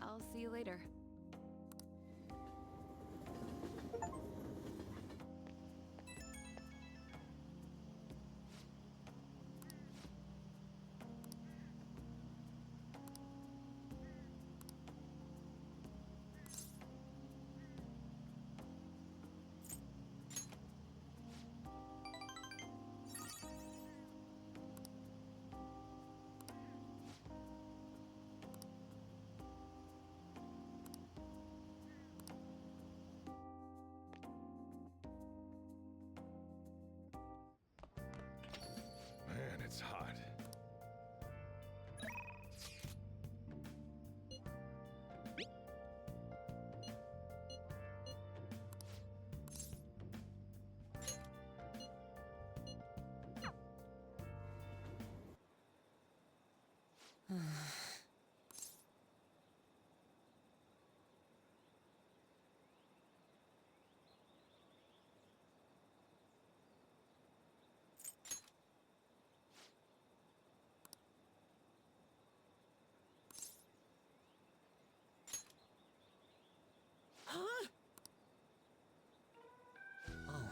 S20: I'll see you later.
S11: Man, it's hot.
S3: Huh? Oh.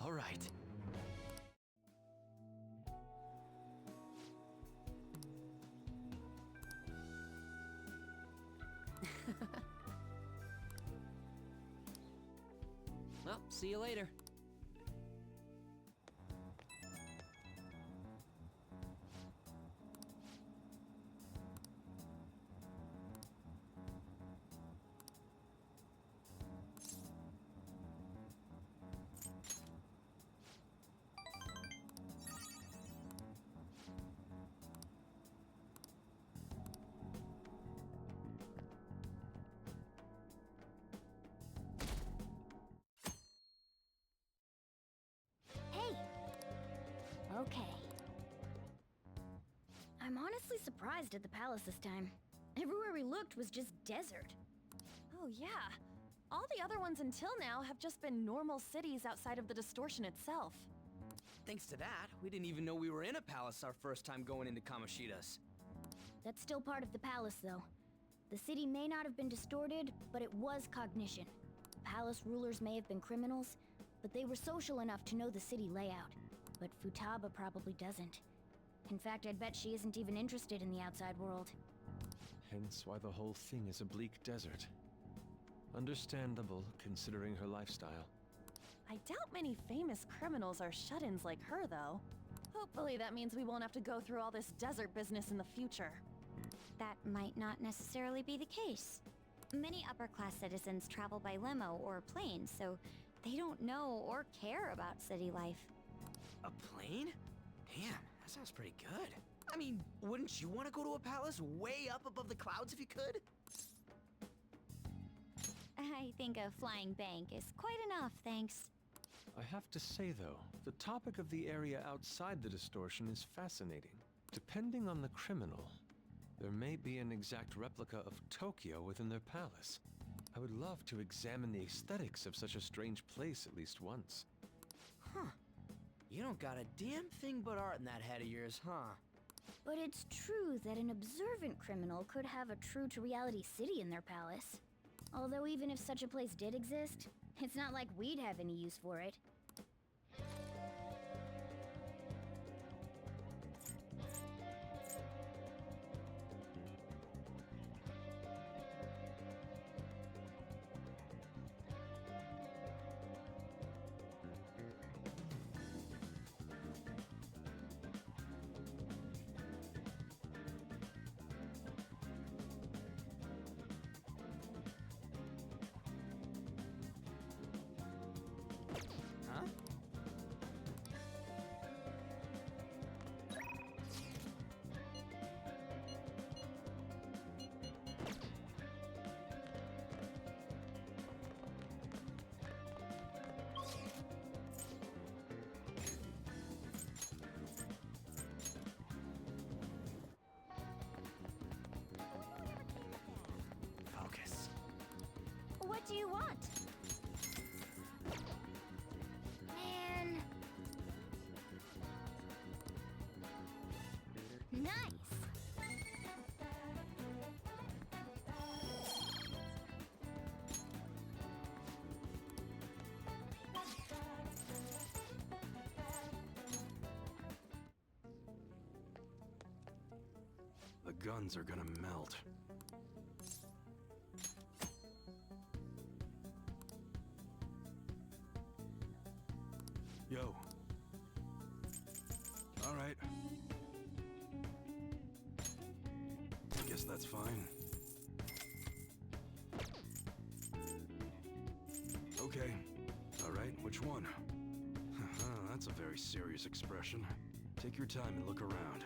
S3: All right. Well, see you later.
S2: Okay. I'm honestly surprised at the palace this time. Everywhere we looked was just desert.
S10: Oh, yeah. All the other ones until now have just been normal cities outside of the distortion itself.
S3: Thanks to that, we didn't even know we were in a palace our first time going into Kamoshida's.
S2: That's still part of the palace, though. The city may not have been distorted, but it was cognition. Palace rulers may have been criminals, but they were social enough to know the city layout. But Futaba probably doesn't. In fact, I'd bet she isn't even interested in the outside world.
S6: Hence why the whole thing is a bleak desert. Understandable, considering her lifestyle.
S10: I doubt many famous criminals are shut-ins like her, though. Hopefully that means we won't have to go through all this desert business in the future.
S9: That might not necessarily be the case. Many upper-class citizens travel by limo or plane, so they don't know or care about city life.
S5: A plane? Damn, that sounds pretty good. I mean, wouldn't you want to go to a palace way up above the clouds if you could?
S9: I think a flying bank is quite enough, thanks.
S6: I have to say, though, the topic of the area outside the distortion is fascinating. Depending on the criminal, there may be an exact replica of Tokyo within their palace. I would love to examine the aesthetics of such a strange place at least once.
S5: Huh. You don't got a damn thing but art in that head of yours, huh?
S2: But it's true that an observant criminal could have a true-to-reality city in their palace. Although even if such a place did exist, it's not like we'd have any use for it.
S5: Focus.
S2: What do you want? Man. Nice.
S1: The guns are gonna melt. Yo. All right. I guess that's fine. Okay. All right, which one? That's a very serious expression. Take your time and look around.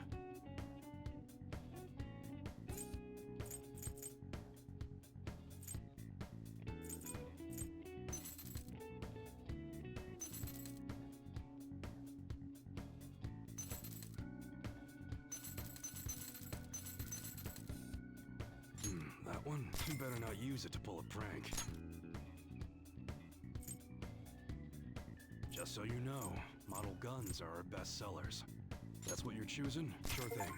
S1: That one? You better not use it to pull a prank. Just so you know, model guns are our best sellers. That's what you're choosing? Sure thing.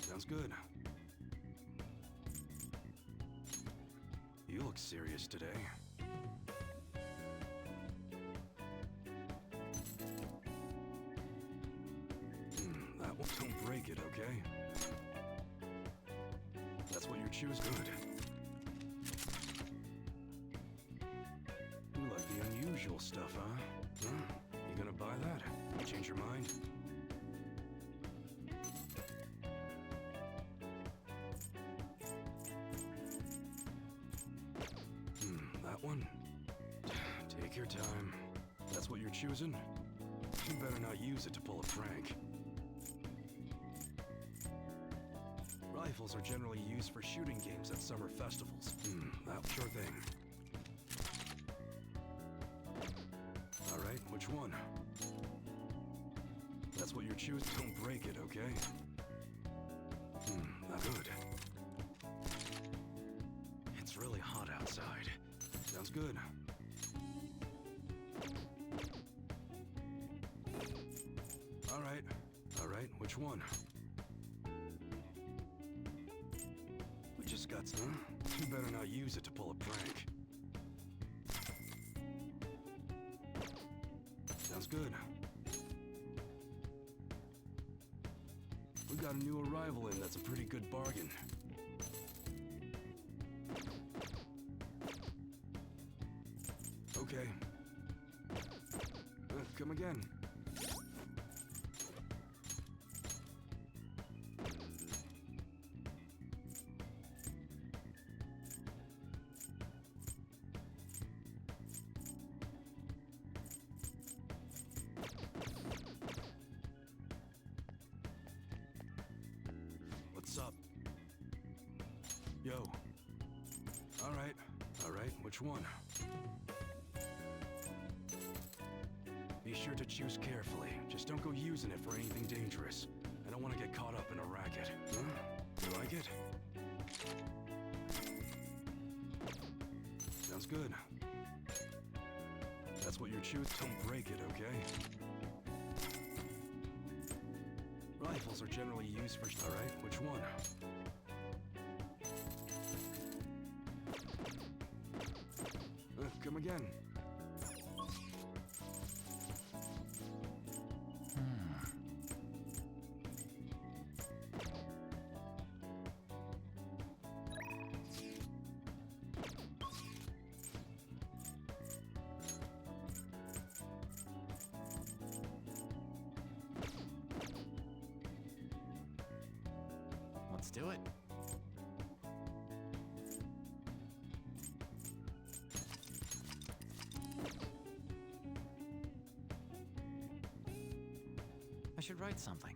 S1: Sounds good. You look serious today. That one, don't break it, okay? That's what you're choosing. Good. You like the unusual stuff, huh? You gonna buy that? You change your mind? That one? Take your time. That's what you're choosing? You better not use it to pull a prank. Rifles are generally used for shooting games at summer festivals. That sure thing. All right, which one? That's what you're choosing. Don't break it, okay? Not good. It's really hot outside. Sounds good. All right, which one? We just got some. You better not use it to pull a prank. Sounds good. We got a new arrival in that's a pretty good bargain. Okay. Come again. Yo. Alright, which one? Be sure to choose carefully. Just don't go using it for anything dangerous. I don't want to get caught up in a racket. Huh? You like it? Sounds good. That's what you choose. Don't break it, okay? Rifles are generally used for... Alright, which one? Come again.
S7: Let's do it. I should write something.